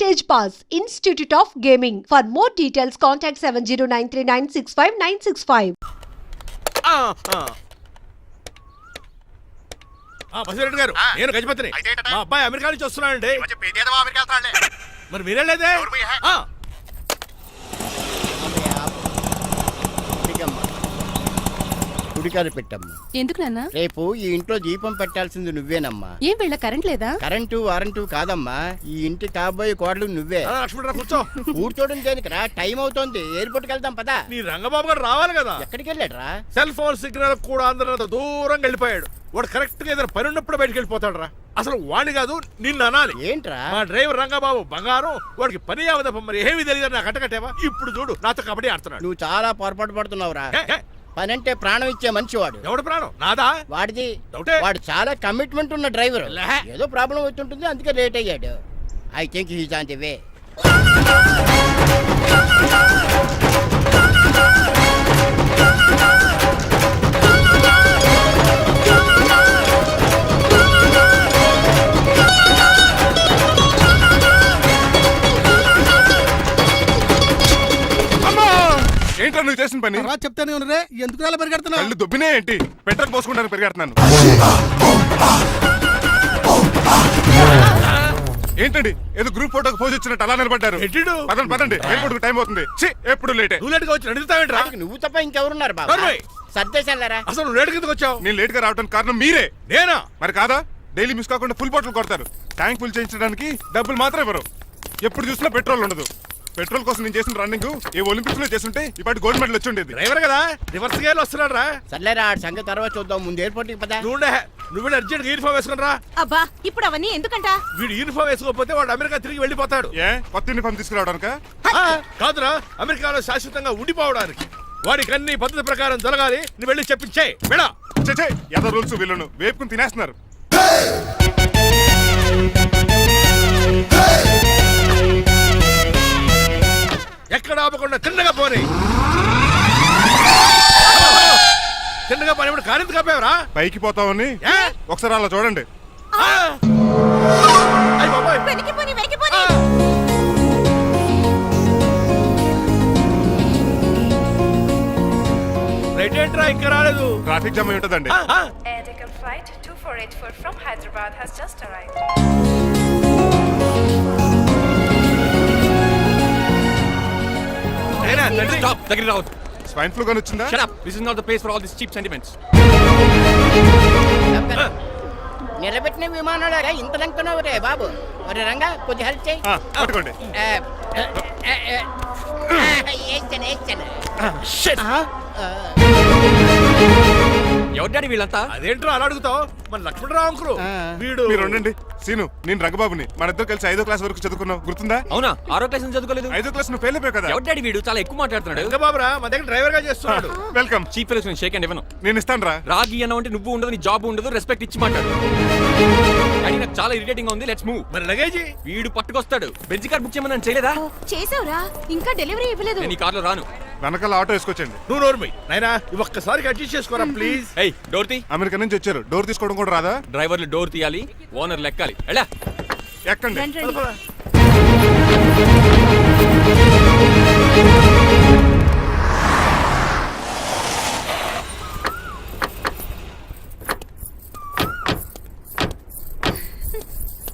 Stage Pass, Institute of Gaming. For more details, contact 7093965965965. Basireddy గారు, నేను గజపతిని. మా అబ్బాయి అమెరికా నుంచి వస్తున్నాడండి. మరి మీరేలేదే? గుడికారు పెట్టమ్మా. ఎందుకు నాన్న? రేపు ఈ ఇంట్లో దీపం పెట్టాల్సింది నువ్వేనమ్మా. ఏం వీళ్ళ కరెంట్ లేదా? కరెంటు వారంటూ కాదమ్మా, ఈ ఇంటి కాబోయే కోడలు నువ్వే. లక్ష్మణరావు కూర్చో. కూర్చోడం దేనికిరా, టైం అవుతోంది, ఎయిర్పోర్ట్ కి వెళ్దాం పదా. నీ రంగబాబు గారు రావాలి కదా. ఎక్కడికి వెళ్ళాడ్రా? సెల్ ఫోన్ సిగ్నల్ కూడా అందరూ దూరంగా వెళ్ళిపోయాడు. వాడు కరెక్ట్ గా ఏదైనా పని ఉన్నప్పుడు బయటకు వెళ్ళిపోతాడు రా. అసలు వాణి కాదు, నిన్ను అనాలి. ఏంట్రా? మా డ్రైవర్ రంగబాబు బంగారం, వాడికి పని అవదప్ప. మరి ఏమీ తెలియదు నాకు కట్టకట్టేవా. ఇప్పుడు చూడు నాతో కబడ్డీ ఆడుతున్నాడు. నువ్వు చాలా పొరపాటు పడుతున్నావురా. పని అంటే ప్రాణం ఇచ్చే మనిషి వాడు. ఎవడు ప్రాణం? నాదా? వాడిది. డౌటే. వాడు చాలా కమిట్మెంట్ ఉన్న డ్రైవర్. ఏదో ప్రాబ్లం అవుతుంటుంది, అందుకే లేట్ అయ్యాడు. I think he's on the way. ఏంట్రా నువ్వు చేసిన పని? చెప్తానే ఉన్నరే, ఎందుకు అలా పరిగెడుతున్నావు? కళ్ళు దుబ్బినే ఏంటి? పెట్రోల్ పోసుకుంటాను పరిగెడుతున్నాను. ఏంటండి ఏదో గ్రూప్ ఫోటోకి పోజ్ ఇచ్చినట్టు అలా నిలబడ్డారు? పదండి పదండి, ఎయిర్పోర్ట్ టైం అవుతుంది. ఎప్పుడు లేట్ నువ్వు తప్ప ఇంకెవరున్నారు బాబా? సర్దేశారా? అసలు నువ్వు లేట్ కిందకు వచ్చావు. నేను లేట్ గా రావడానికి కారణం మీరే. నేనా? మరి కాదా? డైలీ మిస్ కాకుండా ఫుల్ బాటిల్ కొడతారు. ట్యాంక్ ఫుల్ చేయించడానికి డబ్బులు మాత్రం ఇవ్వరు. ఎప్పుడు చూసినా పెట్రోల్ ఉండదు. పెట్రోల్ కోసం నేను చేసిన రన్నింగ్ ఏ ఒలింపిక్స్ లో చేస్తుంటే ఇప్పటి గోల్డ్ మెడల్ వచ్చి ఉండేది. డ్రైవర్ కదా, రివర్స్ గేర్ వస్తున్నాడు రా. సర్లేరా, సంగతి తర్వాత చూద్దాం, ముందు ఎయిర్పోర్ట్ కి పదా. నువ్వు అర్జెంట్ యూనిఫామ్ వేసుకుని రా. అబ్బా, ఇప్పుడు అవన్నీ ఎందుకంట? వీడు యూనిఫామ్ వేసుకోకపోతే వాడు అమెరికా తిరిగి వెళ్ళిపోతాడు. ఏ కొత్త యూనిఫామ్ తీసుకురావడానికా? కాదురా, అమెరికాలో శాశ్వతంగా ఉండిపోవడానికి. వాడికి అన్ని పద్ధతి ప్రకారం జరగాలి. నువ్వు వెళ్ళి చెప్పించే వెళ్ళా. ఎదో రూల్స్ వీళ్ళను వేపుకుని తినేస్తున్నారు. ఎక్కడ ఆపకుండా తిన్నగా పోనీ. తిన్నగా పోనీ. ఇప్పుడు కారింత కాపేవరా? పైకి పోతామని ఒకసారి అలా చూడండి. రైట్ ఏంట్రా ఇంకా రాలేదు? ట్రాఫిక్ జామ్ అయి ఉంటదండి. Flight 2484 from Hyderabad has just arrived. Stop! Take it out. Swine flu గాని వచ్చిందా? Shut up! This is not the place for all these cheap sentiments. నిలబెట్టిన విమానాలు ఇంత లంకనవు రే బాబు. ఒరే రంగా, కొద్ది హెల్ప్ చేయి. పట్టుకోండి. ఎవరు డాడీ వీళ్ళంతా? అదేంట్రా అలా అడుగుతావు? మన లక్ష్మణరావు అంకులు. వీడు మీరు ఉండండి. సీను, నేను రంగబాబుని. మన ఇద్దరు కలిసి 5వ క్లాస్ వరకు చదువుకున్నావు, గుర్తుందా? అవునా? 6వ క్లాస్ నుంచి చదువుకోలేదు. 5వ క్లాస్ నువ్వు ఫెయిల్ అయిపోయావు కదా. ఎవరు డాడీ వీడు? చాలా ఎక్కువ మాట్లాడుతున్నాడు. రంగబాబురా, మా దగ్గర డ్రైవర్ గా చేస్తున్నాడు. వెల్కమ్. చీప్ ఫెలోస్ నేను షేక్ అండ్ ఇవ్వను. నేను ఇస్తాను రా. రాగి అన్న అంటే నువ్వు ఉండదు, నీ జాబ్ ఉండదు, రెస్పెక్ట్ ఇచ్చి మాట్లాడు. డాడీ నాకు చాలా ఇరిటేటింగ్ గా ఉంది. Let's move. మరి లగేజీ? వీడు పట్టుకొస్తాడు. బెంజ్ కార్ బుక్ చేయమని చేయలేదా? చేసావురా, ఇంకా డెలివరీ ఇవ్వలేదు. నేను ఈ కార్ లో రాను. వెనకాల ఆటో వేసుకొచ్చండి. నువ్వు నోర్మై నాయనా, ఒక్కసారి అడ్జస్ట్ చేసుకోరా ప్లీజ్. ఏయ్, డోర్ తీ. అమెరికా నుంచి వచ్చారు, డోర్ తీసుకోవడం కూడా రాదా? డ్రైవర్లు డోర్ తీయాలి, ఓనర్ లెక్కాలి. ఎలా ఎక్కండి.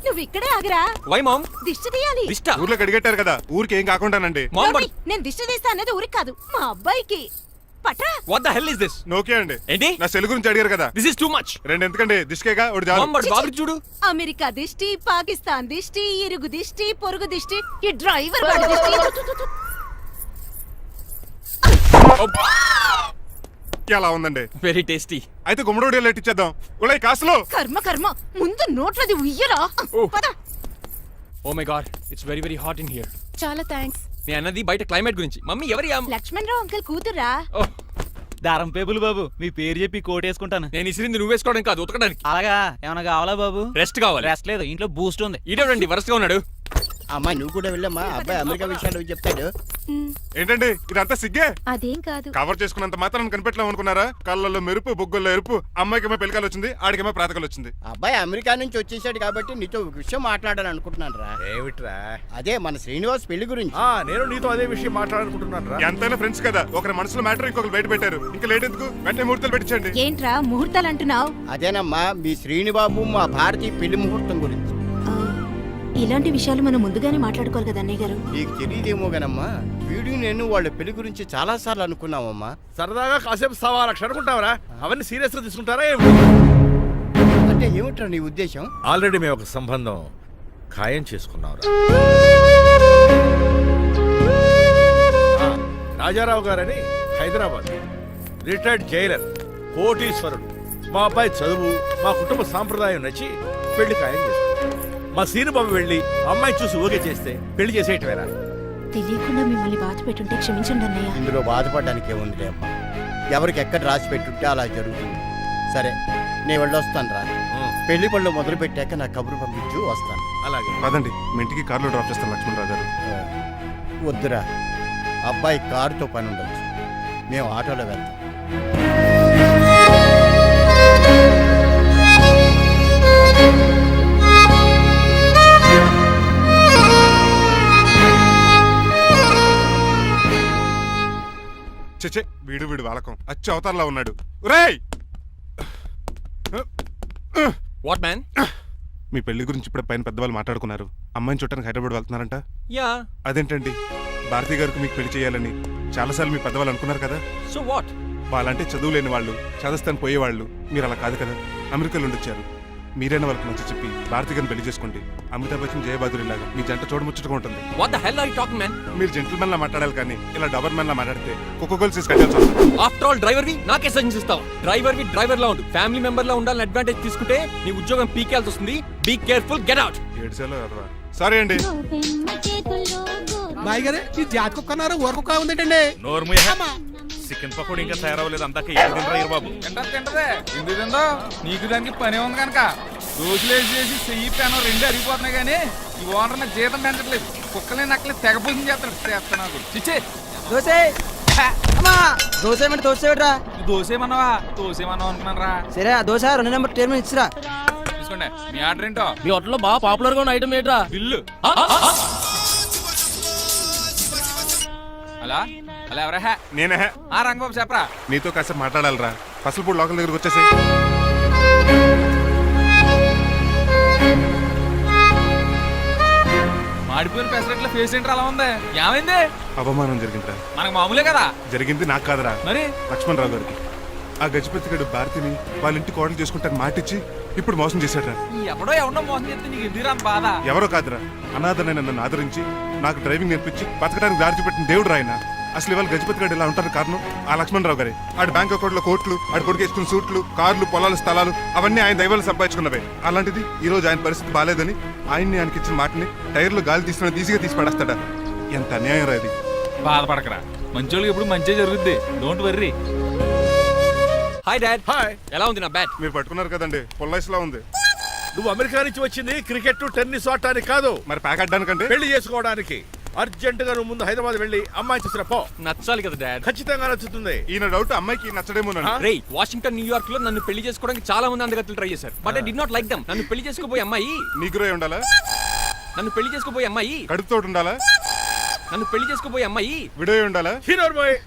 నువ్వు ఇక్కడే ఆగిరా. Why ma'am? దిష్టి తీయాలి. దిష్ట? ఊర్లో కడిగట్టారు కదా, ఊరికి ఏం కాకుండానండి. నేను దిష్టి తీస్తా అన్నది ఊరికి కాదు, మా అబ్బాయికి. పట్రా. What the hell is this? నోకే అండి. ఏంటి? నా సెల్ గురించి అడిగారు కదా. This is too much. రెండు ఎందుకండి, దిష్కేగా ఒకటి చాలు. బాబు చూడు. అమెరికా దిష్టి, పాకిస్తాన్ దిష్టి, ఇరుగు దిష్టి, పొరుగు దిష్టి, ఈ డ్రైవర్ వాడి దిష్టి. ఎలా ఉందండి? Very tasty. అయితే గుమ్మడి లెట్ ఇచ్చేద్దాం. ఉలై కాసులో. కర్మ కర్మ, ముందు నోట్లది ఉయ్యరా. పద. Oh my god, it's very very hot in here. చాలా థాంక్స్. నేను అన్నది బయట క్లైమేట్ గురించి. మమ్మీ ఎవరి? లక్ష్మణరావు అంకుల్ కూతురా. దారం పేపులు బాబు, మీ పేరు చెప్పి కోటేసుకుంటాను. నేను ఇసిరింది నువ్వు వేసుకోవడం కాదు, ఉతకడానికి. అలాగా? ఏమన్నా కావాలా బాబు? రెస్ట్ కావాలి. రెస్ట్ లేదు, ఇంట్లో బూస్ట్ ఉంది. ఈడేవండి వరసగా ఉన్నాడు. అమ్మా నువ్వు కూడా వెళ్ళమ్మా, అబ్బాయి అమెరికా విషయాలు చెప్తాడు. ఏంటండి ఇదంతా సిగ్గే? అదేం కాదు. కవర్ చేసుకున్నంత మాత్రం కనిపెట్టలేము అనుకున్నారా? కళ్ళల్లో మెరుపు, బొగ్గుల్లో ఎరుపు. అమ్మాయికేమో పెళ్ళికాలు వచ్చింది, ఆడికేమో ప్రాతకాలు వచ్చింది. అబ్బాయి అమెరికా నుంచి వచ్చేసాడు కాబట్టి నీతో ఒక విషయం మాట్లాడాలని అనుకుంటున్నాను రా. ఏమిట్రా? అదే మన శ్రీనివాస్ పెళ్లి గురించి. నేను నీతో అదే విషయం మాట్లాడాలనుకుంటున్నాను రా. ఎంతైనా ఫ్రెండ్స్ కదా, ఒకరి మనసులో మ్యాటర్ ఇంకొకరు బయట పెట్టారు. ఇంకా లేట్ ఎందుకు, వెంటనే ముహూర్తాలు పెట్టించండి. ఏంట్రా ముహూర్తాలు అంటున్నావు? అదేనమ్మా మీ శ్రీనిబాబు మా భారతీయ పెళ్లి ముహూర్తం గురించి. ఇలాంటి విషయాలు మనం ముందుగానే మాట్లాడుకోవాలి కదా అన్నయ్య గారు. నీకు తెలియదేమో గనమ్మా, వీడు నేను వాళ్ళ పెళ్లి గురించి చాలా సార్లు అనుకున్నామమ్మా. సరదాగా కాసేపు 1.25 అనుకుంటావరా? అవన్నీ సీరియస్ గా తీసుకుంటారా ఏమిటి? అంటే ఏమిట్రా నీ ఉద్దేశం? ఆల్రెడీ మేము ఒక సంబంధం ఖాయం చేసుకున్నాం. రాజారావు గారని హైదరాబాద్ రిటైర్డ్ జైలర్, కోటీశ్వరుడు. మా అబ్బాయి చదువు, మా కుటుంబ సాంప్రదాయం నచ్చి పెళ్లి ఖాయం చేసుకున్నాం. మా సీనుబాబు వెళ్ళి అమ్మాయి చూసి ఓకే చేస్తే పెళ్లి చేసేయటమేరా? తెలియకుండా మిమ్మల్ని బాధ పెట్టుంటే క్షమించండి అన్నయ్య. ఇందులో బాధపడడానికి ఏముంది అమ్మా, ఎవరికి ఎక్కడ రాసి పెట్టుంటే అలా జరుగుతుంది. సరే నేను వెళ్ళొస్తాను రా. పెళ్లి పళ్ళు మొదలు పెట్టాక నా కబురు పంపించు, వస్తాను. అలాగే. కాదండి, మీ ఇంటికి కార్లో డ్రాప్ చేస్తాను లక్ష్మణరావు గారు. వద్దురా, అబ్బాయి కారుతో పని ఉండొచ్చు, మేము ఆటోలో వెళ్తాం. చెచ్చే, వీడు వాలకం అచ్చు అవతారలా ఉన్నాడు. రేయ్, వాట్ మ్యాన్? మీ పెళ్లి గురించి ఇప్పుడు పైన పెద్దవాళ్ళు మాట్లాడుకున్నారు. అమ్మాయిని చూడటానికి హైదరాబాద్ వెళ్తున్నారంట. యా. అదేంటండి, భారతి గారికి మీకు పెళ్లి చేయాలని చాలాసార్లు మీ పెద్దవాళ్ళు అనుకున్నారు కదా. So what? వాళ్ళంటే చదువు లేని వాళ్ళు, చదస్తాను పోయేవాళ్ళు. మీరు అలా కాదు కదా, అమెరికాలో ఉండొచ్చారు. మీరైనా వాళ్ళకి మంచి చెప్పి భారతి గారిని పెళ్లి చేసుకోండి. అమితాబ్ బచ్చన్, జయబాదురి లాగా మీ జంట చూడముచ్చటగా ఉంటుంది. What the hell are you talking man? మీరు జెంటిల్మెన్ లా మాట్లాడాలి కానీ ఇలా డబర్ మ్యాన్ లా మాట్లాడితే కుక్కగోల్స్ కట్టాల్సి వస్తుంది. ఆఫ్టర్ ఆల్ డ్రైవర్ వి నాకే సజెషన్ ఇస్తావు? డ్రైవర్ వి డ్రైవర్ లా ఉండు, ఫ్యామిలీ మెంబర్ లా ఉండాలని అడ్వాంటేజ్ తీసుకుంటే నీ ఉద్యోగం పీకేల్సి వస్తుంది. Be careful, get out. Sorry అండి. బాయ్ గారే ఈ జాతి కుక్క అన్నారు, ఊర కుక్క ఉందేటండి. చికెన్ పకోడీ ఇంకా తయారవ్వలేదు, అందాక తినరా బాబు. తింటదే ఎందుకు తిందో, నీకు దానికి పని ఉంది కనుక. రోజులేసి చేసి చెయ్యి పెనం రెండు అరిగిపోతున్నాయి కానీ ఈ ఓనర్ నాకు జీతం పెంచట్లేదు. కుక్కలే నక్కలే తెగపోసం చేస్తాడు నాకు. చిచ్చే దోసే దోసేమంటే దోసేరా, దోసేమన్నావా? దోసేమన్నావు అనుకున్నాను రా. సరే ఆ దోశ 2 నెంబర్ టేబుల్ మీద ఇచ్చిరా. తీసుకోండి. మీ ఆర్డర్ ఏంటో? మీ హోటల్లో బాగా పాపులర్ గా ఉన్న ఐటమ్ ఏంట్రా? బిల్లు. అలా అలా ఎవరా? నేనే. ఆ రంగబాబు చెప్పరా. నీతో కాసేపు మాట్లాడాలరా. పసలపూడి లోకల్ దగ్గరకు వచ్చేసి. మాడిపోయిన పెసరట్ల ఫేస్ ఏంటర్ అలా ఉంది, ఏమైంది? అవమానం జరిగిందిరా. మనకు మామూలే కదా. జరిగింది నాకు కాదురా, మరి లక్ష్మణరావు గారికి. ఆ గజపతి గడు భారతిని వాళ్ళ ఇంటి కోడలు చేసుకుంటాను మాటిచ్చి ఇప్పుడు మోసం చేశాడ్రా. ఎవడో ఎవడో మోసం చేస్తే నీకు ఎందుకు రాని బాధ? ఎవరో కాదురా, అనాథనైన నన్ను ఆదరించి నాకు డ్రైవింగ్ నేర్పించి బతకడానికి దారి చూపెట్టిన దేవుడు రాయన. అసలు ఇవాళ గజపతి గడు ఇలా ఉంటారు కారణం ఆ లక్ష్మణరావు గారే. ఆడి బ్యాంక్ అకౌంట్లో కోట్లు, ఆడి కొడుకు వేసుకున్న సూట్లు, కార్లు, పొలాలు, స్థలాలు అవన్నీ ఆయన దైవాలు సంపాదించుకున్నవే. అలాంటిది ఈ రోజు ఆయన పరిస్థితి బాగాలేదని ఆయనకి ఇచ్చిన మాటని టైర్లు గాలి తీసిన ఈజీగా తీసి పడేస్తాడా? ఎంత అన్యాయం రా ఇది. బాధపడకరా, మంచోళ్ళకి ఎప్పుడు మంచి జరుగుద్ది. Don't worry. Hi dad. Hi. ఎలా ఉంది నా బ్యాట్? మీరు పట్టుకున్నారు కదండి, పొల్లైస్లా ఉంది. నువ్వు అమెరికా నుంచి వచ్చింది క్రికెట్, టెన్నిస్ ఆడటానికి కాదు, మరి ప్యాక్ అడ్డానికంటే పెళ్లి చేసుకోవడానికి. అర్జెంట్ గా నువ్వు ముందు హైదరాబాద్ వెళ్ళి అమ్మాయి చూసిన పో. నచ్చాలి కదా డాడ్. ఖచ్చితంగా నచ్చుతుంది. ఈయన డౌట్ అమ్మాయికి నచ్చడేమోనండి. రేయ్, వాషింగ్టన్, న్యూయార్క్ లో నన్ను పెళ్లి చేసుకోవడానికి చాలా మంది అందగత్తెలు ట్రై చేశారు. But I did not like them. నన్ను పెళ్లి చేసుకోబోయే అమ్మాయి నీకురై ఉండాలా? నన్ను పెళ్లి చేసుకోబోయే అమ్మాయి కడుపుతో ఉండాలా? నన్ను పెళ్లి చేసుకోబోయే అమ్మాయి విడో ఉండాలా? Hero boy.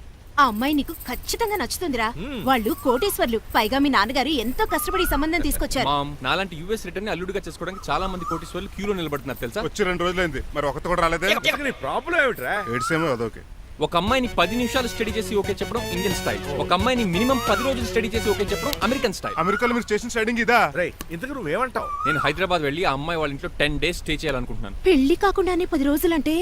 ఆ అమ్మాయి నీకు ఖచ్చితంగా నచ్చుతుందిరా. వాళ్ళు కోటేశ్వర్లు, పైగా మీ నాన్నగారు ఎంతో కష్టపడి ఈ సంబంధం తీసుకొచ్చారు. మామ్, నాలాంటి యుఎస్ రిటర్న్ ని అల్లుడిగా చేసుకోవడానికి చాలా మంది కోటీశ్వర్లు క్యూలో నిలబడుతున్నారు తెలుసా? వచ్చి 2 రోజులైంది, మరి ఒకటి కూడా రాలేదే. నీ ప్రాబ్లం ఏమిట్రా? ఏడ్సేమో అదొకే. ఒక అమ్మాయిని 10 నిమిషాలు స్టడీ చేసి ఓకే చెప్పడం ఇండియన్ స్టైల్. ఒక అమ్మాయిని మినిమం 10 రోజులు స్టడీ చేసి ఓకే చెప్పడం అమెరికన్ స్టైల్. అమెరికాలో మీరు స్టేషన్ స్టైడింగ్ ఇదా? రేయ్, ఇంతకు నువ్వేమంటావు? నేను హైదరాబాద్ వెళ్ళి ఆ అమ్మాయి వాళ్ళ ఇంట్లో 10 days స్టే చేయాలనుకుంటున్నాను. పెళ్లి కాకుండానే 10 రోజులంటే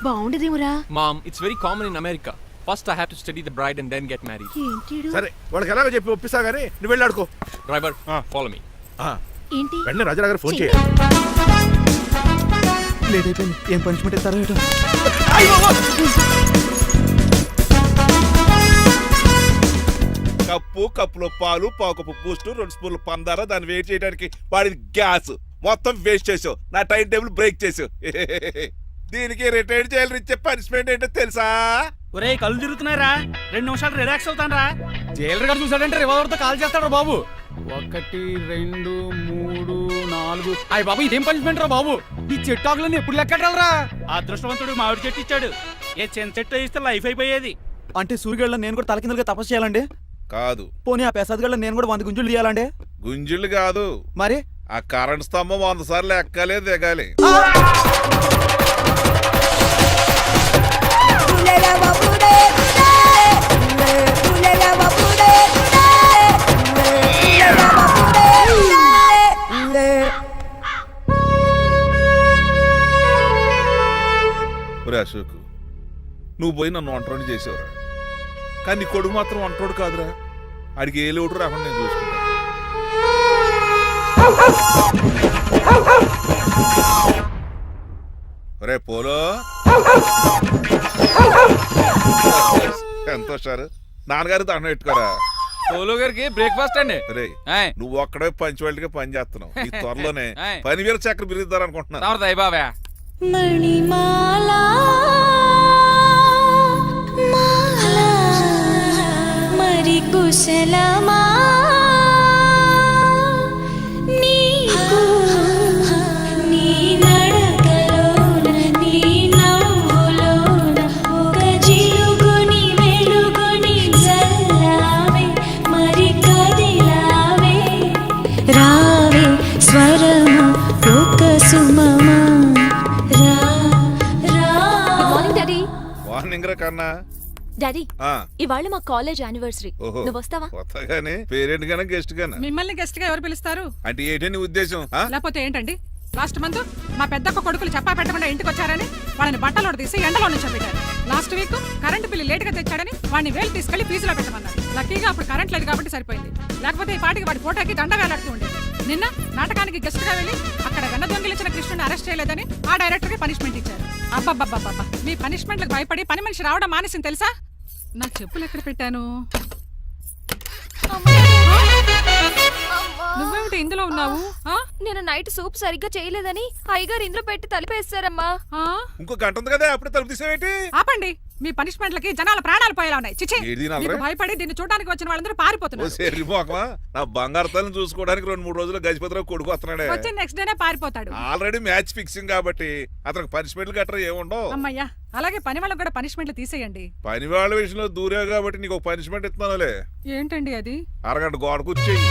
బాగుండదేమురా? Mom, it's very common in America. First I have to study the bride and then get married. ఏంటిడు? సరే, వాళ్ళకి ఎలాగో చెప్పి ఒప్పిస్తా గానీ నువ్వు వెళ్ళి ఆడుకో. Driver, follow me. ఏంటి? వెంటనే రాజారావు గారు ఫోన్ చేయాలి. లేట్ అయిపోయింది, ఏం పనిష్మెంట్ ఇస్తారో ఏటో. కప్పులో పాలు, పావు కప్పు బూస్ట్, 2 స్పూన్లు పందార, దాన్ని వెయిట్ చేయడానికి వాడి గ్యాస్ మొత్తం వేస్ట్ చేసావు. నా టైం టేబుల్ బ్రేక్ చేసావు. దీనికి రిటైర్డ్ జైలర్ ఇచ్చే పనిష్మెంట్ ఏంటో తెలుసా? ఒరే కళ్ళు తిరుగుతున్నారా 2 నిమిషాలు రిలాక్స్ అవుతాను రా. జైలర్ గారు చూసాడంటే రివాల్వర్ తో కాల్ చేస్తాడు బాబు. 1 2 3 4 అయ్య బాబు ఇదేం పనిష్మెంట్ రా బాబు. ఈ చెట్టు ఆకులన్నీ ఎప్పుడు లెక్కడరా? అదృష్టవంతుడు మామిడి చెట్టు ఇచ్చాడు. ఏ చిన్న చెట్టు ఇస్తే లైఫ్ అయిపోయేది. అంటే సూర్యుగళ్ళ నేను కూడా తలకిందులుగా తపస్సు చేయాలండి? కాదు. పోనీ ఆ పెసదగళ్ళ నేను కూడా 100 గుంజులు తీయాలండి? గుంజులు కాదు, మరి ఆ కరెంట్ స్తంభం 100 సార్లు ఎక్కాలి దిగాలి. ఒరే అశోక్, నువ్వు పోయి నన్ను వంటోడు చేసేవరా, కానీ నీ కొడుకు మాత్రం వంటోడు కాదురా. ఆడికి ఏ లోటు రాకుండా నేను చూసుకుంటాను. ఒరే పోలో, ఎంత వచ్చారు నాన్నగారు దండం పెట్టుకోరా. పోలో గారికి బ్రేక్ఫాస్ట్ అండి. రే ఆయ్. నువ్వు ఒక్కడే పంచువాళ్ళకి పని చేస్తున్నావు. ఈ త్వరలోనే ఆయ్. 10,000 చక్ర బిరుద్దారు అనుకుంటున్నాను. దయ బాబా. మణిమాలా మాలా మరి కుశలమా నీకు నీ నడకలోన నీ నవ్వులోన ఒక జిలుగుని వెలుగుని జల్లావే మరి కదిలావే రావే స్వరము ఒక సుమమా వార్నింగ్ రా కన్నా. డాడీ ఆ, ఇవాళ మా కాలేజ్ యానివర్సరీ ఓహో. నువ్వు వస్తావా? కొత్తగానే పేరెంట్ గానే గెస్ట్ గానే మిమ్మల్ని గెస్ట్ గా ఎవరు పిలుస్తారు? అంటే ఏంటి నీ ఉద్దేశం? ఆ? లేకపోతే ఏంటండి, లాస్ట్ మంత్ మా పెద్దక్క కొడుకులు చెప్పా పెట్టకుండా ఇంటికి వచ్చారని వాళ్ళని బట్టలో తీసి ఎండలో నిల్చోబెట్టారు. Last week current bill late గా తెచ్చాడని వాడిని వేలు తీసుకెళ్లి ఫీజులో పెట్టమన్నారు. లక్కీగా అప్పుడు కరెంట్ లేదు కాబట్టి సరిపోయింది, లేకపోతే ఈ పాటికి వాడి ఫోటోకి దండ వేలాడుతూ ఉండేది. నిన్న నాటకానికి గెస్ట్ గా వెళ్ళి అక్కడ వెన్న దొంగిలించిన కృష్ణుని అరెస్ట్ చేయలేదని ఆ డైరెక్టర్ కి పనిష్మెంట్ ఇచ్చారు. అబ్బబ్బబ్బబ్బా, మీ పనిష్మెంట్లకు భయపడి పని మనిషి రావడం మానేసింది తెలుసా? నా చెప్పులు ఎక్కడ పెట్టాను? నువ్వేమిటి ఇందులో ఉన్నావు? నేను నైట్ సూప్ సరిగ్గా చేయలేదని అయ్యగారు ఇందులో పెట్టి తలిపేస్తారమ్మా. ఇంకో గంట ఉంది కదా, అప్పుడే తలుపు తీసావేంటి? ఆపండి, మీ పనిష్మెంట్లకి జనాల ప్రాణాలు పోయేలా ఉన్నాయి. చిచి, ఏది నల్లరే? మీకు భయపడి దీన్ని చూడడానికి వచ్చిన వాళ్ళందరూ పారిపోతున్నారు. సెర్రిపోకమా, నా బంగారు తల్లిని చూసుకోవడానికి 2-3 రోజులు గజపతిరావు కొడుకు వస్తున్నాడే. వచ్చి నెక్స్ట్ డేనే పారిపోతాడు. ఆల్రెడీ మ్యాచ్ ఫిక్సింగ్ కాబట్టి అతనికి పనిష్మెంట్లు గట్రా ఏముండవు. అమ్మయ్యా, అలాగే పని వాళ్ళకి కూడా పనిష్మెంట్లు తీసేయండి. పని వాళ్ళ విషయంలో దూరావు కాబట్టి నీకు ఒక పనిష్మెంట్ ఇస్తున్నానులే. ఏంటండి అది? అరగంట గోడ కూర్చొని.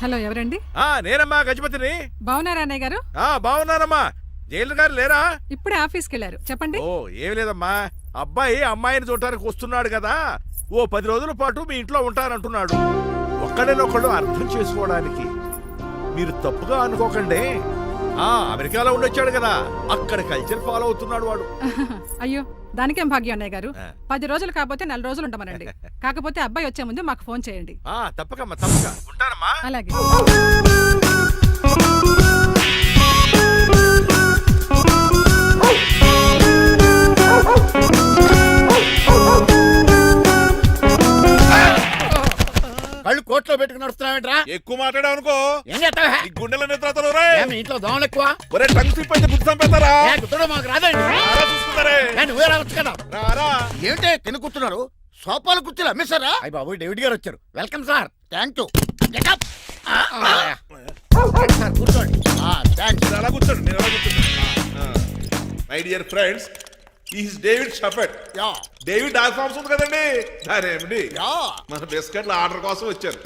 హలో, ఎవరండి? నేనమ్మా గజపతిని. బాగున్నారా అన్నయ్య గారు? బాగున్నానమ్మా. జైలర్ గారు లేరా? ఇప్పుడే ఆఫీస్కి వెళ్ళారు. చెప్పండి. ఓ ఏమి లేదమ్మా, అబ్బాయి అమ్మాయిని చూడటానికి వస్తున్నాడు కదా, ఓ 10 రోజుల పాటు మీ ఇంట్లో ఉంటానంటున్నాడు. ఒక్కడేనొక్కడు అర్థం చేసుకోవడానికి మీరు తప్పుగా అనుకోకండి. అమెరికాలో ఉండొచ్చాడు కదా, అక్కడ కల్చర్ ఫాలో అవుతున్నాడు వాడు. అయ్యో, దానికేం భాగ్యం అన్నయ్య గారు. 10 రోజులు కాకపోతే 4 రోజులు ఉండమనండి. కాకపోతే అబ్బాయి వచ్చే ముందు మాకు ఫోన్ చేయండి. తప్పకమ్మా, తప్పక ఉంటానమ్మా. అలాగే. కళ్ళు కోట్లో పెట్టుకుని నడుస్తున్నావేంట్రా? ఎక్కువ మాట్లాడావు అనుకో ఏం చేస్తావా? ఈ గుండెల నిద్రతలు రే. మీ ఇంట్లో దోమలు ఎక్కువ? ఒరే టంగ్ స్లిప్ అయితే గుర్తు చంపేస్తారా? గుర్తుడం మాకు రాదండి. రారా చూసుకుంటారే. నువ్వే రావచ్చు కదా. రారా. ఏంటే తిని కూర్చున్నారు? సోఫాలు కుర్చీలు అమ్మేశారా? అయ్య బాబు, డేవిడ్ గారు వచ్చారు. Welcome sir. Thank you. కూర్చోండి. మీరు అలా కూర్చోండి, మీరు అలా కూర్చోండి. My dear friends, is David Shepherd. David dog farms ఉంది కదండి, దానేమిటి మన బిస్కెట్ల ఆర్డర్ కోసం వచ్చారు.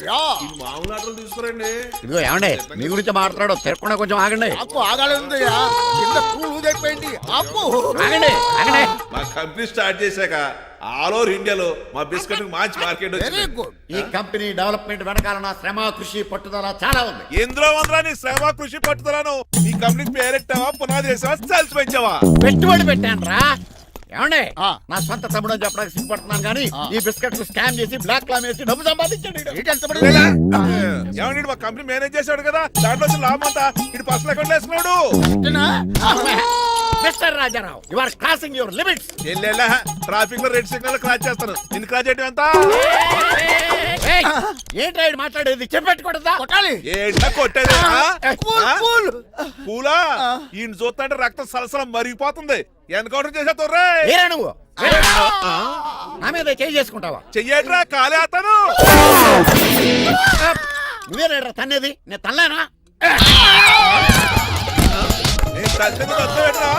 ఈ మామూలు ఆర్డర్లు తీసుకురండి. ఇదిగో ఏమండి, మీ గురించి మాట్లాడు. తిరగకుండా కొంచెం ఆగండి. ఆగండి. మా కంపెనీ స్టార్ట్ చేశాక ఆల్ ఓవర్ ఇండియాలో మా బిస్కెట్ మంచి మార్కెట్ వచ్చింది. ఈ కంపెనీ డెవలప్మెంట్ వెనకాల నా శ్రమ, కృషి, పట్టుదల చాలా ఉంది. ఎందులో ఉందిరా నీ శ్రమ, కృషి, పట్టుదలను? ఈ కంపెనీకి పేరెట్టావా, పునాది వేసావా, సేల్స్ పెంచావా? పెట్టుబడి పెట్టాను రా. ఏమండి, నా సొంత తమ్ముడు అని చెప్పడానికి సిగ్గుపడుతున్నాను కానీ ఈ బిస్కెట్లు స్కామ్ చేసి బ్లాక్ క్లామ్ వేసి డబ్బు సంపాదించండి. ఏమండి, మా కంపెనీ మేనేజ్ చేశాడు కదా, దాంట్లో లాభం అంతా ఇటు పర్సనల్ అకౌంట్ వేసుకున్నాడు. Mister Rajarao, you are crossing your limits. Traffic లో రెడ్ సిగ్నల్ క్రాస్ చేస్తాను, నిన్ను క్రాస్ చేయడం ఎంత? ఏంట్రా ఈడు మాట్లాడేది చెప్పెట్టుకూడదా కొట్టాలి ఏంటా కొట్టేది కూల్, కూల్. పూలా ఈయన చూస్తుంటే రక్తం సలసలం మరిగిపోతుంది ఎన్కౌంటర్ చేసేతో ఏరా నువ్వు నా మీద చేయి చేసుకుంటావా చెయ్యట్రా కాలేస్తాను నువ్వేరా తన్నేది నేను తనలేనా నేను తల్లిని వద్దవేట్రా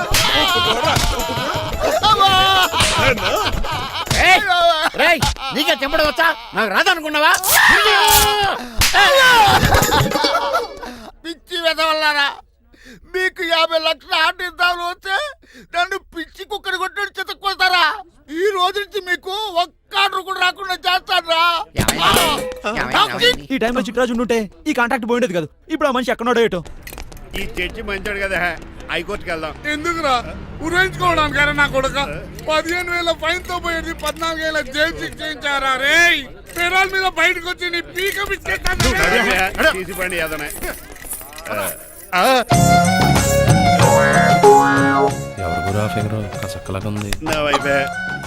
రేయ్ నీకే చెంపడం వచ్చా నాకు రాదనుకున్నావా పిచ్చి వెదవల్లారా మీకు 50 లక్షల ఆర్టిస్తాలు వస్తే నన్ను పిచ్చి కుక్కని కొట్టి చెతక్కొస్తారా ఈ రోజు నుంచి మీకు ఒక్క ఆర్డర్ కూడా రాకుండా చేస్తారా ఈ టైంలో చిట్రాజు ఉంటే ఈ కాంటాక్ట్ పోయిండేది కాదు. ఇప్పుడు ఆ మనిషి ఎక్కడో ఏటో. ఈ చర్చి మంచాడు కదా హైకోర్టుకి వెళ్దాం ఎందుకురా ఉరేంచుకోవడానికి నా కొడుక 15,000 ఫైన్ తో పోయేది 14 ఏళ్ళ జైలు శిక్ష చేయించారా రే పెరాల మీద బయటకు వచ్చి నీ పీక తీసిపండి ఏదనే ఎవరు ఫిగర్ కసక్కలాగా ఉంది. నా వైపే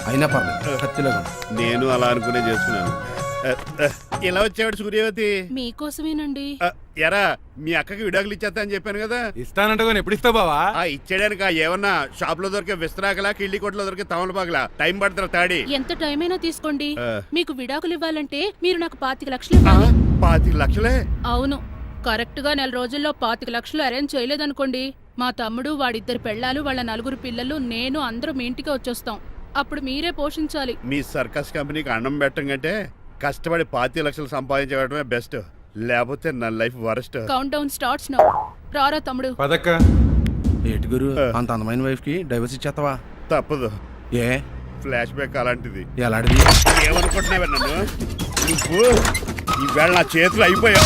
అయినా పర్లేదు కత్తిలాగా. నేను అలా అనుకునే చేసుకున్నాను. ఇలా వచ్చాడు సూర్యవతి మీకోసమేనండి. ఎరా మీ అక్కకి విడాకులు ఇచ్చేస్తా అని చెప్పాను కదా. ఇస్తానంటే ఎప్పుడు ఇస్తావు బావా? ఇచ్చేయడానికి ఏమన్నా షాప్ లో దొరికే విస్తరాకలా కిళ్ళి కొట్లో దొరికే తమలపాకలా టైం పడుతున్నా తాడి. ఎంత టైం అయినా తీసుకోండి. మీకు విడాకులు ఇవ్వాలంటే మీరు నాకు 25 లక్షలు ఇవ్వాలి. 25 లక్షలే? అవును. కరెక్ట్ గా 4 రోజుల్లో 25 లక్షలు అరేంజ్ చేయలేదనుకోండి, మా తమ్ముడు, వాడిద్దరు పెళ్ళాలు, వాళ్ళ 4 పిల్లలు, నేను అందరూ మీ ఇంటికి వచ్చేస్తాం. అప్పుడు మీరే పోషించాలి. మీ సర్కస్ కంపెనీకి అన్నం పెట్టం కంటే కష్టపడి 25 లక్షలు సంపాదించడమే బెస్ట్. లేకపోతే నా life worst. Count down starts now. రారా తమ్ముడు. పదక్క. ఏటి గురు అంత అందమైన వైఫ్ కి డైవర్స్ ఇచ్చేస్తావా? తప్పదు. ఏ ఫ్లాష్ బ్యాక్ అలాంటిది. ఎలాంటిది? ఏమనుకుంటున్నావా నన్ను? నువ్వు ఈవేళ నా చేతులు అయిపోయా.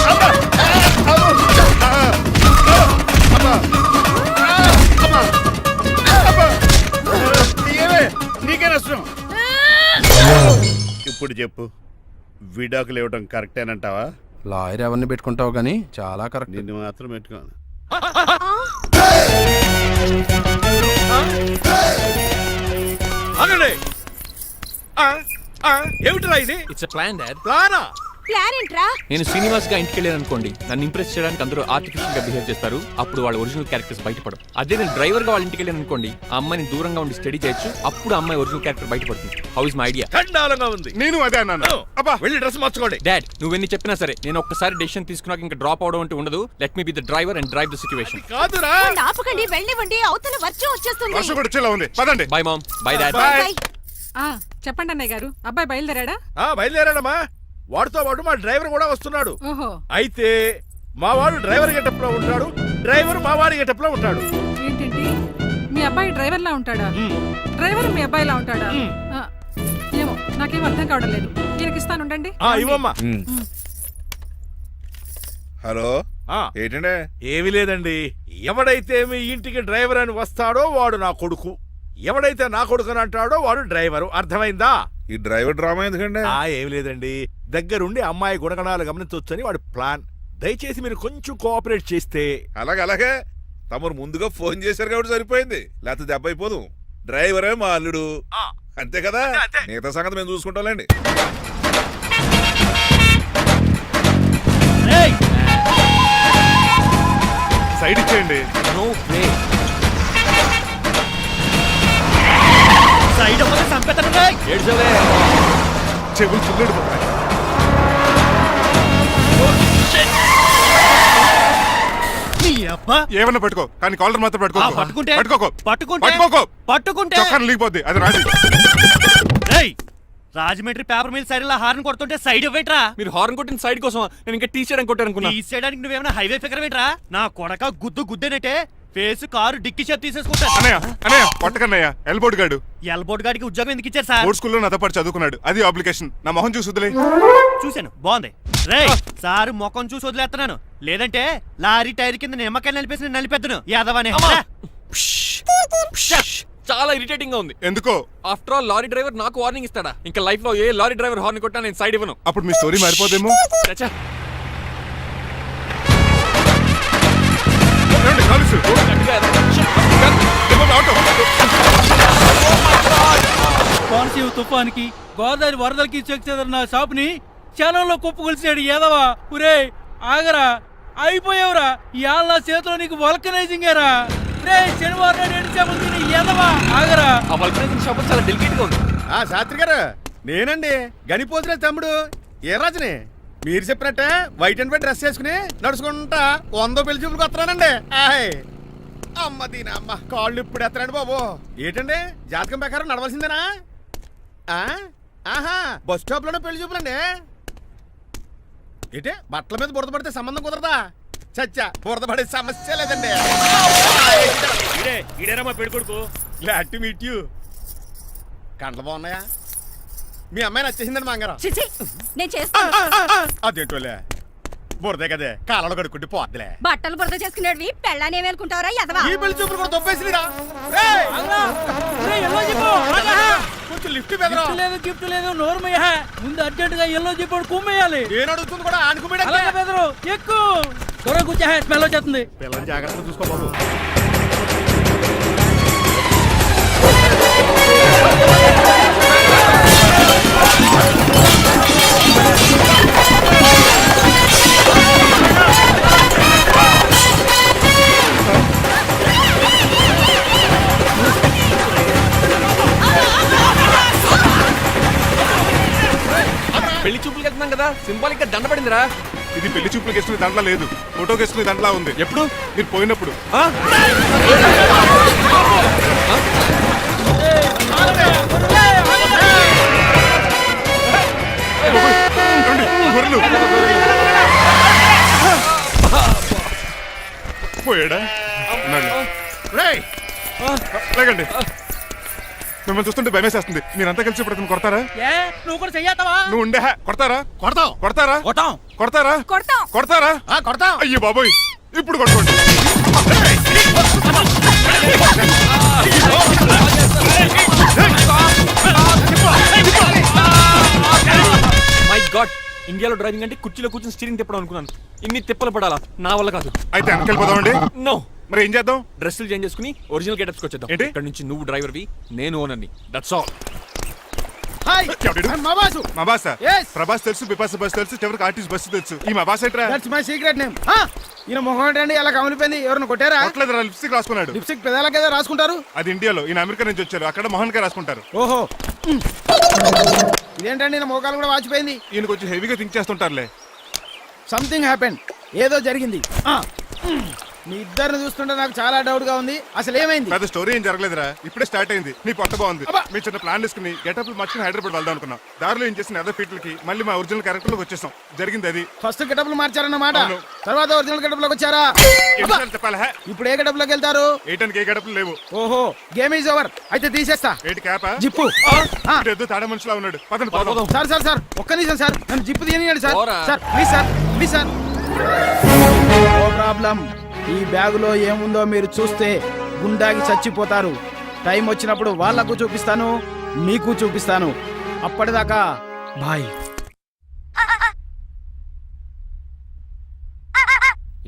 నీకే నష్టం. ఇప్పుడు చెప్పు, విడాకులు ఇవ్వడం కరెక్టేనంటావా? లాయర్ ఎవరిని పెట్టుకుంటావు గానీ చాలా కరెక్ట్. నిన్ను మాత్రం పెట్టుకోను. ఏమిట్రా ఇది? It's plan dad. ప్లానా? ప్లాన్ ఏంట్రా? నేను శ్రీనివాస్ గా ఇంటికి వెళ్ళాను అనుకోండి, నన్ను ఇంప్రెస్ చేయడానికి అందరూ ఆర్టిఫిషియల్ గా బిహేవ్ చేస్తారు. అప్పుడు వాళ్ళ ఒరిజినల్ క్యారెక్టర్స్ బయటపడవు. అదే నేను డ్రైవర్ గా వాళ్ళ ఇంటికి వెళ్ళాను అనుకోండి, ఆ అమ్మాయిని దూరంగా ఉండి స్టడీ చేయొచ్చు. అప్పుడు అమ్మాయి ఒరిజినల్ క్యారెక్టర్ బయటపడుతుంది. How is my idea? చండాలంగా ఉంది. నేను అదే అన్నాను. అబ్బా వెళ్ళి డ్రెస్ మార్చుకోండి. డాడ్ నువ్వెన్ని చెప్పినా సరే నేను ఒక్కసారి డెసిషన్ తీసుకున్నాక ఇంకా డ్రాప్ అవడం అంటే ఉండదు. Let me be the driver and drive the situation. కాదురా. ఆపకండి, వెళ్ళనివ్వండి. అవతల వర్షం వచ్చేస్తుంది. వర్షం కూడా వచ్చేలా ఉంది. పదండి. Bye mom. Bye dad. చెప్పండి అన్నయ్య గారు, అబ్బాయి బయలుదేరాడా? బయలుదేరాడమ్మా. వాడితో పాటు మా డ్రైవర్ కూడా వస్తున్నాడు. ఓహో. అయితే మా వాడు డ్రైవర్ గెటప్ లో ఉంటాడు, డ్రైవర్ మా వాడి గెటప్ లో ఉంటాడు. ఏంటండి మీ అబ్బాయి డ్రైవర్ లా ఉంటాడా? డ్రైవర్ మీ అబ్బాయిలా ఉంటాడా? ఏమో నాకేం అర్థం కావడం లేదు. ఈయనకి ఇస్తాను ఉండండి. ఇవ్వమ్మా. హలో ఏంటంటే? ఏమీ లేదండి. ఎవడైతే మీ ఇంటికి డ్రైవర్ అని వస్తాడో వాడు నా కొడుకు, ఎవడైతే నా కొడుకు అని అంటాడో వాడు డ్రైవరు. అర్థమైందా? ఈ డ్రైవర్ డ్రామా ఎందుకంటే? ఏమి లేదండి, దగ్గరుండి అమ్మాయి గుణగణాలు గమనించవచ్చని వాడి ప్లాన్. దయచేసి మీరు కొంచెం కోఆపరేట్ చేస్తే. అలాగే తమరు ముందుగా ఫోన్ చేశారు కాబట్టి సరిపోయింది, లేకపోతే దెబ్బ అయిపోదు. డ్రైవరే మా అల్లుడు, అంతే కదా? మిగతా సంగతి మేము చూసుకుంటాంలేండి. సైడ్ ఇచ్చేయండి. No way. సైడ్ అవ్వదు సంపెత్తనుగా. ఏడ్చవే. చెవులు చిల్లుడు పోతాయి. ఏమన్నా పట్టుకో, కానీ కాలర్ మాత్రం పట్టుకోకు. చొక్కాను లీగిపోద్ది, అది రాదు. Rajahmundry paper mill side horn కొడుతుంటే సైడ్ ఇవ్వేట్రా? మీరు హార్న్ కొట్టిన సైడ్ కోసం నేను ఇంకా టీ చేయడానికి కొట్టారనుకున్నా. టీ చేయడానికి నువ్వేమైనా హైవే ఫిగర్ వేట్రా? నా కొడక గుద్దేనంటే ఫేస్ కారు డిక్కి షేప్ తీసేసుకుంటా. అన్నయ్య పట్టకన్నయ్య. ఎల్బోర్డ్ గాడు. ఎల్బోర్డ్ గాడికి ఉద్యోగం ఎందుకు ఇచ్చారు సార్? బోర్డ్ స్కూల్లో నాతో పాటు చదువుకున్నాడు, అది అప్లికేషన్. నా మొహం చూసి వదిలే. చూశాను, బాగుంది. రే సార్ మొఖం చూసి వదిలేస్తున్నాను, లేదంటే లారీ టైర్ కింద నిమ్మకాయ నలిపేసి నలిపెద్దను యాదవనే. చాలా ఇరిటేటింగ్ గా ఉంది. ఎందుకో? ఆఫ్టర్ ఆల్ లారీ డ్రైవర్ నాకు వార్నింగ్ ఇస్తాడా? ఇంకా లైఫ్ లో ఏ లారీ డ్రైవర్ హార్న్ కొట్టా నేను సైడ్ ఇవ్వను. అప్పుడు మీ స్టోరీ మారిపోదేమో. కోనసీమ తుఫానికి, గోదావరి వరదలకి చెక్ చెదరిన షాప్ ని క్షణంలో కుప్పు కొలిచాడు ఏదవా. ఒరే ఆగరా, అయిపోయావురా. ఇవాళ నా చేతిలో నీకు వల్కనైజింగ్ ఏరా. రే శనివారం నాడు ఎండు చేపలు తిని ఏదవా ఆగరా. ఆ వల్కనైజింగ్ షాప్ చాలా డెలికేట్ గా ఉంది. శాస్త్రి గారు, నేనండి గనిపోతున్న తమ్ముడు ఏ రాజుని. మీరు చెప్పినట్టే వైట్ అండ్ వైట్ డ్రెస్ వేసుకుని నడుచుకుంటా 100 పెళ్లి చూపులకు వస్తున్నానండి. అమ్మ దీని అమ్మ కాళ్ళు ఇప్పుడు ఎత్తరండి బాబు. ఏంటండి జాతకం ప్రకారం నడవలసిందేనా? ఆహా, బస్ స్టాప్ లోనే పెళ్లి చూపులండి. ఏంటే బట్టల మీద బురద పడితే సంబంధం కుదరదా? చచ్చా, బురద పడే సమస్య లేదండి. మా పెళ్లి కొడుకు. Glad to meet you. కండ్లు బాగున్నాయా? మీ అమ్మాయి నచ్చేసిందండి మంగారం. నేను చేస్తాను. అదేంటోలే, బురదే కదే కాలలో కడుక్కుంటే పోద్దులే. బట్టలు బురద చేసుకునేవి పెళ్ళాన్ని ఏమనుకుంటావరా ఎదవా? ఈ పెళ్లి చూపులు కూడా దొబ్బేసిరా. కొంచెం లిఫ్ట్ బెదరా. లేదు గిఫ్ట్ లేదు, నోరుమయ్య. ముందు అర్జెంట్ గా ఎల్లో చెప్పాడు కుమ్మేయాలి. నేను అడుగుతుంది కూడా ఆనుకుమేడా. బెదరు ఎక్కువ త్వరగా కూర్చో, స్మెల్ వచ్చేస్తుంది. పిల్లలు జాగ్రత్తగా చూసుకో బాబు. పెళ్లి చూపులకి వెళ్తున్నాం కదా, సింబాలిక్ గా దండ పడిందిరా. ఇది పెళ్లి చూపులకు వేసుకునే దాంట్లో లేదు, ఫోటోకి వేసుకునే దాంట్లో ఉంది. ఎప్పుడు? మీరు పోయినప్పుడు. పోయాడా? లేకండి, మిమ్మల్ని చూస్తుంటే భయమేసేస్తుంది. మీరంతా కలిసి ఇప్పుడు అతను కొడతారా? నువ్వు కూడా చెయ్యతావా? నువ్వు ఉండే కొడతారా? కొడతాం కొడతారా? కొట్టాం కొడతారా? కొడతాం. కొడతారా? కొడతాం. అయ్యో బాబోయ్, ఇప్పుడు కొట్టుకోండి. మై గాడ్, ఇండియాలో డ్రైవింగ్ అంటే కుర్చీలో కూర్చొని స్టీరింగ్ తిప్పడం అనుకున్నాను. ఇన్ని తిప్పలు పడాలా? నా వల్ల కాదు. అయితే వెనకెళ్ళిపోదామండి. నో. మరి ఏం చేద్దాం? డ్రెస్సులు చేంజ్ చేసుకుని ఒరిజినల్ గెటప్స్కి వచ్చేద్దాం. ఏంటి? ఇక్కడ నుంచి నువ్వు డ్రైవర్వి, నేను ఓనర్ని. That's all. హాయ్, మా బాసు. మా బాస Yes. ప్రభాస్ తెలుసు, బిపాస బస్ తెలుసు, చివరికి ఆర్టిస్ట్ బస్సు తెలుసు. ఈ మా బాస్ ఏంట్రా? That's my secret name. ఈయన మొహం ఏంటండి అలా కమిలిపోయింది? ఎవరిని కొట్టారా? కొట్టలేదురా, లిప్స్టిక్ రాసుకున్నాడు. లిప్స్టిక్ పెదాల కదా రాసుకుంటారు. అది ఇండియాలో, ఈయన అమెరికా నుంచి వచ్చారు. అక్కడ మోహన్ గారు రాసుకుంటారు. ఓహో, ఇదేంటండి నా మోకాలు కూడా వాచిపోయింది. ఈయన కొంచెం హెవీగా థింక్ చేస్తుంటారులే. సంథింగ్ హ్యాపెన్, ఏదో జరిగింది. మీ ఇద్దరిని చూస్తుంటే నాకు చాలా డౌట్ గా ఉంది. అసలు ఏమైంది? పెద్ద స్టోరీ ఏం జరగలేదురా, ఇప్పుడే స్టార్ట్ అయింది. నీ పొట్ట బాగుంది. మీ చిన్న ప్లాన్ వేసుకుని గెటప్లు మార్చుకుని హైదరాబాద్ వెళ్దాం అనుకున్నాం. దారిలో ఏం చేసిన అదర్ ఫీట్లకి మళ్ళీ మా ఒరిజినల్ క్యారెక్టర్ లోకి వచ్చేసాం. జరిగింది అది. ఫస్ట్ గెటప్లు మార్చారన్నమాట, తర్వాత ఒరిజినల్ గెటప్ లోకి వచ్చారా? చెప్పాలా? ఇప్పుడు ఏ గెటప్ లోకి వెళ్తారు? ఏ గెటప్లు లేవు. ఓహో, గేమ్ ఈజ్ ఓవర్. అయితే తీసేస్తా. ఏంటి క్యాపా? జిప్పు. ఏదో తాడ మనుషులా ఉన్నాడు. పదండి పోదాం. సార్ సార్ సార్, ఒక్క నిమిషం సార్, నన్ను జిప్పు తీయనియండి sir. Sir please sir, please sir. No problem. ఈ బ్యాగులో ఏముందో మీరు చూస్తే గుండాకి చచ్చిపోతారు. టైం వచ్చినప్పుడు వాళ్లకు చూపిస్తాను, మీకు చూపిస్తాను. అప్పటిదాకా బాయ్.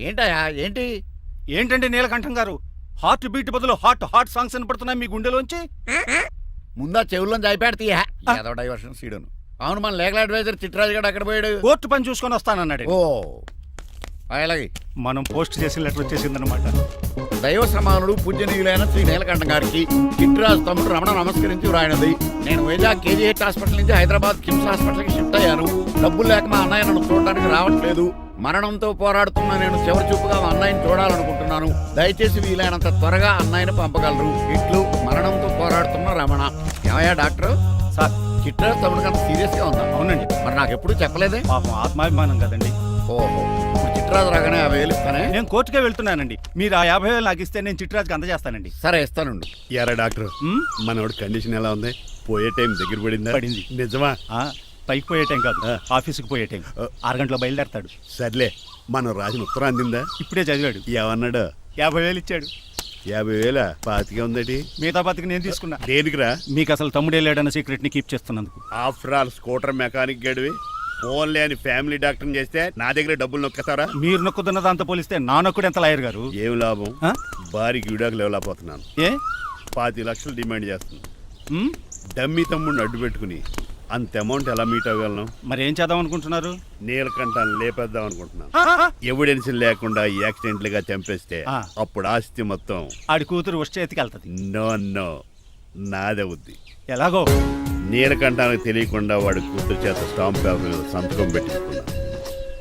ఏంటయ్యా ఏంటి? ఏంటండి నీలకంఠం గారు, హార్ట్ బీట్ బదులు హార్ట్ సాంగ్స్ వినపడుతున్నాయి మీ గుండెలోంచి. ముందా చెవుల్లో జాయిపెడతీయా ఏదో డైవర్షన్ సీడును. అవును, మన లీగల్ అడ్వైజర్ చిట్రాజు గారు అక్కడ పోయాడు. కోర్టు పని చూసుకొని వస్తానన్నాడు. ఓ అలాగే, మనం పోస్ట్ చేసిన లెటర్ వచ్చేసిందనమాట. దైవ సమానుడు పూజనీయులైన శ్రీ నీలకంఠం గారికి చిట్రాజు తమ్ముడు రమణ నమస్కరించి వ్రాయినది. నేను వైజాగ్ కేజీహెచ్ హాస్పిటల్ నుంచి హైదరాబాద్ కిమ్స్ హాస్పిటల్కి షిఫ్ట్ అయ్యాను. డబ్బులు లేక మా అన్నయ్య నన్ను చూడడానికి రావట్లేదు. మరణంతో పోరాడుతున్న నేను చివరి చూపుగా మా అన్నయ్యని చూడాలనుకుంటున్నాను. దయచేసి వీలైనంత త్వరగా అన్నయ్యని పంపగలరు. ఇట్లు మరణంతో పోరాడుతున్న రమణ. ఏమయ్యా డాక్టర్? సార్, చిట్రాజు తమ్ముడు అంత సీరియస్ గా ఉందా? అవునండి. మరి నాకు ఎప్పుడు చెప్పలేదే? పాపం ఆత్మాభిమానం కదండి. ఓహో, చిట్రాజు రాగానే 50,000 ఇస్తానే. నేను కోర్టుకే వెళ్తున్నానండి. మీరు ఆ 50,000 నాకు ఇస్తే నేను చిట్రాజుకి అందజేస్తానండి. సరే ఇస్తానండి. యారా డాక్టర్, మనోడి కండిషన్ ఎలా ఉంది? పోయే టైం దగ్గర పడింది. నిజమా? పైకి పోయే టైం కాదు, ఆఫీస్కి పోయే టైం. 6 గంటలో బయలుదేరతాడు. సర్లే, మనం రాసిన ఉత్తరం అందిందా? ఇప్పుడే చదివాడు. ఏమన్నాడు? 50,000 ఇచ్చాడు. 50,000 పాతికే ఉందటి. మిగతా పాతికి నేను తీసుకున్నా. దేనికిరా? మీకు అసలు తమ్ముడే లేడన్న సీక్రెట్ ని కీప్ చేస్తున్నందుకు. ఆఫ్టర్ ఆల్ స్కూటర్ మెకానిక్ గడివి ఫోన్ లేని ఫ్యామిలీ డాక్టర్ చేస్తే నా దగ్గర డబ్బులు నొక్కుతారా? మీరు నొక్కుతున్న దాంతో పోలిస్తే నా నొక్కుడు ఎంత లాయర్ గారు? ఏం లాభం? భారీకి విడాకులు ఇవ్వలేకపోతున్నాను. ఏ 25 లక్షలు డిమాండ్ చేస్తుంది. డమ్మి తమ్ముడిని అడ్డు పెట్టుకుని అంత అమౌంట్ ఎలా మీట్ అవ్వగలను? మరి ఏం చేద్దాం అనుకుంటున్నారు? నీలకంఠాన్ని లేపేద్దాం అనుకుంటున్నాను. ఎవిడెన్స్ లేకుండా యాక్సిడెంట్ గా చంపేస్తే అప్పుడు ఆస్తి మొత్తం ఆడి కూతురు వచ్చి చేతికి వెళ్తుంది. నో నో, నాదవుద్ది. ఎలాగో? నీలకంఠానికి తెలియకుండా వాడి కూతురు చేత స్టాంప్ పేపర్ మీద సంతకం పెట్టించుకున్నా.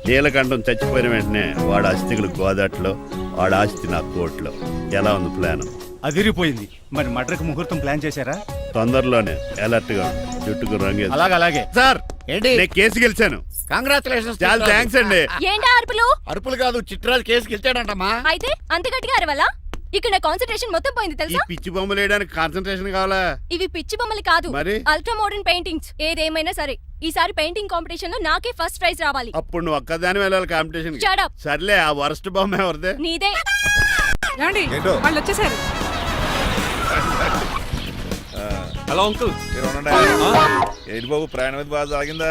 నీలకంఠం చచ్చిపోయిన వెంటనే వాడి అస్థికులు గోదాట్లో, వాడి ఆస్తి నా కోర్టులో. ఎలా ఉంది ప్లాన్? అదిరిపోయింది. మరి మర్డర్కి ముహూర్తం ప్లాన్ చేశారా? తొందరలోనే. అలర్ట్ గా జుట్టుకు రంగు. అలాగే సార్, ఏంటి? నేను కేసు గెలిచాను. కంగ్రాచులేషన్స్. చాలా థ్యాంక్స్ అండి. ఏంటా అరుపులు? అరుపులు కాదు, చిట్రాజు కేసు గెలిచాడంటమ్మా. అయితే అంత గట్టిగా అరవాలా? ఇక్కడ నా కాన్సంట్రేషన్ మొత్తం పోయింది ఈ తెలుసా? పిచ్చి బొమ్మలు వేయడానికి కాన్సన్ట్రేషన్ కావాలా? ఇవి పిచ్చి బొమ్మలు కాదు, మరి? Ultra modern paintings. ఏదేమైనా సరే ఈసారి పెయింటింగ్ కాంపిటీషన్ లో నాకే ఫస్ట్ ప్రైజ్ రావాలి. అప్పుడు నువ్వు ఒక్కదాని వెళ్ళాలి కాంపిటీషన్. Shut up. సర్లే, ఆ వరస్ట్ బొమ్మ ఎవరిదే? నీదే. ఏమండి వాళ్ళు వచ్చేసారు. Hello uncle. ఏంటి బాబు, ప్రయాణం అయితే బాగా సాగిందా?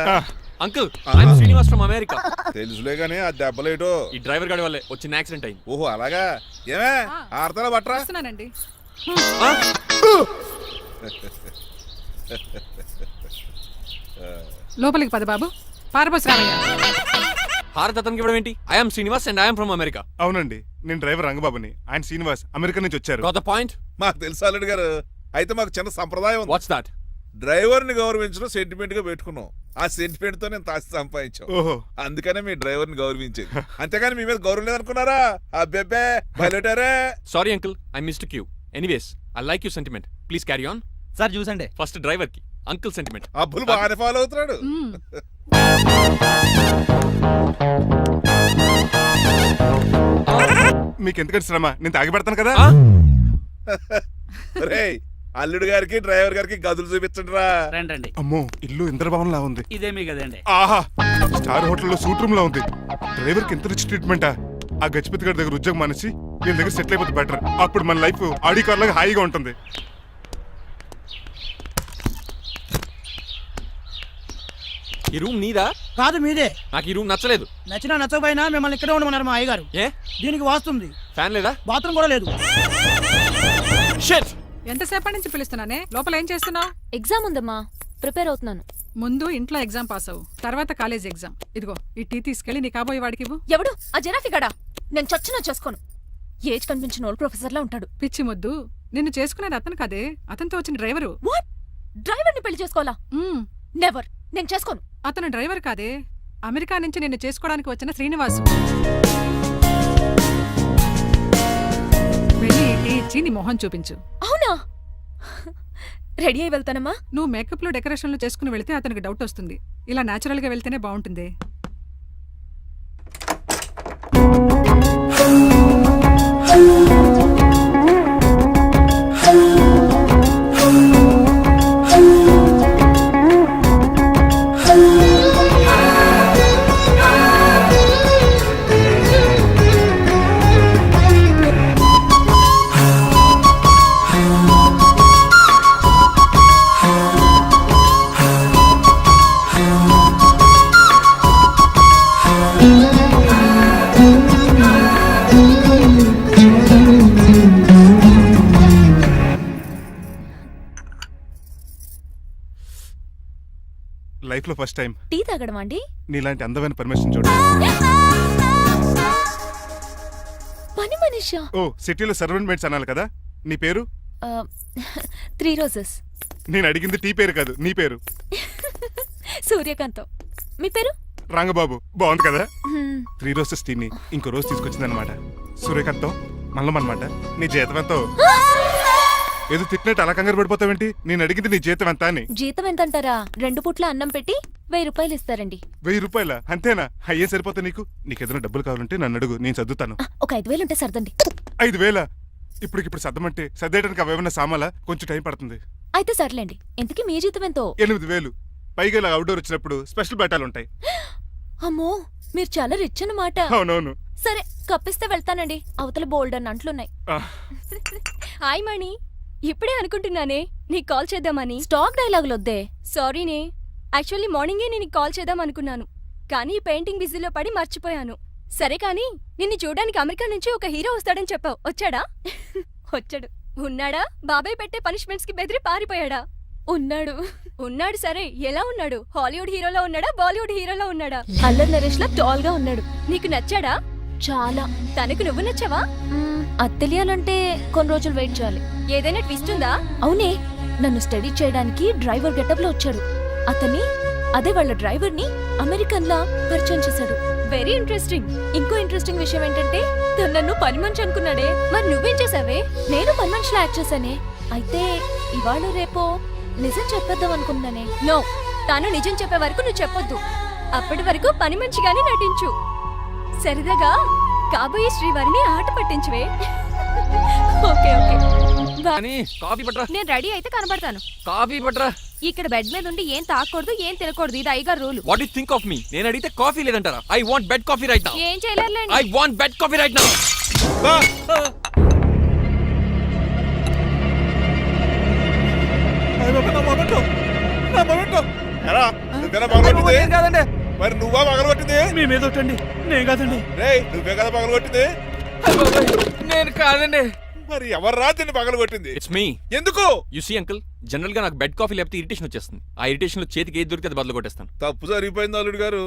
Uncle, I'm Srinivas from America. తెలుసులే గానీ ఆ దెబ్బలేటో ఈ డ్రైవర్ గాడి వల్లే వచ్చిన యాక్సిడెంట్ అయింది. ఓహో అలాగా. ఏమే ఆడతారా బట్రా? వస్తున్నానండి. లోపలికి పద బాబు. పారబోస్ రామయ్య. హారత్ అతనికి ఇవ్వడం ఏంటి? I'm Srinivas and I'm from America. అవునండి, నేను డ్రైవర్ రంగబాబుని. ఆయన శ్రీనివాస్ అమెరికా నుంచి వచ్చారు. Got the point? మాకు తెలుసు అల్లుడు గారు. అయితే మాకు చిన్న సంప్రదాయం ఉంది. What's that? డ్రైవర్ ని గౌరవించడం సెంటిమెంట్ గా పెట్టుకున్నాం. ఆ సెంటిమెంట్ తో నేను తాసి సంపాదించాం. ఓహో, అందుకనే మీ డ్రైవర్ ని గౌరవించేది. అంతేగాని మీ మీద గౌరవం లేదనుకున్నారా? అబ్బెబ్బే బయలుటారే. Sorry uncle, I missed you. Anyways, I like you sentiment. Please carry on. Sir చూసండి. ఫస్ట్ డ్రైవర్ కి అంకుల్ సెంటిమెంట్. అబ్బులు బాగానే ఫాలో అవుతున్నాడు. మీకు ఎందుకంటే శ్రమ, నేను తాగి పెడతాను కదా. రేయ్, అల్లుడు గారికి డ్రైవర్ గారికి గదులు చూపించండి రా. రండి. అమ్మో, ఇల్లు ఇంద్రభవన్ లా ఉంది. ఇదేమీ కదండి. ఆహా, స్టార్ హోటల్లో సూట్ రూమ్ లా ఉంది. డ్రైవర్ కి ఎంత రిచ్ ట్రీట్మెంటా. ఆ గజపతి గారి దగ్గర ఉద్యోగం మానేసి వీళ్ళ దగ్గర సెటిల్ అయిపోతే బెటర్. అప్పుడు మన లైఫ్ ఆడి కార్ లాగా హాయిగా ఉంటుంది. ఈ రూమ్ నీదా? కాదు మీదే. నాకు ఈ రూమ్ నచ్చలేదు. నచ్చినా నచ్చకపోయినా మిమ్మల్ని ఇక్కడే ఉండమన్నారు మా అయ్యగారు. ఏ? దీనికి వాస్తుంది. ఫ్యాన్ లేదా? బాత్రూమ్ కూడా లేదు. షిట్. ఎంతసేపటి నుంచి పిలుస్తున్నానే? లోపల ఏం చేస్తున్నావు? ఎగ్జామ్ ఉందమ్మా, ప్రిపేర్ అవుతున్నాను. ముందు ఇంట్లో ఎగ్జామ్ పాస్ అవ్వు, తర్వాత కాలేజ్ ఎగ్జామ్. ఇదిగో ఈ టీ తీసుకెళ్లి నీ కాబోయే వాడికి ఇవ్వు. ఎవడు ఆ జరాఫీ గడా? నేను చచ్చినా చేసుకోను. ఏజ్ కనిపించిన ఓల్డ్ ప్రొఫెసర్ లా ఉంటాడు. పిచ్చి ముద్దు, నిన్ను చేసుకునేది అతను కదే, అతనితో వచ్చిన డ్రైవరు. వాట్? డ్రైవర్ ని పెళ్లి చేసుకోవాలా? నెవర్, నేను చేసుకోను. అతను డ్రైవర్ కాదే, అమెరికా నుంచి నిన్ను చేసుకోవడానికి వచ్చిన శ్రీనివాసు. వెళ్ళి టీ ఇచ్చి నీ మొహం చూపించు. అవునా? రెడీ అయి వెళ్తానమ్మా. నువ్వు మేకప్ లో డెకరేషన్లు చేసుకుని వెళితే అతనికి డౌట్ వస్తుంది. ఇలా నేచురల్ గా వెళ్తేనే బాగుంటుంది. లైఫ్ లో ఫస్ట్ టైం టీ తాగడం అండి. నీలాంటి అందమైన పర్మిషన్ చూడు. పని మనిషా? ఓ, సిటీలో సర్వెంట్ మేట్స్ అనాలి కదా. నీ పేరు? 3 రోజెస్. నేను అడిగింది టీ పేరు కాదు, నీ పేరు. సూర్యకాంతం. మీ పేరు? రంగబాబు. బాగుంది కదా. 3 రోజెస్ టీని ఇంకో రోజు తీసుకొచ్చిందనమాట. సూర్యకాంతం మల్లం అనమాట. నీ జీతం ఎంతో? ఏదో తిట్టినట్టు అలా కంగారు పడిపోతావేంటి? నేను అడిగింది నీ జీతం ఎంత అని. జీతం ఎంత అంటారా? 2 పూట్ల అన్నం పెట్టి 1000 రూపాయలు ఇస్తారండి. 1000 రూపాయల? అంతేనా? అయ్యే సరిపోతా నీకు. నీకేదైనా డబ్బులు కావాలంటే నన్ను అడుగు, నేను చదువుతాను. ఒక 5000 ఉంటే సర్దండి. 5000? ఇప్పటికిప్పుడు సర్దమంటే సర్దేయడానికి అవేమన్నా సామాలా? కొంచెం టైం పడుతుంది. అయితే సర్లేండి. ఇంతకీ మీ జీతం ఎంతో? 8000. పైగా ఇలా అవుట్డోర్ వచ్చినప్పుడు స్పెషల్ బట్టాలు ఉంటాయి. అమ్మో, మీరు చాలా రిచ్ అన్నమాట. అవునవును. సరే, కప్పిస్తే వెళ్తానండి. అవతల బోల్డ్ అన్న అంట్లున్నాయి. హాయ్ మణి, ఇప్పుడే అనుకుంటున్నానే నీకు కాల్ చేద్దామని. స్టాక్ డైలాగులు వద్దే. సారీనే, యాక్చువల్లీ మార్నింగే నేను కాల్ చేద్దాం అనుకున్నాను, కానీ పెయింటింగ్ బిజీలో పడి మర్చిపోయాను. సరే కానీ నిన్ను చూడడానికి అమెరికా నుంచి ఒక హీరో వస్తాడని చెప్పావు. వచ్చాడా? వచ్చాడు. ఉన్నాడా? బాబాయ్ పెట్టే పనిష్మెంట్స్ కి బెదిరి పారిపోయాడా? ఉన్నాడు ఉన్నాడు సరే, ఎలా ఉన్నాడు? హాలీవుడ్ హీరోలో ఉన్నాడా, బాలీవుడ్ హీరోలో ఉన్నాడా? అల్లరి నరేష్ లా టాల్ గా ఉన్నాడు. నీకు నచ్చాడా? చాలా. తనకు నువ్వు నచ్చావా? అది తెలియాలంటే కొన్ని రోజులు వెయిట్ చేయాలి. ఏదైనా ట్విస్ట్ ఉందా? అవునే, నన్ను స్టడీ చేయడానికి డ్రైవర్ గెటప్ లో వచ్చాడు. అదే వాళ్ళ డ్రైవర్ ని అమెరికన్ లా పరిచయం చేశాడు. Very interesting. ఇంకో ఇంట్రెస్టింగ్ విషయం ఏంటంటే తను నన్ను పని మనిషి అనుకున్నాడే. మరి నువ్వేం చేసావే? నేను పని మనిషిలా యాక్ట్ చేశానే. అయితే ఇవాళ రేపో నిజం చెప్పేద్దాం అనుకున్నానే. నో, తాను నిజం చెప్పే వరకు నువ్వు చెప్పొద్దు. అప్పటి వరకు పని మనిషిగానే నటించు. సరదాగా కాబోయే శ్రీవారిని ఆట పట్టించువే. Okay okay. కాఫీ పట్రా. నేను రెడీ అయితే కనబడతాను. కాఫీ పట్రా. ఇక్కడ బెడ్ మీద ఉండి ఏం తాకూడదు, ఏం తినకూడదు. ఇది అయ్యగారు rule. What you think of me? నేను అడిగితే కాఫీ లేదంటారా? I want bed coffee right now. ఏం చేయలేరులేండి. I want bed coffee right now. కాదండి, మరి నువ్వా పగలగొట్టింది? మీ మీద ఒకటండి. నేను కాదండి. రేయ్, నువ్వే కదా పగలగొట్టింది? నేను కాదండి. మరి ఎవర్రా దీన్ని పగలగొట్టింది? It's me. ఎందుకు? యు సీ అంకుల్, జనరల్ గా నాకు బెడ్ కాఫీ లేకపోతే ఇరిటేషన్ వచ్చేస్తుంది. ఆ ఇరిటేషన్ లో చేతికి ఏది దొరికితే అది బదులు కొట్టేస్తాను. తప్పు జరిగిపోయింది అల్లుడు గారు,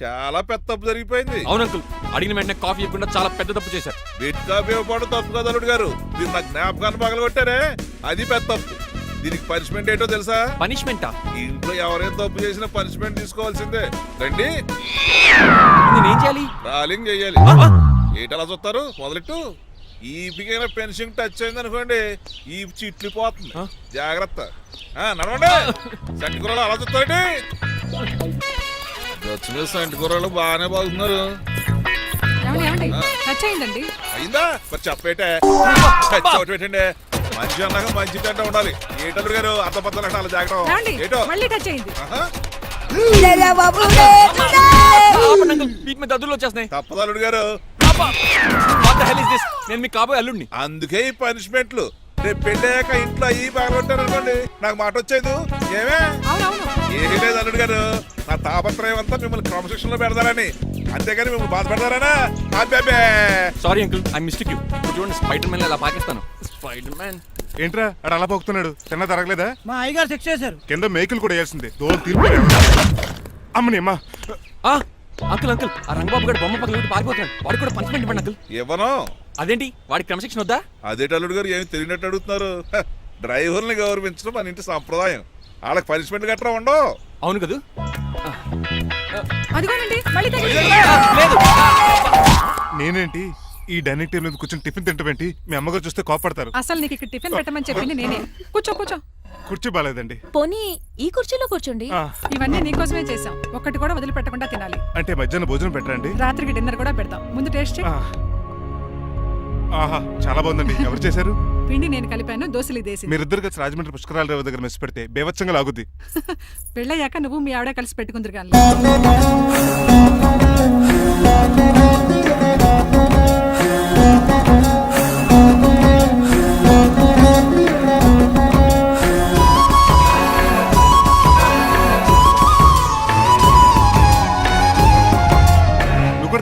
చాలా పెద్ద తప్పు జరిగిపోయింది. అవును అంకుల్, అడిగిన వెంటనే కాఫీ ఇవ్వకుండా చాలా పెద్ద తప్పు చేశారు. బెడ్ కాఫీ ఇవ్వడం తప్పు కదా అల్లుడు గారు, మీరు నా జ్ఞాపకాన్ని పగలగొట్టారే, అది పెద్ద తప్పు. దీనికి పనిష్మెంట్ ఏంటో తెలుసా? పనిష్మెంటా? ఇంట్లో ఎవరైనా తప్పు చేసినా పనిష్మెంట్ తీసుకోవాల్సిందే. రండి. నేనేం చేయాలి? రాలింగ్ చెయ్యాలి. ఏంటలా చూస్తారు? మొదలెట్టు. ఈపికైనా పెన్షన్ టచ్ అయింది అనుకోండి, ఈ చిట్లు పోతుంది. జాగ్రత్త. నడవండి. సంటి కూరలు అలా చూస్తారండి. గచ్చు మీద సంటి కూరలు బాగానే బాగుతున్నారు. టచ్ అయిందండి. అయిందా? మరి చెప్పేటే టచ్ అవుట్ పెట్టండి. మంచి అన్నాక మంచి తింటా ఉండాలి. ఏటల్లుడు గారు అర్థపత్రాలు అంటే అలా జాగ్రత్త. ఏటో మళ్ళీ టచ్ అయింది. దద్దులు వచ్చేస్తున్నాయి. తప్పదు అల్లుడు గారు. నేను మీకు కాబోయే అల్లుడిని. అందుకే ఈ పనిష్మెంట్లు. రేపు పెళ్ళాక ఇంట్లో అయ్యి బాగుంటారు అనుకోండి, నాకు మాట వచ్చేది ఏమే? ఏమీ లేదు అల్లుడు గారు, నా తాపత్రయం అంతా మిమ్మల్ని క్రమశిక్షణలో పెడతారని, అంతేగాని మిమ్మల్ని బాధపడతారనా? అబ్బే. Sorry uncle, I mistake you. చూడండి, స్పైడర్ మ్యాన్ అలా పాకిస్తాను. స్పైడర్ మ్యాన్ ఏంట్రా అడు అలా పోతున్నాడు? తిన్న తరగలేదా? మా అయ్యగారు చెక్ చేశారు. కింద మేకులు కూడా వేయాల్సిందే. దోలు తీర్పు అమ్మని అమ్మా. అంకుల్ అంకుల్, ఆ రంగబాబు గారు బొమ్మ పక్కన పారిపోతున్నాడు. వాడికి కూడా పనిష్మెంట్ ఇవ్వండి అంకుల్. ఇవ్వను. అదేంటి, వాడికి క్రమశిక్షణ వద్దా? అదేటి అల్లుడు గారు, ఏమి తెలియనట్టు అడుగుతున్నారు? డ్రైవర్ని గౌరవించడం మన ఇంటి సంప్రదాయం. వాళ్ళకి పనిష్మెంట్ గట్రా ఉండవు. అవును కదా. నేనేంటి ఈ డైనింగ్ టేబుల్ మీద కూర్చొని టిఫిన్ తింటామేంటి? మీ అమ్మగారు చూస్తే కోపడతారు. అసలు నీకు ఇక్కడ టిఫిన్ పెట్టమని చెప్పింది నేనే. కూర్చో కూర్చో. కుర్చీ బాలేదండి. పోనీ ఈ కుర్చీలో కూర్చోండి. ఇవన్నీ నీకోసమే చేసాం. ఒక్కటి కూడా వదిలిపెట్టకుండా తినాలి. అంటే మధ్యాహ్నం భోజనం పెట్టండి, రాత్రికి డిన్నర్ కూడా పెడతాం. ముందు టేస్ట్ చేయి. ఆహా, చాలా బాగుందండి. ఎవరు చేశారు? పిండి నేను కలిపాను, దోశలు దేశీ. మీరిద్దరు కలిసి రాజమండ్రి పుష్కరాల రేవు దగ్గర మెస్ పెడితే బేవచ్చంగా లాగుద్ది. పెళ్ళయ్యాక నువ్వు మీ ఆవిడ కలిసి పెట్టుకుందరు కానీ.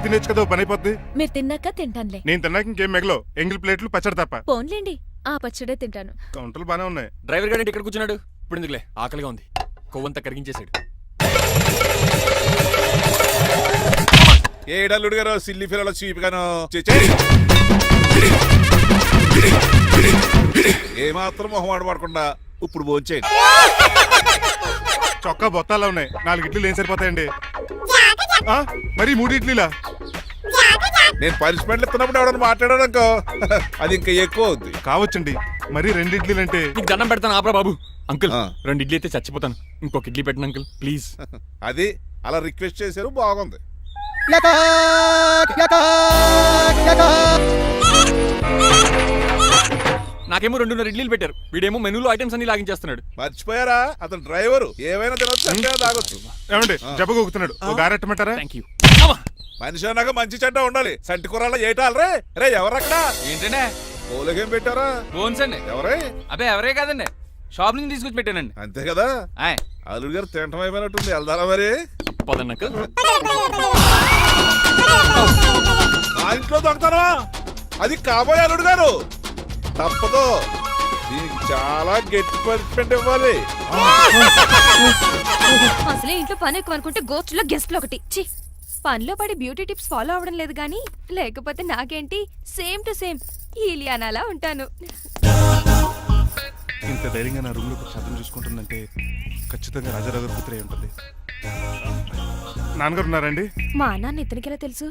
తినేచ్చు కదా, పని అయిపోద్ది. మీరు తిన్నాక తింటానులే. నేను తిన్నాక ఇంకేం మిగలో ఎంగిల్ ప్లేట్లు పచ్చడి తప్ప. పోన్లేండి, ఆ పచ్చడే తింటాను. కౌంటర్లు బానే ఉన్నాయి. డ్రైవర్ గారు ఇక్కడ కూర్చున్నాడు. ఇప్పుడు ఎందుకులే, ఆకలిగా ఉంది. కొవ్వంతా కరిగించేశాడు. ఏడల్లుడు గారు సిల్లి ఫిరలో చీపిగాను ఏమాత్రం మొహమాట పడకుండా ఇప్పుడు భోంచేయండి. చొక్కా బొత్తాలా ఉన్నాయి. 4 ఇడ్లీలు ఏం సరిపోతాయండి? మరి 3 ఇడ్లీలా? నేను పనిష్మెంట్లు ఇస్తున్నప్పుడు ఎవడన్నా మాట్లాడాడనుకో, అది ఇంకా ఎక్కువ అవుద్ది. కావచ్చండి, మరి 2 ఇడ్లీలు అంటే. నీకు దండం పెడతాను, ఆపరా బాబు. అంకుల్ 2 ఇడ్లీ అయితే చచ్చిపోతాను. ఇంకొక ఇడ్లీ పెట్టండి అంకుల్ ప్లీజ్. అది అలా రిక్వెస్ట్ చేశారు, బాగుంది. నాకేమో 2.5 ఇడ్లీలు పెట్టారు. వీడేమో మెనూలో ఐటమ్స్ అన్ని లాగించేస్తున్నాడు. మర్చిపోయారా, అతను డ్రైవరు. ఏమైనా తినొచ్చు, తాగొచ్చు. ఏమండి జబ్బగొక్కుతున్నాడు, ఓ గారెట్టమంటారా? Thank you. మనిషి అన్నాక మంచి చెడ్డ ఉండాలి. సంటి కూరల్లో ఏటాలరే. రే ఎవరక్కడ? ఏంటంటే పోలేకేం పెట్టారా? బోన్స్ అండి. ఎవరే? అబ్బే ఎవరే కాదండి, షాప్ నుంచి తీసుకొచ్చి పెట్టానండి. అంతే కదా. అల్లుడు గారు తింటం అయిపోయినట్టుంది, వెళ్దారా మరి? పదన్నక నా ఇంట్లో దొంగతారా? అది కాబోయే అల్లుడు గారు, తప్పదు. దీనికి చాలా గట్టి పనిష్మెంట్ ఇవ్వాలి. అసలే ఇంట్లో పని ఎక్కువ అనుకుంటే గోస్ట్లో గెస్ట్లు ఒకటి ఛీ పనిలో పడి బ్యూటీ టిప్స్ ఫాలో అవ్వడం లేదు కానీ లేకపోతే నాకేంటి సేమ్ టు సేమ్ ఈలియానాలా ఉంటాను. ఇంత ధైర్యంగా నా రూమ్ లో శబ్దం చూసుకుంటుందంటే ఖచ్చితంగా రాజారావు గారు కూతురే ఉంటుంది. నాన్నగారు ఉన్నారండి? మా నాన్న ఇతనికి ఎలా తెలుసు?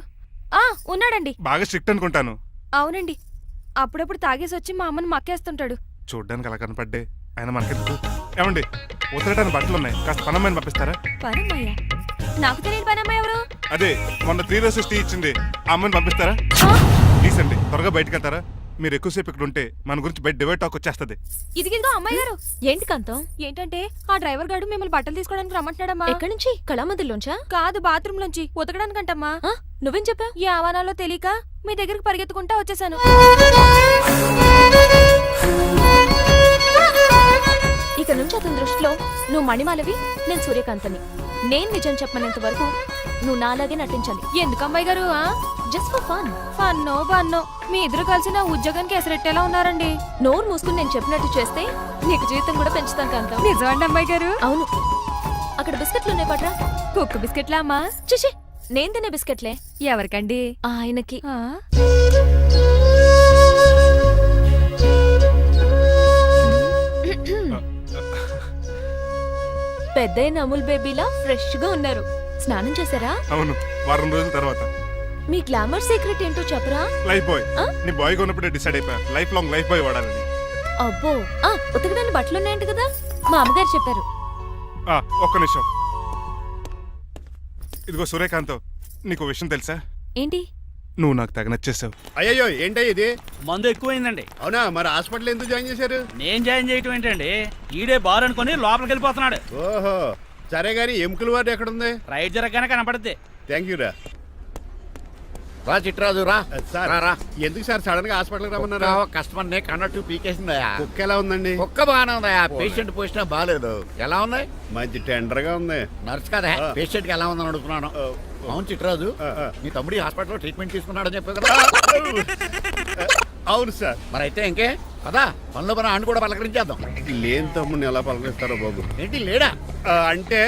ఉన్నాడండి. బాగా స్ట్రిక్ట్ అనుకుంటాను. అవునండి, అప్పుడప్పుడు తాగేసి వచ్చి మా అమ్మని మక్కేస్తుంటాడు. చూడ్డానికి అలా కనపడ్డే ఆయన మనకెందుకు? ఏమండి, ఉతరడానికి బట్టలు ఉన్నాయి, కాస్త పనమ్మాయిని పంపిస్తారా? పనమ్మయ్య? నాకు తెలియని పనమ్మ ఎవరు? అదే మొన్న 3 రోజెస్ టీ ఇచ్చింది, ఆ అమ్మాయిని పంపిస్తారా? ప్లీజ్ అండి, త్వరగా బయటకు వెళ్తారా? మీరు ఎక్కువసేపు ఇక్కడ ఉంటే మన గురించి బయట డివైడ్ టాక్ వచ్చేస్తుంది. ఇదిగిదిగో అమ్మాయి గారు. ఏంటి కాంతం? ఏంటంటే ఆ డ్రైవర్ గారు మిమ్మల్ని బట్టలు తీసుకోవడానికి రమ్మంటున్నాడమ్మా. ఎక్కడి నుంచి? కళామందులోంచా? కాదు, బాత్రూమ్ లోంచి ఉతకడానికంటమ్మా. నువ్వేం చెప్పా? ఈ ఆవానాలో తెలియక మీ దగ్గరికి పరిగెత్తుకుంటా వచ్చేసాను. ఇక నుంచి అతని దృష్టిలో నువ్వు మణిమాలవి, నేను సూర్యకాంతని. నేను నిజం చెప్పనంత వరకు నువ్వు నాలాగే నటించాలి. ఎందుకు అమ్మాయి గారు? Just for fun. ఫన్నో బన్నో మీ ఇద్దరు కలిసి నా ఉద్యోగానికి ఎసరెట్టేలా ఉన్నారండి. నోరు మూసుకుని నేను చెప్పినట్టు చేస్తే నీకు జీతం కూడా పెంచుతాను కాంతం. నిజమండి అమ్మాయి గారు? అవును. అక్కడ బిస్కెట్లు ఉన్నాయి పట్రా. కుక్క బిస్కెట్లా అమ్మా? చిచి, నేను తినే బిస్కెట్లే. ఎవరికండి? ఆయనకి. పెద్దయిన అమూల్ బేబీలా ఫ్రెష్ గా ఉన్నారు. స్నానం చేశారా? అవును, వారం రోజుల తర్వాత. మీ గ్లామర్ సీక్రెట్ ఏంటో చెప్పరా? Lifebuoy. నీ బాయ్ కొన్నప్పుడే డిసైడ్ అయిపోయా లైఫ్ లాంగ్ లైఫ్ బాయ్ వాడాలని. అబ్బో, ఉతకడానికి బట్టలు ఉన్నాయంట కదా, మా అమ్మగారు చెప్పారు. ఒక్క నిమిషం. ఇదిగో సూర్యకాంత్, నీకు విషయం తెలుసా? ఏంటి? నువ్వు నాకు తెగ నచ్చేసావు. అయ్యో ఏంటో ఇది? మందు ఎక్కువైందండి. అవునా? మరి హాస్పిటల్ ఎందుకు జాయిన్ చేశారు? నేను జాయిన్ చేయటం ఏంటండి, ఈడే బార్ అనుకుని లోపలికి వెళ్ళిపోతున్నాడు. ఓహో, సరే గాని ఎముకల వార్డు ఎక్కడుంది? రైట్ జరగగానే కనపడుద్ది. థ్యాంక్ యూ రా. రా చిట్రాజు రా. సార్ రా. ఎందుకు సార్ సడన్ గా హాస్పిటల్ రమ్మన్నారు? కస్టమర్ నే కన్నట్టు పీకేసిందయా. కుక్క ఎలా ఉందండి? కుక్క బాగానే ఉందయా, పేషెంట్ పొజిషన్ బాగాలేదు. ఎలా ఉంది? మంచి టెండర్ గా ఉంది. నర్స్ కదా, పేషెంట్ కి ఎలా ఉందని అడుగుతున్నాను. అవును చిట్రాజు, మీ తమ్ముడి హాస్పిటల్లో ట్రీట్మెంట్ తీసుకున్నాడని చెప్పావు కదా? అవును సార్. మరి అయితే ఇంకే కదా, పనిలో పని ఆండు కూడా పలకరించేద్దాం. లేని తమ్ముడిని ఎలా పలకరిస్తారో బాబు. ఏంటి లేడా? అంటే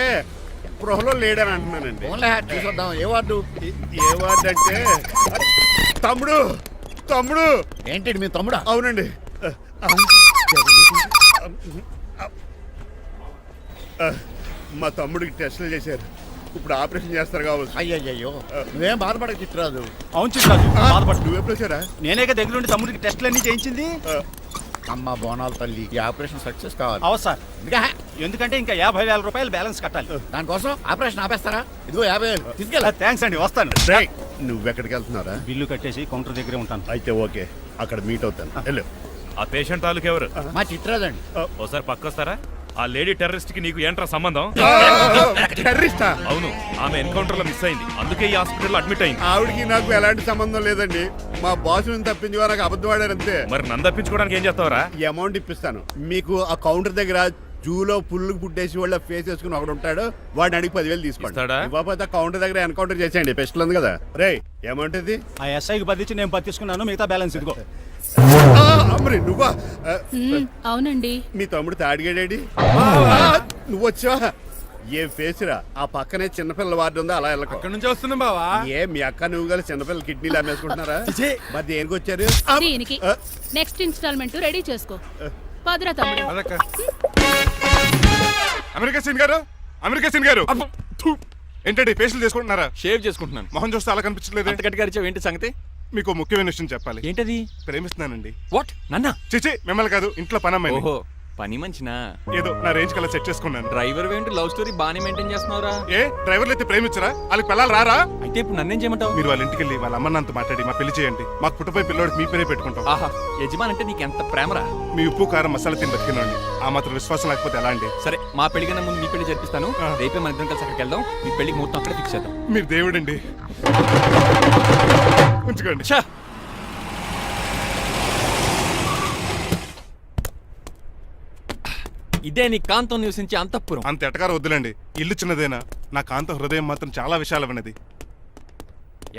గృహలో లేడని అంటున్నానండి. ఓన్లీ చూసొద్దాం. ఏ వార్డు? ఏ వార్డు అంటే తమ్ముడు. తమ్ముడు ఏంటి మీ తమ్ముడా? అవునండి. మా తమ్ముడికి టెస్టులు చేశారు, ఇప్పుడు ఆపరేషన్ చేస్తారు కావచ్చు. అయ్యయ్యో, నువ్వేం బాధపడక చిట్రాజు. అవును చిట్రాజు, బాధపడు. నువ్వు ఎప్పుడు వచ్చారా? నేనే దగ్గర ఉండి తమ్ముడికి టెస్టులు అన్ని చేయించింది. అమ్మ బోనాల తల్లి, ఈ ఆపరేషన్ సక్సెస్ కావాలి. అవు సార్, ఎందుకంటే ఇంకా 50,000 రూపాయలు బ్యాలెన్స్ కట్టాలి. దానికోసం ఆపరేషన్ ఆపేస్తారా? ఇదిగో 50,000 తీసుకెళ్ళా. థ్యాంక్స్ అండి, వస్తాను. నువ్వెక్కడికి వెళ్తున్నారా? బిల్లు కట్టేసి కౌంటర్ దగ్గరే ఉంటాను. అయితే ఓకే, అక్కడ మీట్ అవుతాను. వెళ్ళు. ఆ పేషెంట్ తాలూకు ఎవరు? మా చిట్రాజు అండి. ఓసారి పక్కొస్తారా? ఆ లేడీ టెర్రరిస్ట్ కి నీకు ఏంట్రా సంబంధం? టెర్రరిస్టా? అవును, ఆమె ఎన్కౌంటర్ లో మిస్ అయింది, అందుకే ఈ హాస్పిటల్ అడ్మిట్ అయింది. ఆవిడికి నాకు ఎలాంటి సంబంధం లేదండి. మా బాస్ నుంచి తప్పించి నాకు అబద్ధం ఆడారంతే. మరి నన్ను తప్పించుకోవడానికి ఏం చేస్తావరా? ఈ అమౌంట్ ఇప్పిస్తాను మీకు. ఆ కౌంటర్ దగ్గర జూలో పుల్లు పుట్టేసి వాళ్ళ ఫేస్ వేసుకుని ఒకడు ఉంటాడు, వాడిని అడిగి 10,000 తీసుకోండి. ఇవ్వకపోతే కౌంటర్ దగ్గర ఎన్కౌంటర్ చేసేయండి. పెస్టల్ ఉంది కదా. రే అమౌంట్ ఇది? ఆ ఎస్ఐకి బదిలించి నేను తీసుకున్నాను, మిగతా బ్యాలెన్స్ ఇదిగో. అమ్మరి నువ్వా? అవునండి. మీ తమ్ముడు తాడిగాడేడి? నువ్వు వచ్చావా? ఏ ఫేస్ రా. ఆ పక్కనే చిన్నపిల్లల వార్డు ఉందా, అలా వెళ్ళకు. అక్కడ నుంచి వస్తున్నాం బావా. ఏ మీ అక్క నువ్వు గల చిన్నపిల్లల కిడ్నీలు అమ్మేసుకుంటున్నారా? మరి దేనికి వచ్చారు? దీనికి నెక్స్ట్ ఇన్స్టాల్మెంట్ రెడీ చేసుకో. పదరా తమ్ముడు. అమెరికా సీన్ గారు, అమెరికా సీన్ గారు, ఏంటండి ఫేషియల్ చేసుకుంటున్నారా? షేవ్ చేసుకుంటున్నాను. మొహం చూస్తే అలా కనిపించలేదు. అంత గట్టిగా అరిచావు, ఏంటి సంగతి? మీకు ముఖ్యమైన విషయం చెప్పాలి. ఏంటది? ప్రేమిస్తున్నానండి. వాట్? నన్నా? చిచి, మిమ్మల్ని కాదు, ఇంట్లో పనమ్మాయి. ఓహో, పని మంచినా? ఏదో నా రేంజ్ కల్లా సెట్ చేసుకున్నాను. డ్రైవర్ ఏంటి లవ్ స్టోరీ బాగానే మెయింటైన్ చేస్తున్నావురా? ఏ డ్రైవర్లు అయితే ప్రేమించరా? వాళ్ళకి పిల్లలు రారా? అయితే ఇప్పుడు నన్నేం చేయమంటావు? మీరు వాళ్ళ ఇంటికి వెళ్ళి వాళ్ళ అమ్మ నాన్నతో మాట్లాడి మా పెళ్లి చేయండి. మాకు పుట్టపోయి పిల్లోడికి మీ పేరే పెట్టుకుంటాం. ఆహా, యజమాన్ అంటే నీకు ఎంత ప్రేమరా? మీ ఉప్పు కారం మసాలా తిని బతికినండి. ఆ మాత్రం విశ్వాసం లేకపోతే ఎలా అండి? సరే, మా పెళ్లి కన్నా ముందు మీ పెళ్లి జరిపిస్తాను. రేపే మన ఇద్దరం కలిసి అక్కడికి వెళ్దాం. మీ పెళ్లికి ముహూర్తం అక్కడ ఫిక్స్ చేద్దాం. మీరు దేవుడండి. ఉంచుకోండి. ఇదే నీ కాంతం నివసించే అంతఃపురం. అంత ఎటకారం వద్దులండి, ఇల్లు చిన్నదేనా, నా కాంత హృదయం మాత్రం చాలా విశాలమైనది.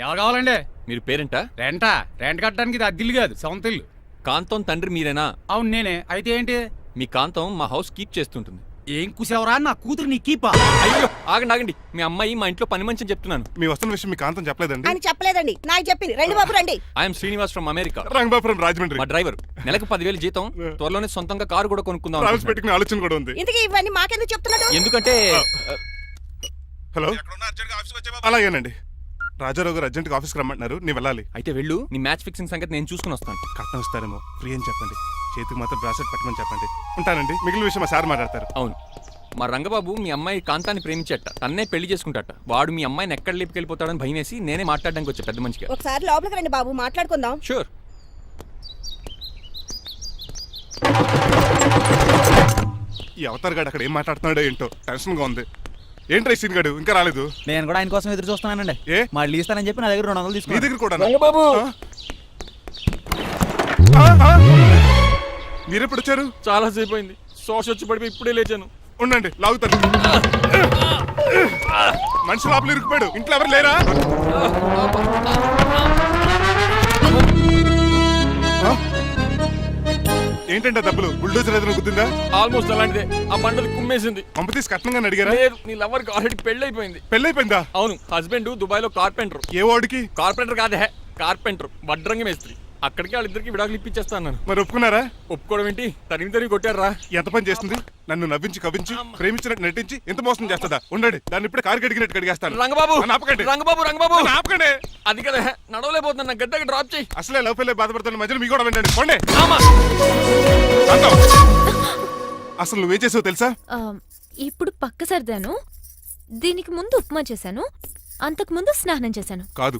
ఎవరు కావాలండి? మీరు పేరెంటా? రెంటా? రెంట్ కట్టడానికి ఇది అద్దిల్లు కాదు, సొంత ఇల్లు. కాంతం తండ్రి మీరేనా? అవును నేనే. అయితే ఏంటి? మీ కాంతం మా హౌస్ కీప్ చేస్తుంటుంది. ఏం కూసావరా? నా కూతురు నీ కీపా? అయ్యో ఆగండి, మీ అమ్మాయి మా ఇంట్లో పని మంచి చెప్తున్నాను. మీ వస్తున్న విషయం మీ కాంతం చెప్పలేదండి? అని చెప్పలేదండి, నాకు చెప్పింది. రండి బాబు రండి. I'm Srinivas from America. Rangabapuram Rajahmundry. మా డ్రైవర్. నెలకు 10,000 జీతం. త్వరలోనే సొంతంగా కారు కూడా కొనుక్కుందాం. ట్రావెల్స్ పెట్టుకునే ఆలోచన కూడా ఉంది. ఇంతకీ ఇవన్నీ మాకెందుకు చెప్తున్నాడు? ఎందుకంటే హలో, అలాగేనండి. రాజారావు గారు అర్జెంట్గా ఆఫీస్కి రమ్మంటున్నారు, నీ వెళ్ళాలి. అయితే వెళ్ళు, నీ మ్యాచ్ ఫిక్సింగ్ సంగతి నేను చూసుకుని వస్తాను. కట్నం ఇస్తారేమో, ఫ్రీ అని చెప్పండి. చేతికి మాత్రం బ్రాసెట్ పెట్టమని చెప్పండి. ఉంటానండి. మిగిలిన విషయం మా సార్ మాట్లాడతారు. అవును, మా రంగబాబు మీ అమ్మాయి కాంతాన్ని ప్రేమించట, తన్నే పెళ్లి చేసుకుంటాట. వాడు మీ అమ్మాయిని ఎక్కడ లేపుకెళ్ళిపోతాడని భయం వేసి నేనే మాట్లాడడానికి వచ్చా పెద్ద మనిషిగా. ఒకసారి లోపలికి రండి బాబు, మాట్లాడుకుందాం. షూర్. ఈ అవతార్ గాడు అక్కడ ఏం మాట్లాడుతున్నాడో ఏంటో టెన్షన్గా ఉంది. ఏంట్రా సీన్ గాడు ఇంకా రాలేదు? నేను కూడా ఆయన కోసం ఎదురు చూస్తున్నానండి. ఏ మళ్ళీ ఇస్తానని చెప్పి నా దగ్గర 200 నీ తీసుకుని. దగ్గర కూడా రంగబాబు మీరెప్పుడు వచ్చారు? చాలా సేపు అయింది. శోష వచ్చి పడిపోయి ఇప్పుడే లేచాను. ఉండండి, లాగుతాను. మనిషి లోపల ఇరుక్కుపోయాడు. ఇంట్లో ఎవరు లేరా? ఏంటంటే డబ్బులు బుల్డోజర్ ఏదైనా గుద్దిందా? ఆల్మోస్ట్ అలాంటిదే. ఆ బండలు కుమ్మేసింది. పంప తీసి కట్నంగా అడిగారా? లేదు, నీ లవర్కి ఆల్రెడీ పెళ్ళైపోయింది. పెళ్ళైపోయిందా? అవును, హస్బెండ్ దుబాయ్ లో కార్పెంటర్. ఏ వాడికి? కార్పెంటర్ కాదే, కార్పెంటర్, వడ్రంగి మేస్త్రి. అక్కడికి వాళ్ళిద్దరికి విడాకులు ఇప్పించేస్తాను. మరి ఒప్పుకున్నారా? ఒప్పుకోవడం ఏంటి, తరిమి కొట్టారా. ఎంత పని చేస్తుంది? నన్ను నవ్వించి కవించి ప్రేమించినట్టు నటించి ఎంత మోసం చేస్తుందా? ఉండండి, దాన్ని ఇప్పుడే కారు కడిగినట్టు కడిగేస్తాను. రంగబాబు ఆపకండి. రంగబాబు ఆపకండి. అది కదా, నడవలేకపోతున్నా, గద్దకి డ్రాప్ చేయి. అసలే లవ్ పెళ్ళి బాధపడుతున్న మధ్యలో మీ కూడా వినండి. పోండి. అసలు నువ్వేం చేసావు తెలుసా? ఇప్పుడు పక్క సర్దాను. దీనికి ముందు ఉప్మా చేశాను, అంతకు ముందు స్నానం చేశాను. కాదు,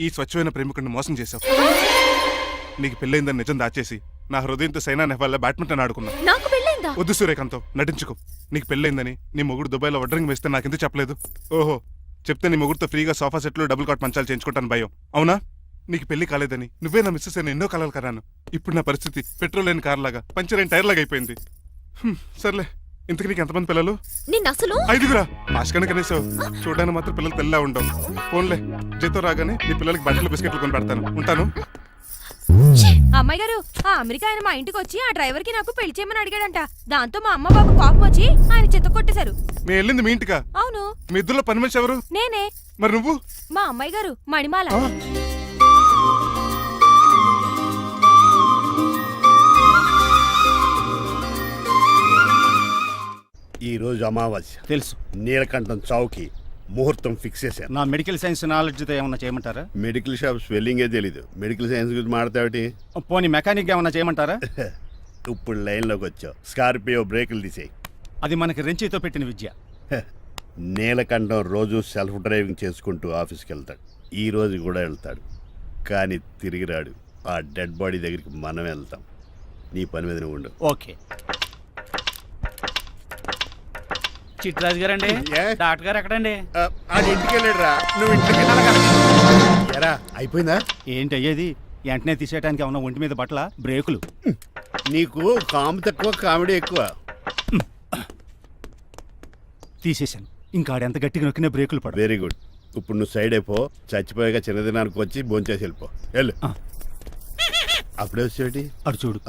ఈ స్వచ్ఛమైన ప్రేమికుడిని మోసం చేశావు. నీకు పెళ్ళైందని నిజం దాచేసి నా హృదయంతో సైనా నెహ్వాల్ బ్యాడ్మింటన్ ఆడుకున్నా. నాకు పెళ్ళైందా? వద్దు సూర్యకాంతం, నటించుకో. నీకు పెళ్ళైందని నీ మొగుడు దుబాయ్లో వడ్రంగి వేస్తే నాకెందుకు చెప్పలేదు? ఓహో, చెప్తే నీ మొగుడుతో ఫ్రీగా సోఫా సెట్లు డబుల్ కాట్ మంచాలు చేయించుకుంటాను భయం. అవునా? నీకు పెళ్లి కాలేదని నువ్వే నా మిస్సెస్ అని ఎన్నో కలలు కరాను. ఇప్పుడు నా పరిస్థితి పెట్రోల్ లేని కార్ లాగా, పంచర్ అయిన టైర్ లాగా అయిపోయింది. సర్లే, ఇంతకు నీకు ఎంతమంది పిల్లలు? నిన్ను అసలు 5గురా. ఆశకని కనీసం చూడడానికి మాత్రం పిల్లలు తెల్లా ఉండవు. ఫోన్లే, జీతం రాగానే నీ పిల్లలకి బట్టలు బిస్కెట్లు కొని పెడతాను. ఉంటాను. అమ్మాయి గారు, ఆ అమెరికా ఆయన మా ఇంటికి వచ్చి ఆ డ్రైవర్ కి నాకు పెళ్లి చేయమని అడిగాడంట. దాంతో మా అమ్మ బాబు కోపం వచ్చి ఆయన చిత్త కొట్టేశారు. మేము వెళ్ళింది మీ ఇంటికా? అవును. మీ ఇద్దరులో పని మనిషి ఎవరు? నేనే. మరి నువ్వు? మా అమ్మాయి గారు మణిమాల. ఈ రోజు అమావాస్య తెలుసు. నీలకంఠం చౌకి ముహూర్తం ఫిక్స్ చేశాను. నా మెడికల్ సైన్స్ నాలెడ్జ్తో ఏమన్నా చేయమంటారా? మెడికల్ షాప్ స్వెల్లింగే తెలీదు, మెడికల్ సైన్స్ గురించి మాట్లాడతావిటి? పోనీ మెకానిక్ ఏమన్నా చేయమంటారా? ఇప్పుడు లైన్లోకి వచ్చావు. స్కార్పియో బ్రేకులు తీసేయి. అది మనకి రెంచితో పెట్టిన విద్య. నీలకంఠం రోజు సెల్ఫ్ డ్రైవింగ్ చేసుకుంటూ ఆఫీస్కి వెళ్తాడు. ఈ రోజు కూడా వెళ్తాడు, కానీ తిరిగి రాడు. ఆ డెడ్ బాడీ దగ్గరికి మనం వెళ్తాం. నీ పని మీద నువ్వు ఉండు. ఓకే. చిట్రాజు గారండి, డాక్టర్ గారు ఎక్కడండి? అది ఇంటికి వెళ్ళాడు రా. నువ్వు ఇంటికి ఎరా అయిపోయిందా? ఏంటి అయ్యేది? వెంటనే తీసేయడానికి ఏమన్నా ఒంటి మీద బట్టల బ్రేకులు? నీకు కాము తక్కువ, కామెడీ ఎక్కువ. తీసేశాను. ఇంకా ఆడెంత గట్టిగా నొక్కిన బ్రేకులు పడ. Very good. ఇప్పుడు నువ్వు సైడ్ అయిపో. చచ్చిపోయాక చిన్నదినానికి వచ్చి భోంచేసి వెళ్ళిపో. వెళ్ళు. అప్పుడే వచ్చేటి అటు చూడు.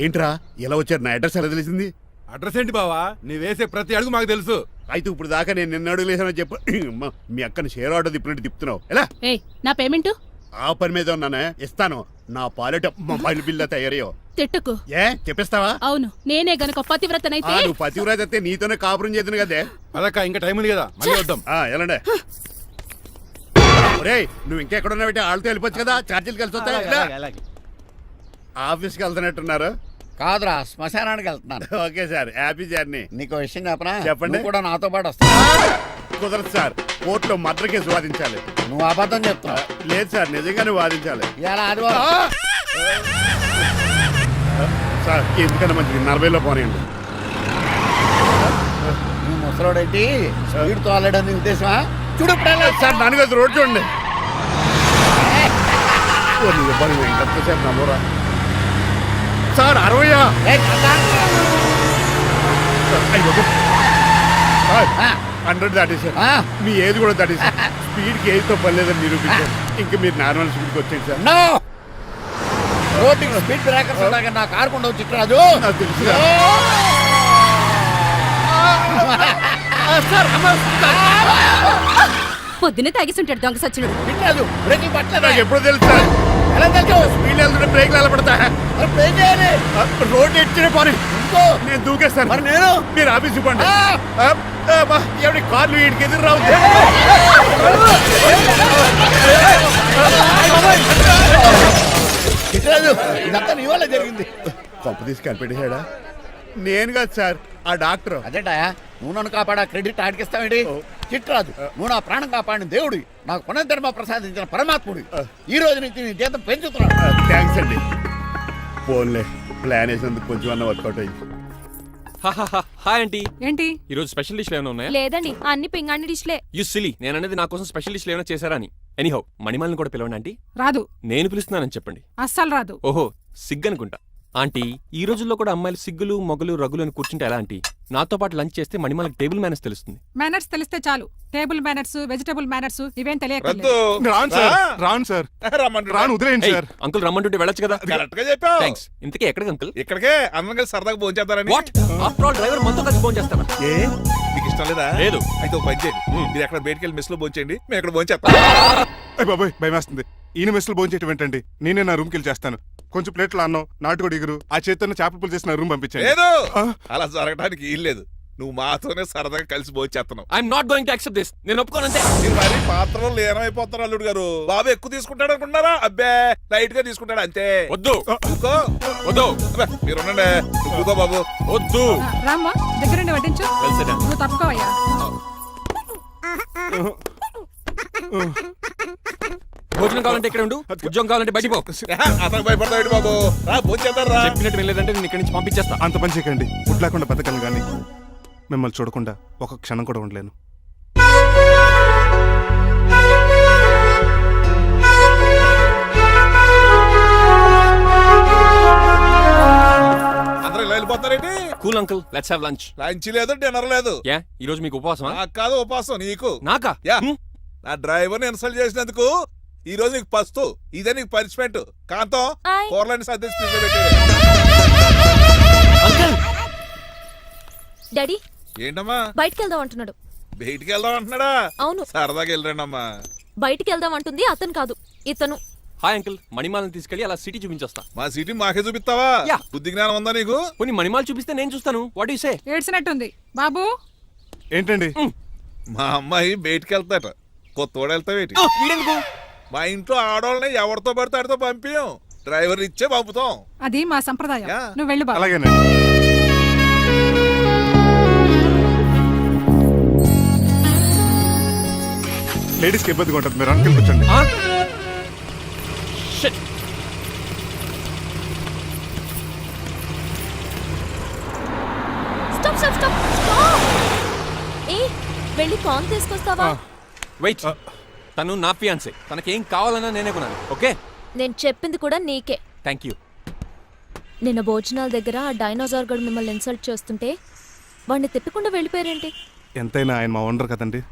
ఏంట్రా ఇలా వచ్చారు? నా అడ్రస్ ఎలా తెలిసింది? అడ్రస్ ఏంటి బావా? నీ వేసే ప్రతి అడుగు మాకు తెలుసు. అయితే ఇప్పుడు దాకా నేను నిన్న అడుగులేసానని చెప్పు. మీ అక్కని షేర్ ఆర్డర్ తిప్పినట్టు తిప్పుతున్నావు. ఎలా? నా పేమెంట్ ఆ పని మీద ఉన్నానే, ఇస్తాను. నా పాలెట మొబైల్ బిల్లా తయారయ్యో. తిట్టుకు. ఏ చెప్పిస్తావా? అవును, నేనే గనక పతివ్రతనైతే. నువ్వు పతివ్రత అయితే నీతోనే కాపురం చేద్దును కదే. అదక్క ఇంకా టైం ఉంది కదా, మళ్ళీ వద్దాం. ఎలాండే ఒరేయ్, నువ్వు ఇంకెక్కడున్నావు? వాళ్ళతో వెళ్ళిపోవచ్చు కదా, ఛార్జీలు కలిసి వస్తాయి. ఆఫీస్కి వెళ్తున్నట్టున్నారు. కాదురా, శ్మశానానికి వెళ్తున్నాను. Okay sir, happy journey. నీకు విషయం చెప్పనా? చెప్పండి. కూడా నాతో పాటు వస్తా. కుదరదు సార్, కోర్టులో మర్డర్ కేసు వాదించాలి. నువ్వు అబద్ధం చెప్తున్నావు. లేదు సార్, నిజంగానే వాదించాలి. ఇలా ఆదివారం సార్, ఎందుకన్నా మంచిది 40లో పోనీయండి. నువ్వు ముసలోడేంటి స్పీడ్ తోలడని ఉద్దేశమా? చూడు సార్, నాన్నగారు రోడ్ చూడండి. ఎంతసేపు నమ్మరా సార్? 60 100 దాటేశారు. మీ ఏది కూడా దాటేశారు. స్పీడ్కి ఏదితో పని లేదని నిరూపించారు. ఇంకా మీరు నార్మల్ స్పీడ్కి వచ్చేది సార్. రోడ్డు స్పీడ్ బ్రేకర్స్ ఉండగా నా కారు కొండ చిట్టరాజు. పొద్దున్నే తాగిస్తుంటాడు దొంగ సచ్చినుడు. చిట్టరాజు బ్రేకింగ్ పట్టలేదు. నాకు ఎప్పుడు తెలుసు సార్. ఎలా తెలుసు? స్పీడ్ వెళ్తుంటే బ్రేక్లు ఎలా పడతా? మరి బ్రేక్ చేయాలి. రోడ్డు ఎట్టిన పోనీ ఇంకో నేను దూకేస్తాను. మరి నేను మీరు ఆఫీస్ ఇవ్వండి. ఎవరి కార్లు వీడికి ఎదురు రావు. చిట్టరాజు ఇదంతా నీ వల్ల జరిగింది. కొంప తీసి కనిపెట్టేశాడా? నేను కాదు సార్, ఆ డాక్టర్. అదేంటా నువ్వు నన్ను కాపాడా క్రెడిట్ ఆడికిస్తావేంటి? చిట్టరాజు నువ్వు నా ప్రాణం కాపాడిన దేవుడి, నాకు పునర్ధర్మ ప్రసాదించిన పరమాత్ముడి. ఈ రోజు నుంచి నీ జీతం పెంచుతున్నాడు. థ్యాంక్స్ అండి. ఫోన్లే ప్లాన్ వేసినందుకు కొంచెం అన్న వర్కౌట్ అయ్యింది. Hi aunty. ఏంటి ఈ రోజు స్పెషల్ డిష్లు ఏమైనా ఉన్నాయా? లేదండి అన్ని పింగాణి డిష్లే. యు సిలీ, నేను అనేది నా కోసం స్పెషల్ డిష్లు ఏమైనా చేశారా అని. ఎనీహౌ మణిమాలని కూడా పిలవండి ఆంటీ. రాదు, నేను పిలుస్తున్నానని చెప్పండి. అస్సలు రాదు. ఓహో సిగ్గనుకుంటా. ఆంటీ ఈ రోజుల్లో కూడా అమ్మాయిలు సిగ్గులు మొగలు రగులు అని కూర్చుంటే ఎలా ఆంటీ? నాతో పాటు లంచ్ చేస్తే మణిమాలకి టేబుల్ మేనేజ్ తెలుస్తుంది. మేనర్స్ తెలిస్తే చాలు. టేబుల్ మేనర్స్, వెజిటబుల్ మేనర్స్ ఇవేం తెలియదు. రాను సార్, రాను సార్, రాను వదిలేయండి సార్. అంకుల్ రమ్మంటుంటే వెళ్ళొచ్చు కదా. కరెక్ట్ గా చెప్పావు. థ్యాంక్స్. ఇంతకీ ఎక్కడికి అంకుల్? ఇక్కడికే అందరం కలిసి సరదాగా భోంచేద్దారని. వాట్ ఆఫ్టర్ ఆల్ డ్రైవర్ మనతో కలిసి ఫోన్ చేస్తారా? ఏ మీకు ఇష్టం లేదా? లేదు. అయితే ఒక పని చేయండి, మీరు ఎక్కడ బయటికి వెళ్ళి మెస్ లో భోంచేయండి, మేము ఎక్కడ భోంచేస్తాం. అయ్య బాబాయ్ భయం వేస్తుంది. ఈయన మెస్సులు భోంచేయటం ఏంటండి? నేనే నా రూమ్కి వెళ్ళి చేస్తాను. కొంచెం ప్లేట్లు అన్నం, నాటుకోడి ఇగురు, ఆ చేతితో చేపల పులుసు చేసిన రూమ్ పంపించండి. లేదు, అలా జరగడానికి ఏం లేదు. నువ్వు మాతోనే సరదాగా కలిసి భోంచేస్తున్నావు. I'm not going to accept this. నేను ఒప్పుకోనంతే. మీరు మరి పాత్రలో లీనమైపోతారు అల్లుడు గారు. బాబు ఎక్కువ తీసుకుంటాడు అనుకుంటారా? అబ్బే లైట్ గా తీసుకుంటాడు అంతే. వద్దు ఊకో. వద్దు. అబ్బే, మీరు ఉండండి. ఊకో బాబు. వద్దు. రామ్మా దగ్గరుండి వడ్డించు. నువ్వు తప్పుకోవయ్యా. భోజనం కావాలంటే ఇక్కడ ఉండు, ఉద్యోగం కావాలంటే బయటికి పో. అతను భయపడతాడు బాబు. రా భోంచేద్దాం రా. చెప్పినట్టు వెళ్ళలేదంటే నేను ఇక్కడి నుంచి పంపించేస్తా. అంత పని చేయకండి. ఫుడ్ లేకుండా బతకను కానీ మిమ్మల్ని చూడకుండా ఒక క్షణం కూడా ఉండలేను. అందరూ ఇలా వెళ్ళిపోతారేంటి? Cool uncle, let's have lunch. Lunch లేదు, డిన్నర్ లేదు. యా ఈ రోజు మీకు ఉపవాసమా? నాకు కాదు ఉపవాసం, నీకు. నాకా? యా నా డ్రైవర్ ని ఇన్సల్ట్ చేసినందుకు ఈ రోజు నీకు పస్తు, ఇదే నీకు పనిష్మెంట్. కాంతం కూరలని సర్దేసి ఫ్రిడ్జ్లో పెట్టేది. డాడీ ఏంటమ్మా బయటికి వెళ్దాం అంటున్నాడు. బయటికి వెళ్దాం అంటున్నాడా? అవును, సరదాగా వెళ్ళరండి అమ్మా. బయటికి వెళ్దాం అంటుంది అతను కాదు, ఇతను. హాయ్ అంకుల్, మణిమాలను తీసుకెళ్లి అలా సిటీ చూపించొస్తా. మా సిటీ మాకే చూపిస్తావా? యా. బుద్ధి జ్ఞానం ఉందా నీకు? కొన్ని మణిమాలు చూపిస్తే నేను చూస్తాను. What you say? ఏడ్చినట్టుంది బాబు. ఏంటండి? మా అమ్మాయి బయటికి వెళ్తాట, కొత్తోడు వెళ్తావేటి? వీడెందుకు? మా ఇంట్లో ఆడవాళ్ళని ఎవరితో పడితే ఆడితో పంపించం, డ్రైవర్ ఇచ్చే పంపుతాం. అది మా సంప్రదాయం. యా. నువ్వు వెళ్ళు బాబు. అలాగేనండి. లేడీస్కి ఇబ్బందిగా ఉంటుంది, మీరు అంకుల్ కూర్చోండి. Shit. Stop stop stop stop. ఏ వెళ్ళి కాన్ తీసుకొస్తావా? వెయిట్, తను నా ఫియాన్సే. తనకేం కావాలన్నా నేనే కొనాలి. ఓకే, నేను చెప్పింది కూడా నీకే. Thank you. నిన్న భోజనాల దగ్గర ఆ డైనోసార్ గడు మిమ్మల్ని ఇన్సల్ట్ చేస్తుంటే వాడిని తిప్పకుండా వెళ్ళిపోయారేంటి? ఎంతైనా ఆయన మా ఓనర్ కదండి.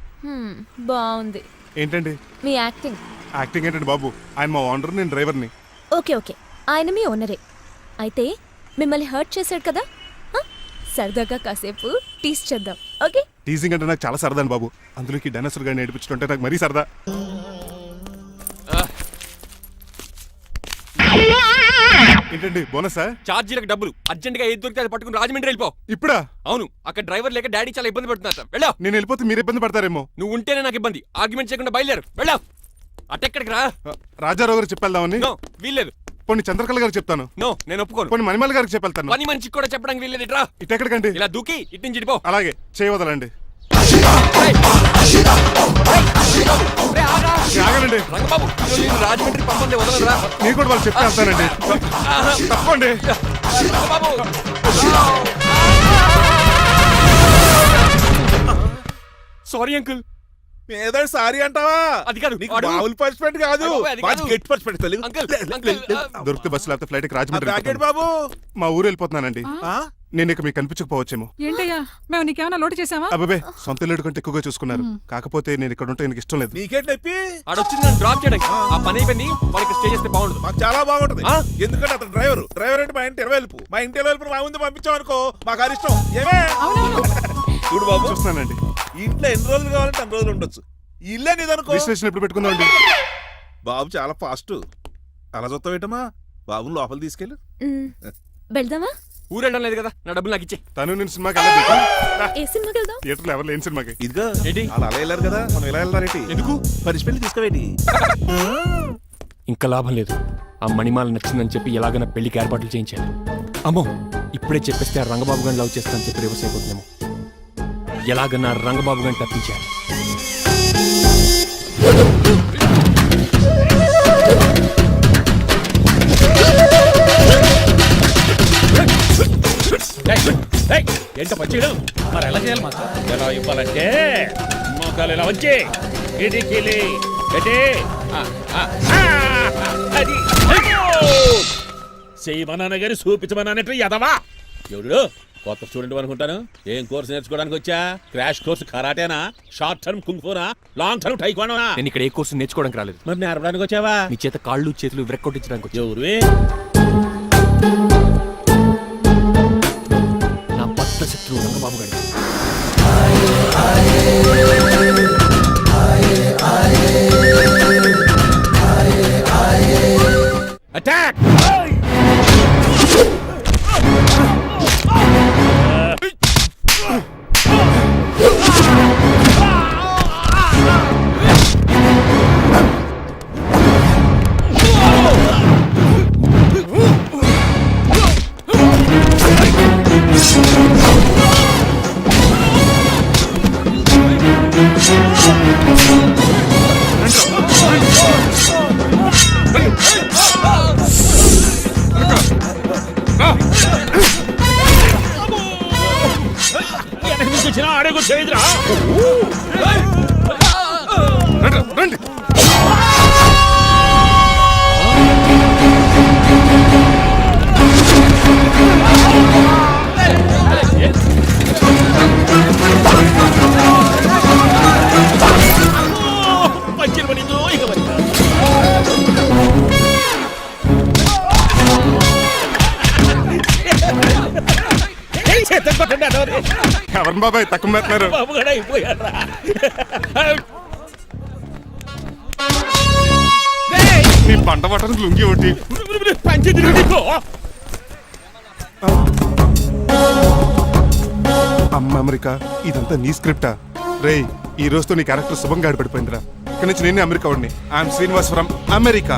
బాగుంది ఏంటండి మీ యాక్టింగ్. యాక్టింగ్ ఏంటండి బాబు? ఆయన మా ఓనర్, నేను డ్రైవర్ని. ఓకే ఓకే, ఆయన మీ ఓనరే అయితే మిమ్మల్ని హర్ట్ చేశాడు కదా, సరదాగా కాసేపు టీస్ చేద్దాం. ఓకే? టీజింగ్ అంటే నాకు చాలా సరదా అండి బాబు. అందులోకి డైనోసార్ గారిని ఏడిపించుకుంటే నాకు మరీ సరదా. ఏంటండి బోనసా? ఛార్జీలకు డబ్బులు అర్జెంట్ గా ఏది దొరికితే అది పట్టుకుని రాజమండ్రి వెళ్ళిపో. ఇప్పుడా? అవును, అక్కడ డ్రైవర్ లేక డాడీ చాలా ఇబ్బంది పడుతున్నారు. వెళ్ళా. నేను వెళ్ళిపోతే మీరు ఇబ్బంది పడతారేమో. నువ్వు ఉంటేనే నాకు ఇబ్బంది. ఆర్గ్యుమెంట్ చేయకుండా బయలుదేరు. వెళ్ళా. అటెక్కడికి రా. రాజారావు గారు చెప్పేద్దామని. నో వీల్లేదు. పోనీ చంద్రకళ గారికి చెప్తాను. నో నేను ఒప్పుకోను. పోనీ మణిమాల గారికి చెప్పేళ్తాను. పని మనిషికి కూడా చెప్పడానికి వీల్లేదు. రా. ఇటెక్కడికండి? ఇలా దూకి ఇటు నుంచి ఇడిపో. అలాగే చేయవదలండి. ఆగనండి రంగబాబు, రాజమండ్రి పంపండి, వదలరా. మీరు కూడా వాళ్ళు చెప్తే వెళ్తానండి. తప్పండి రంగబాబు. Sorry uncle. ఏదో సారీ అంటావా? అది కాదు, నీకు మామూలు పనిష్మెంట్ కాదు, గట్టి పనిష్మెంట్. అంకుల్ దొరికితే బస్సు లేకపోతే ఫ్లైట్ రాజమండ్రి బాబు. మా ఊరు వెళ్ళిపోతున్నానండి. నేను ఇక మీకు కనిపించకపోవచ్చేమో. ఏంటయ్యా మేము నీకేమైనా లోటు చేసావా? అబ్బాబే సొంత ఇల్లు కంటే ఎక్కువగా చూసుకున్నారు. కాకపోతే నేను ఇక్కడ ఉంటే నాకు ఇష్టం లేదు. నీకేంటి నొప్పి? ఆడొచ్చింది నన్ను డ్రాప్ చేయడానికి. ఆ పని అయిపోయింది. వాళ్ళకి స్టే చేస్తే బాగుండదు. మాకు చాలా బాగుంటది. ఎందుకంటే అతను డ్రైవర్ అంటే మా ఇంటి ఇరవైపు, మా ఇంటి ఇరవైపు మా ముందు పంపించాం అనుకో మాకు అది ఇష్టం. ఏమే చూడు బాబు, చూస్తున్నానండి. ఇంట్లో ఎన్ని రోజులు కావాలంటే అన్ని రోజులు ఉండొచ్చు. ఇల్లే నీదనుకో. రిజిస్ట్రేషన్ ఎప్పుడు పెట్టుకుందామండి? బాబు చాలా ఫాస్ట్. అలా చూస్తావేటమ్మా, బాబుని లోపల తీసుకెళ్ళు. వెళ్దామా? ఊరెళ్ళడం లేదు కదా, నా డబ్బులు నాకు ఇచ్చే. తను నేను సినిమాకి వెళ్ళదు. ఏ సినిమాకి వెళ్దాం? థియేటర్లో ఎవరు లేని సినిమాకి. ఇదిగో ఏంటి అలా అలా వెళ్ళారు కదా, మనం ఇలా వెళ్తారేంటి? ఎందుకు? పరిష్పెళ్ళి తీసుకువేటి. ఇంకా లాభం లేదు. ఆ మణిమాల నచ్చిందని చెప్పి ఎలాగైనా పెళ్లికి ఏర్పాట్లు చేయించాలి. అమ్మో ఇప్పుడే చెప్పేస్తే ఆ రంగబాబు గారిని లవ్ చేస్తానని చెప్పి రివర్స్ అయిపోతుందేమో. ఎలాగన్నా రంగబాబు గారిని తప్పించాలి. ఏంట పచ్చీడు మరి ఎలా చేయాలి మాకు? ఎలా ఇవ్వాలంటే మోకాలు ఇలా వచ్చి ఇడికిలి అది చేయమన్నాను గారి చూపించమన్నానట్టు ఎదవా ఎవడు కొత్త స్టూడెంట్ అనుకుంటాను. ఏం కోర్సు నేర్చుకోవడానికి వచ్చా? క్రాష్ కోర్సు కరాటేనా, షార్ట్ టర్మ్ కుంగ్ఫూనా, లాంగ్ టర్మ్ టైక్వాండోనా? నేను ఇక్కడ ఏ కోర్సు నేర్చుకోవడానికి రాలేదు. మరి నేర్పడానికి వచ్చావా? మీ చేత కాళ్ళు చేతులు విరక్కొట్టించడానికి వచ్చా. ఎవరు? నా బద్ద శత్రువు రంగబాబు గారు. అటాక్! ఆడేకు చేయదురా. రండి. పంచిరు పడిందో ఇక పడిందా? ఎవరు బాబాయ్ తక్కువ పెడుతున్నారు? బాబు కూడా అయిపోయారా? నీ పంట పట్టడానికి లుంగి ఒకటి పంచి తిరుగుకో. అమ్మ అమెరికా ఇదంతా నీ స్క్రిప్టా? రేయ్ ఈ రోజుతో నీ క్యారెక్టర్ శుభంగా ఆడిపడిపోయిందిరా. ఇక్కడి నుంచి నేనే అమెరికా వాడిని. I'm Srinivas from America.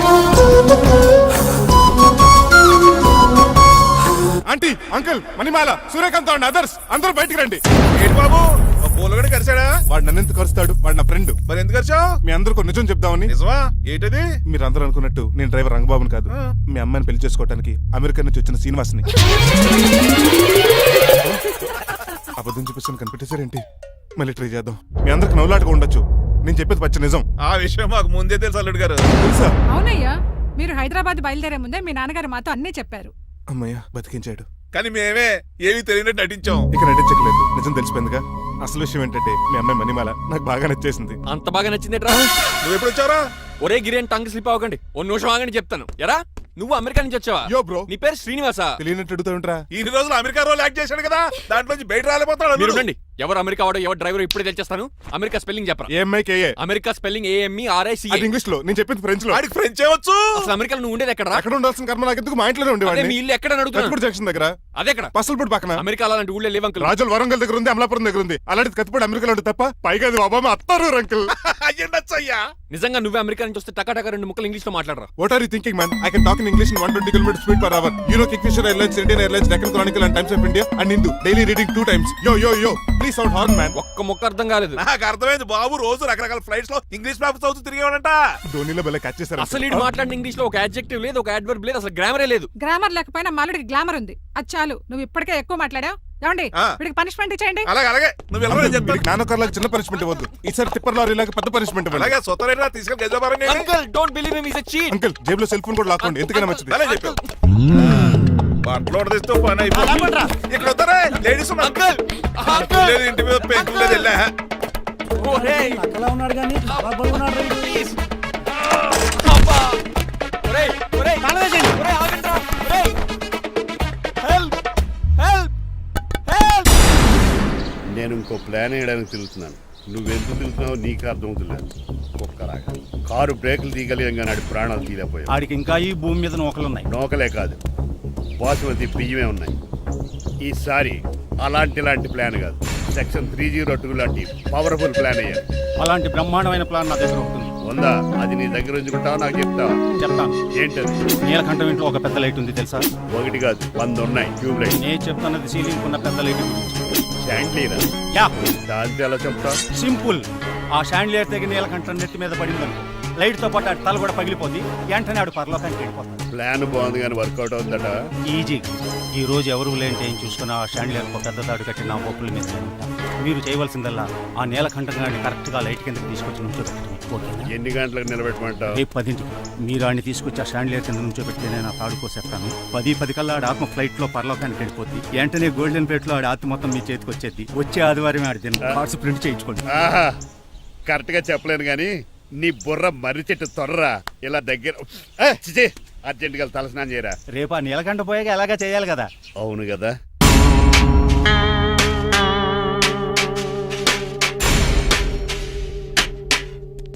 Aunty, uncle, Manimala, Suryakant and others అందరూ బయటికి రండి. ఏంటి బాబు పూలగడ కరిచాడా? వాడు నన్ను ఎంత కరుస్తాడు? వాడు నా ఫ్రెండ్. మరి ఎందుకు కరిచావు? మీ అందరూ నిజం చెప్దామని. నిజమా? ఏంటది? మీరు అందరూ అనుకున్నట్టు నేను డ్రైవర్ రంగబాబుని కాదు. మీ అమ్మాయిని పెళ్లి చేసుకోవడానికి అమెరికా నుంచి వచ్చిన శ్రీనివాస్ని. అబద్ధం చూపిస్తాను కనిపెట్టేశారేంటి? మళ్ళీ ట్రై చేద్దాం. మీ అందరికి నవ్వులాటగా ఉండొచ్చు. నేను చెప్పేది పచ్చ నిజం. ఆ విషయం మాకు ముందే తెలుసు అల్లుడు గారు. తెలుసా? అవునయ్యా, మీరు హైదరాబాద్ బయలుదేరే ముందే మీ నాన్నగారు మాతో అన్నీ చెప్పారు. అమ్మయ్య బతికించాడు. కానీ మేమే ఏమీ తెలియనట్టు నటించాం. ఇక నటించట్లేదు, నిజం తెలిసిపోయిందిగా. అసలు విషయం ఏంటంటే మీ అమ్మాయి మణిమాల నాకు బాగా నచ్చేసింది. అంత బాగా నచ్చిందేట్రా? నువ్వు ఎప్పుడు వచ్చారా? ఒరే గిరియన్ టంగ్ స్లిప్ అవ్వకండి. ఓ నిమిషం ఆగండి చెప్తాను. ఎరా నువ్వు అమెరికా నుంచి వచ్చావా? యో బ్రో, నీ పేరు శ్రీనివాసా? తెలియనట్టు అడుగుతావుంట్రా? ఇన్ని రోజులు అమెరికా రోల్ యాక్ట్ చేశాడు కదా, దాంట్లోంచి బయట రాలేపోతాడు. మీరు రండి. ఎవరు అమెరికా వాడో ఎవరు డ్రైవర్ ఇప్పుడే తెలిచేస్తాను. అమెరికా స్పెల్లింగ్ చెప్పరా? ఏఎంఐకేఏ. America spelling AMERICA. అది ఇంగ్లీష్ లో, నేను చెప్పింది ఫ్రెంచ్ లో. వాడికి ఫ్రెంచ్ ఏవచ్చు. అసలు అమెరికాలో నువ్వు ఉండేది ఎక్కడ? అక్కడ ఉండాల్సిన కర్మ నాకెందుకు? మా ఇంట్లోనే అదే ఉండేవాడిని. మీ ఇల్లు ఎక్కడ అడుగుతున్నాను? కత్తిపూడి జంక్షన్ దగ్గర. అదెక్కడ? పసలపూడి పక్కన. అమెరికా అలాంటి ఊళ్ళో లేవు అంకుల్. రాజుల వరంగల్ దగ్గర ఉంది, అమలాపురం దగ్గర ఉంది. అలాంటి కత్తిపూడి అమెరికాలో ఉంటుంది తప్ప. పైగా అది ఒబామా అత్తారు అంకుల్. అయ్యా నిజంగా నువ్వే అమెరికా నుంచి వస్తే టకాటక 2 ముక్కలు ఇంగ్లీష్ లో మాట్లాడరా? What are you thinking, man? I can talk in English in 120 km speed per hour. You know Kingfisher Airlines, Indian Airlines, Deccan Chronicle and Times of India and Hindu. Daily reading 2 times. Yo. Please sound horn, man. ఒక్క మొక్క అర్థం కాలేదు. నాకు అర్థమైంది బాబు. రోజు రకరకాల flights లో English papers చదువుతూ తిరిగేవాడంట. ధోనిలో భలే క్యాచ్ చేశారు. అసలు ఇటు మాట్లాడిన ఇంగ్లీష్ లో ఒక అడ్జెక్టివ్ లేదు, ఒక అడ్వర్బ్ లేదు, అసలు గ్రామరే లేదు. గ్రామర్ లేకపోయినా మాలుడికి గ్లామర్ ఉంది. అది చాలు. నువ్వు ఇప్పటికే ఎక్కువ మాట్లాడావు. ఏమండి, వీడికి పనిష్మెంట్ ఇచ్చేయండి. అలాగే నువ్వు వెళ్ళమని చెప్తాను. నాన్నకర్లకు చిన్న పనిష్మెంట్ ఇవ్వద్దు. ఈసారి టిప్పర్ లారీలాగా పెద్ద పనిష్మెంట్ ఇవ్వండి. అలాగే సొంత తీసుకెళ్ళి గజాబారని. Uncle don't believe him, he is a cheat. Uncle జేబులో సెల్ ఫోన్ కూడా లాక్కోండి, ఎందుకైనా మంచిది. అలా చెప్పావు. బట్టలు ఉడదీస్తూ పని అయిపోతుంది. ఇక్కడ వస్తారా లేడీస్ లేదు, ఇంటి మీద పెంకులు లేదు వెళ్ళా. ఉన్నాడు కానీ నేను ఇంకో ప్లాన్ వేయడానికి తిరుగుతున్నాను. నువ్వెందుకు తిరుగుతున్నావో నీకు అర్థమవుతులేదు. కుక్కలాగా కారు బ్రేకులు తీయగలిగాం కానీ ఆడి ప్రాణాలు తీయలేకపోయావు. ఆడికి ఇంకా ఈ భూమి మీద నూకలున్నాయి. నోకలే కాదు, బాసుమతి బియ్యమే ఉన్నాయి. ఈసారి ఇలాంటి ప్లాన్ కాదు, సెక్షన్ 302 లాంటి పవర్ఫుల్ ప్లాన్ అయ్యారు. అలాంటి బ్రహ్మాండమైన ప్లాన్ నా దగ్గర ఉంటుంది. ఉందా? అది నీ దగ్గర ఉంచుకుంటావా నాకు చెప్తావా? చెప్తాను. ఏంటది? నీలకంఠం ఇంట్లో ఒక పెద్ద లైట్ ఉంది తెలుసా? ఒకటి కాదు 100 ఉన్నాయి ట్యూబ్ లైట్. నేను చెప్తానది సీలింగ్ ఉన్న పెద్ద లైట్ శాండ్లీరా? యా, దాంతో ఎలా చెప్తా? సింపుల్. ఆ షాండ్లియర్ తెగి నీలకంఠం నెత్తి మీద పడిందనుకో, లైట్ తో పాటు ఆడి తల కూడా పగిలిపోద్ది. వెంటనే ఆడు పరలోకానికి వెళ్ళిపోతాడు. ప్లాన్ బాగుంది కానీ వర్కౌట్ అవుతుందట. ఈజీ. ఈ రోజు ఎవరు లేంటే ఏం చూసుకున్న ఆ షాండ్లియర్ ఒక పెద్ద తాడు కట్టి నా బొక్కుల మీద ఉంటాను. మీరు చేయవలసిందల్లా ఆ నీలకంఠం గారిని కరెక్ట్ గా లైట్ కిందకి తీసుకొచ్చి నుంచోబెట్టండి. ఓకేనా? ఎన్ని గంటలకు నిలబెట్టమంటావు? రేపు 10ంటికి మీరు ఆడిని తీసుకొచ్చి ఆ షాండ్లియర్ కింద నుంచోబెడితే నేను ఆ తాడు కోసేస్తాను. 10 కల్లా ఆడి ఆత్మ ఫ్లైట్ లో పరలోకానికి వెళ్ళిపోద్ది. వెంటనే గోల్డెన్ ప్లేట్ లో ఆడి ఆత్మ మొత్తం మీ చేతికి వచ్చేది. వచ్చే ఆదివారం ఆడి దిన కార్డ్స్ ప్రింట్ చేయించుకోండి. కరెక్ట్ గా చెప్పలేను కానీ నీ బుర్ర మర్రి చెట్టు తొర్రా. ఇలా దగ్గర అర్జెంట్ గా తలస్నానం చేయరా. రేపు ఆ నీలకంఠ పోయాక ఎలాగా చేయాలి కదా. అవును కదా.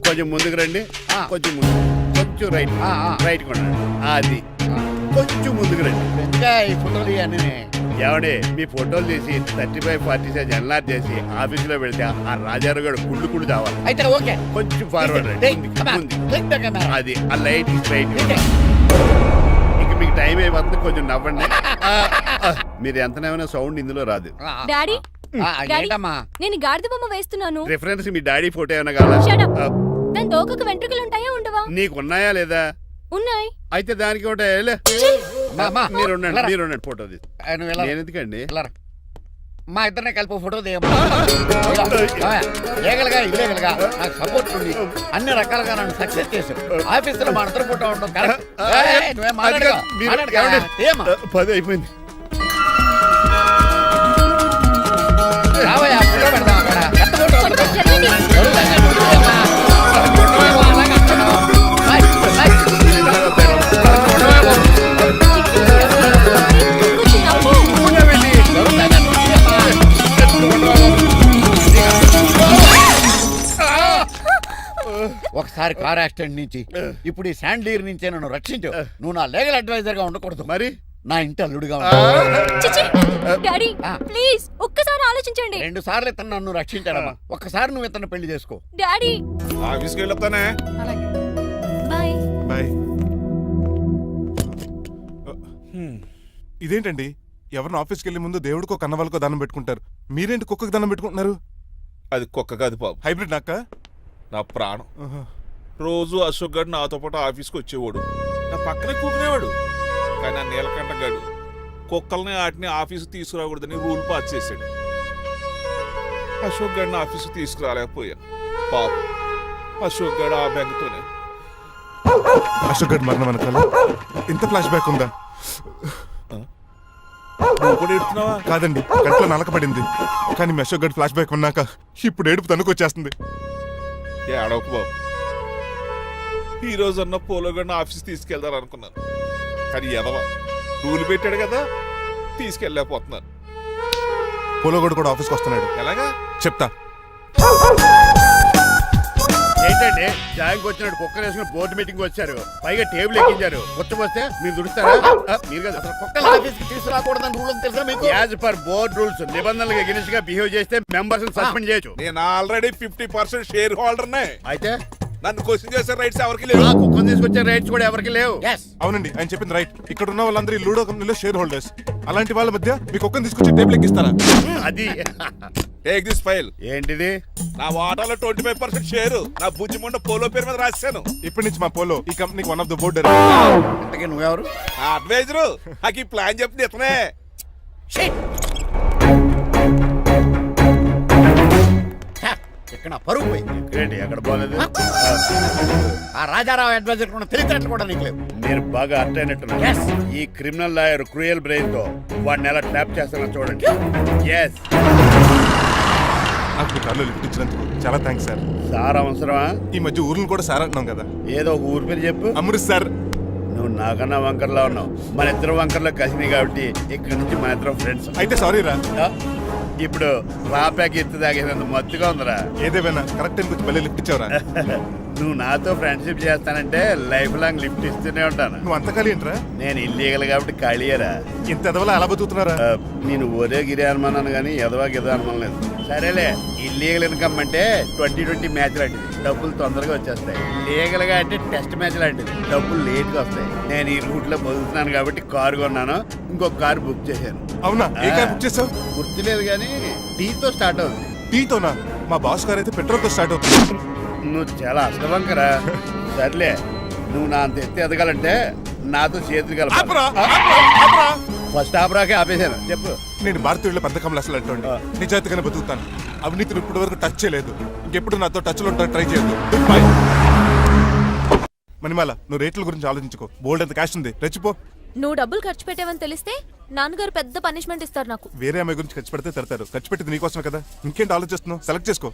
కొంచెం ముందుకు రండి. కొంచెం ముందు, కొంచెం రైట్, రైట్ కొనండి. అది కొంచెం ముందుకు రండి. ఈ ఫోటోలు ఇవన్నీ ఏమండి మీ ఫోటోలు తీసి 35-40 సైజ్ ఎన్లార్ చేసి ఆఫీసులో పెడితే ఆ రాజారావు గారు కుళ్ళు తావాలి. అయితే ఓకే, కొంచెం ఫార్వర్డ్ రండి. అది ఆ లైట్ స్ట్రైట్. ఇక మీకు టైం అయిపోతుంది, కొంచెం నవ్వండి. మీరు ఎంతనేమైనా సౌండ్ ఇందులో రాదు. డాడీ నేను గాడిద బొమ్మ వేస్తున్నాను. రిఫరెన్స్ మీ డాడీ ఫోటో ఏమైనా కావాలా? దాని దోకకు వెంట్రుకలు ఉంటాయా ఉండవా? నీకు ఉన్నాయా లేదా? ఉన్నాయి. అయితే దానికి ఉంటాయా? మీరు ఉండండి ఫోటో తీసి. నేను ఎందుకండి? మా ఇద్దరిని కలిపి ఫోటో దిగలుగా ఇల్లేగలుగా నాకు సపోర్ట్ ఉంది. అన్ని రకాలుగా నన్ను సక్సెస్ చేశారు. ఆఫీసులో మా ఇద్దరు ఫోటో ఉండడం పది అయిపోయింది. రావయ్యా ఫోటో పెడదాం అక్కడ. ఒకసారి కార్ యాక్సిడెంట్ నుంచి ఇప్పుడు ఈ శాండ్లీర్ నుంచే నన్ను రక్షించు. నువ్వు నా లీగల్ అడ్వైజర్ గా ఉండకూడదు, మరి నా ఇంటి అల్లుడుగా డాడీ ప్లీజ్ ఒక్కసారి ఆలోచించండి. 2 సార్లు ఇతను నన్ను రక్షించాడమ్మా. ఒక్కసారి నువ్వు ఇతను పెళ్లి చేసుకో. డాడీ ఆఫీస్కి వెళ్ళొస్తానే. Bye bye. ఇదేంటండి, ఎవరిని ఆఫీస్కి వెళ్ళే ముందు దేవుడికో కన్నవాళ్ళకో దండం పెట్టుకుంటారు, మీరేంటి కుక్కకి దండం పెట్టుకుంటున్నారు? అది కుక్క కాదు బాబు, హైబ్రిడ్ నక్క. నా ప్రాణం. రోజు అశోక్ గడు నాతో పాటు ఆఫీస్కి వచ్చేవాడు, నా పక్కనే కూకునేవాడు. కానీ ఆ నీలకంఠ గడు కుక్కల్ని వాటిని ఆఫీసు తీసుకురాకూడదని రూల్ పాస్ చేశాడు. అశోక్ గడిని ఆఫీసు తీసుకురాలేకపోయా. పాప అశోక్ గడు ఆ బెంగతోనే. అశోక్ గడ్ మరణం వెనకాల ఇంత ఫ్లాష్ బ్యాక్ ఉందా? కాదండి, కంట్లో నలకపడింది. కానీ మీ అశోక్ గడ్ ఫ్లాష్ బ్యాక్ ఉన్నాక ఇప్పుడు ఏడుపు తనుకు వచ్చేస్తుంది. ఏడవకు బాబు, ఈ రోజన్న పోలో గడిని ఆఫీస్ తీసుకెళ్దాం అనుకున్నాను. కానీ ఎదవా రూల్ పెట్టాడు కదా, తీసుకెళ్ళలేకపోతున్నాను. పోలోగోడు కూడా ఆఫీస్కి వస్తున్నాడు. ఎలాగా చెప్తా. ఏంటండి జాయింగ్ వచ్చినట్టు కుక్కలు వేసుకుని బోర్డు మీటింగ్ వచ్చారు, పైగా టేబుల్ ఎక్కించారు. వస్తే మీరు దుడుస్తారా? మీరు కదా కుక్కలు ఆఫీస్కి తీసుకురాకూడదని రూల్ తెలుసా మీకు? యాజ్ పర్ బోర్డ్ రూల్స్ నిబంధనలకు ఎగనిస్ట్ గా బిహేవ్ చేస్తే మెంబర్స్ సస్పెండ్ చేయొచ్చు. నేను ఆల్రెడీ 50% షేర్ హోల్డర్నే. అయితే నన్ను క్వశ్చన్ చేసే రైట్స్ ఎవరికి లేవు. కుక్కను తీసుకొచ్చే రైట్స్ కూడా ఎవరికి లేవు. అవునండి, ఆయన చెప్పింది రైట్. ఇక్కడ ఉన్న వాళ్ళందరూ ఈ లూడో కంపెనీలో షేర్ హోల్డర్స్. అలాంటి వాళ్ళ మధ్య మీ కుక్కను తీసుకొచ్చి టేబుల్ ఎక్కిస్తారా? అది టేక్ దిస్ ఫైల్. ఏంటిది? నా వాటాలో 25% షేరు నా బుజ్జిముండ పోలో పేరు మీద రాశాను. ఇప్పటి నుంచి మా పోలో ఈ కంపెనీకి వన్ ఆఫ్ ద బోర్డర్. ఇంతకీ నువ్వెవరు? నా అడ్వైజరు. నాకు ఈ ప్లాన్ చెప్పింది ఇతనే. ఇక్కడ పరుగు పోయి ఏంటి ఎక్కడ పోలేదు ఆ రాజారావు అడ్వైజర్ కూడా తెలియటట్లు కూడా నీకు లేవు. మీరు బాగా అర్థ అయినట్టున్నారు. Yes. ఈ క్రిమినల్ లాయర్ క్రూయల్ బ్రెయిన్ తో వాడిని ఎలా ట్రాప్ చేస్తానో చూడండి. ఎస్ నాకు మీ కార్లో లిఫ్ట్ ఇచ్చినందుకు చాలా థ్యాంక్స్ సార్. సార్ అవసరమా? ఈ మధ్య ఊర్లు కూడా సార్ అంటున్నాం కదా. ఏదో ఒక ఊరి పేరు చెప్పు. అమృత్ సార్. నువ్వు నాకన్నా వంకర్లా ఉన్నావు. మన ఇద్దరు వంకర్లో కలిసినాయి కాబట్టి ఇక్కడ నుంచి మన ఇద్దరం ఫ్రెండ్స్. అయితే సారీ రా. ఇప్పుడు రాపాకి ఎత్తు తాగేదంత మత్తుగా ఉందిరా. ఏదేమైనా కరెక్ట్ టైంకి వచ్చి మళ్ళీ లిఫ్ట్ ఇచ్చావురా. నువ్వు నాతో ఫ్రెండ్షిప్ చేస్తానంటే లైఫ్ లాంగ్ లిఫ్ట్ ఇస్తూనే ఉంటాను. నువ్వు అంత ఖాళీ ఏంట్రా? నేను ఇల్లీగల్ కాబట్టి ఖాళీయరా. ఇంత ఎదవలా ఎలా బతుకుతున్నారా? నేను ఒరే గిరి అనుమానాను కానీ ఎదవా గిద అనుమానం లేదు. సరేలే, ఇల్లీగల్ ఇన్కమ్ అంటే 2020 మ్యాచ్ లాంటిది, డబ్బులు తొందరగా వచ్చేస్తాయి. లీగల్ గా అంటే టెస్ట్ మ్యాచ్ లాంటిది, డబ్బులు లేట్ గా వస్తాయి. నేను ఈ రూట్ లో బతుకుతున్నాను కాబట్టి కారు కొన్నాను, ఇంకొక కారు బుక్ చేశాను. అవునా? ఏ కార్ బుక్ చేసావు? గుర్తులేదు కానీ టీతో స్టార్ట్ అవుతుంది. టీతోనా? మా బాస్ కార్ అయితే పెట్రోల్ తో స్టార్ట్ అవుతుంది. నువ్వు చాలా అష్టవంకరా. సర్లే, నువ్వు నా అంత ఎత్తి ఎదగాలంటే నాతో చేతులు కలపాలి. ఫస్ట్ ఆపరాకే ఆపేశాను. చెప్పు. నేను భారతీయుల పెద్ద కమలు అసలు అంటోండి. నిజాయితీగానే బతుకుతాను. అవినీతిని ఇప్పటి వరకు టచ్ చేయలేదు. ఇంకెప్పుడు నాతో టచ్ లో ట్రై చేయొద్దు. బాయ్. మణిమాల, నువ్వు రేట్ల గురించి ఆలోచించుకో. బోల్డ్ అంత క్యాష్ ఉంది, రెచ్చిపో. నువ్వు డబ్బులు ఖర్చు పెట్టావని తెలిస్తే నాన్నగారు పెద్ద పనిష్మెంట్ ఇస్తారు నాకు. వేరే అమ్మాయి గురించి ఖర్చు పెడితే తడతారు. ఖర్చు పెట్టింది నీకోసమే కదా. ఇంకేంటి ఆలోచిస్తున్నావు? సెలెక్ట్ చేసుకో.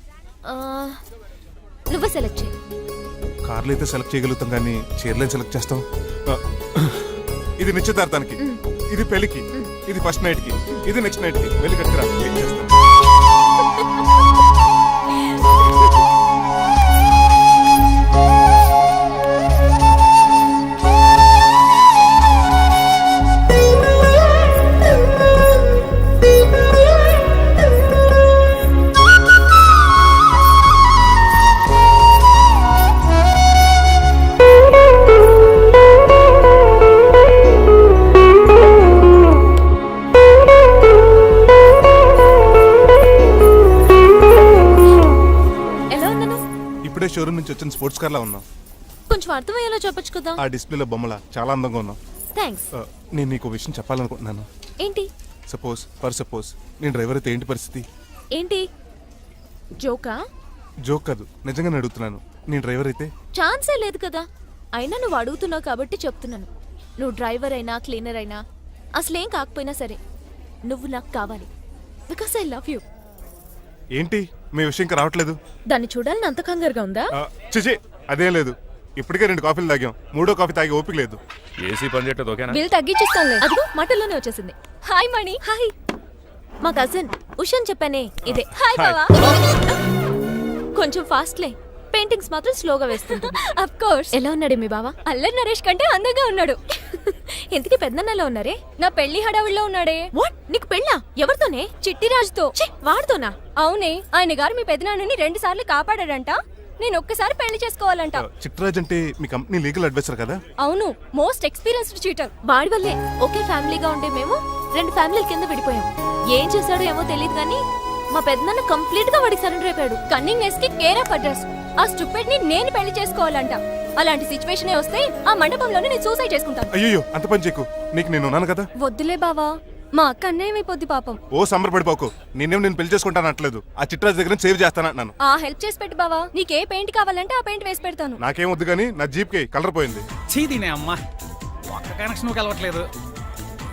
నువ్వే సెలెక్ట్ చేయి. కార్లు అయితే సెలెక్ట్ చేయగలుగుతాం కానీ చీరలేం సెలెక్ట్ చేస్తాం. ఇది నిశ్చితార్థానికి, ఇది పెళ్లికి, ఇది ఫస్ట్ నైట్ కి, ఇది నెక్స్ట్ నైట్ కి. వెళ్ళి కట్టుకురా. షోరూమ్ నుంచి వచ్చిన స్పోర్ట్స్ కార్ లా ఉన్నావు. కొంచెం అర్థమయ్యేలా చెప్పొచ్చు కదా. ఆ డిస్ప్లేలో బొమ్మలా చాలా అందంగా ఉన్నావు. థ్యాంక్స్. నేను నీకు విషయం చెప్పాలనుకుంటున్నాను. ఏంటి? సపోజ్ నేను డ్రైవర్ అయితే ఏంటి పరిస్థితి? ఏంటి జోకా? జోక్ కాదు, నిజంగానే అడుగుతున్నాను. నేను డ్రైవర్ అయితే? ఛాన్సే లేదు కదా. అయినా నువ్వు అడుగుతున్నావు కాబట్టి చెప్తున్నాను. నువ్వు డ్రైవర్ అయినా క్లీనర్ అయినా అసలేం కాకపోయినా సరే నువ్వు నాకు కావాలి. Because I love you. ఏంటి మీ విషయం ఇంకా రావట్లేదు? దాన్ని చూడాలని అంత కంగారుగా ఉందా? చిచి, అదేం లేదు. ఇప్పటికే 2 కాఫీలు తాగాం. 3వ కాఫీ తాగి ఓపిక లేదు. ఏసీ పని చేయట్లేదు. ఓకేనా? బిల్ తగ్గించిస్తానులే. అదిగో మాటల్లోనే వచ్చేసింది. హాయ్ మణి. హాయ్. మా కజిన్ ఉషాన్ చెప్పానే ఇదే. హాయ్ బావా. కొంచెం ఫాస్ట్లే, పెయింటింగ్స్ మాత్రం స్లోగా వేస్తుంటుంది. Of course. ఎలా ఉన్నాడు మీ బావా? అల్లరి నరేష్ కంటే అందంగా ఉన్నాడు. ఎందుకు పెద్దన్నలో ఉన్నారే? నా పెళ్లి హడావిడిలో ఉన్నాడే. వాట్? నీకు పెళ్ళా? ఎవరితోనే? చిట్టిరాజుతో. వాడితోనా? అవునే. ఆయన గారు మీ పెద్దనాన్నని 2 సార్లు కాపాడాడంట. నేను ఒక్కసారి పెళ్లి చేసుకోవాలంట. చిట్రాజ్ అంటే మీ కంపెనీ లీగల్ అడ్వైజర్ కదా? అవును, మోస్ట్ ఎక్స్పీరియన్స్డ్ చీటర్. వాడి వల్లే ఒకే ఫ్యామిలీగా ఉండే మేము 2 ఫ్యామిలీల కింద విడిపోయాం. ఏం చేశాడో ఏమో తెలియదు కానీ మా పెద్దనాన్న కంప్లీట్ గా వాడికి సరెండర్ అయిపోయాడు. కన్నింగ్ నెస్ కి కేర్ ఆఫ్ అడ్రస్. ఆ స్టూపిడ్ ని నేను పెళ్లి చేసుకోవాలంట. అలాంటి సిచ్యువేషన్ వస్తే ఆ మండపంలోనే నేను సూసైడ్ చేసుకుంటాను. అయ్యో, అంత పని చేయకు. నీకు నేను ఉన్నాను కదా. వద్దులే బావా, మా అక్క అన్యాయం అయిపోద్ది పాపం. ఓ సంబరపడిపోకు. నేను పెళ్లి చేసుకుంటాను అనట్లేదు. ఆ చిట్రాజ్ దగ్గర సేవ్ చేస్తానంటున్నాను. ఆ హెల్ప్ చేసి పెట్టు బావా. నీకే పెయింట్ కావాలంటే ఆ పెయింట్ వేసి పెడతాను. నాకేం వద్దు కానీ నా జీప్ కి కలర్ పోయింది. చీదీనే అమ్మా, ఒక్క కనెక్షన్ కలవట్లేదు.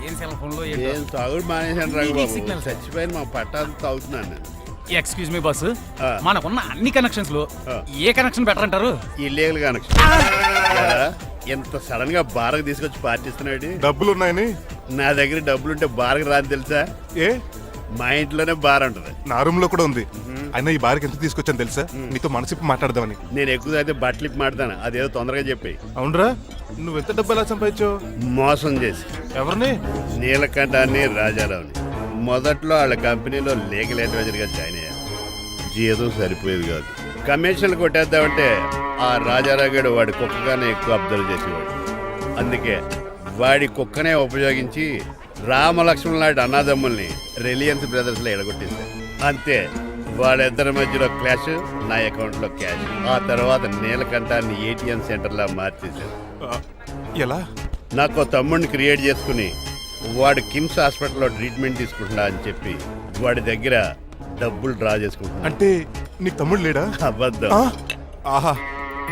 ఏం సెల్ ఫోన్ లో ఏం తాగుడు మానేశాను రాఘబాబు. చచ్చిపోయిన మా పట్టాలు తాగుతున్నాను నేను. ఎక్స్క్యూజ్ మీ బాస్, మనకున్న అన్ని కనెక్షన్స్ లో ఏ కనెక్షన్ బెటర్ అంటారు? Illegal connection. ఎంత సడన్ గా బారకు తీసుకొచ్చి పార్టీస్తున్నాడు. డబ్బులు ఉన్నాయని? నా దగ్గర డబ్బులుంటే బారకు రాని తెలుసా? ఏ? మా ఇంట్లోనే బార్ ఉంటుంది. నా రూమ్ లో కూడా ఉంది. అయినా ఈ బార్కి ఎంత తీసుకొచ్చాను తెలుసా? నీతో మనసిప్పి మాట్లాడదామని. నేను ఎక్కువ అయితే బట్టలు ఇప్పి మాట్లాడతాను. అదేదో తొందరగా చెప్పి. అవునరా? నువ్వు ఎంత డబ్బు ఎలా సంపాదించావు? మోసం చేసి. ఎవరిని? నీలకంఠాన్ని, రాజారావుని. మొదట్లో వాళ్ళ కంపెనీలో లీగల్ అడ్వైజర్ గా జాయిన్ అయ్యాను. జీతం సరిపోయేది కాదు. కమిషన్లు కొట్టేద్దామంటే ఆ రాజారావు గడు వాడి కుక్కగానే ఎక్కువ అబ్జర్వ్ చేసేవాడు. అందుకే వాడి కుక్కనే ఉపయోగించి రామలక్ష్మణ్ లాంటి అన్నదమ్ముల్ని రిలయన్స్ బ్రదర్స్ లో ఎడగొట్టింది. అంతే, వాళ్ళిద్దరి మధ్యలో క్లాష్, నా అకౌంట్ లో క్యాష్. ఆ తర్వాత నీలకంఠాన్ని ATM సెంటర్ లా మార్చేశాను. ఎలా? నాకు తమ్ముడిని క్రియేట్ చేసుకుని వాడు కిమ్స్ హాస్పిటల్లో ట్రీట్మెంట్ తీసుకుంటున్నా అని చెప్పి వాడి దగ్గర డబ్బులు డ్రా చేసుకుంటున్నా. అంటే నీకు తమ్ముడు లేడా? అబద్ధం. ఆ? ఆహా,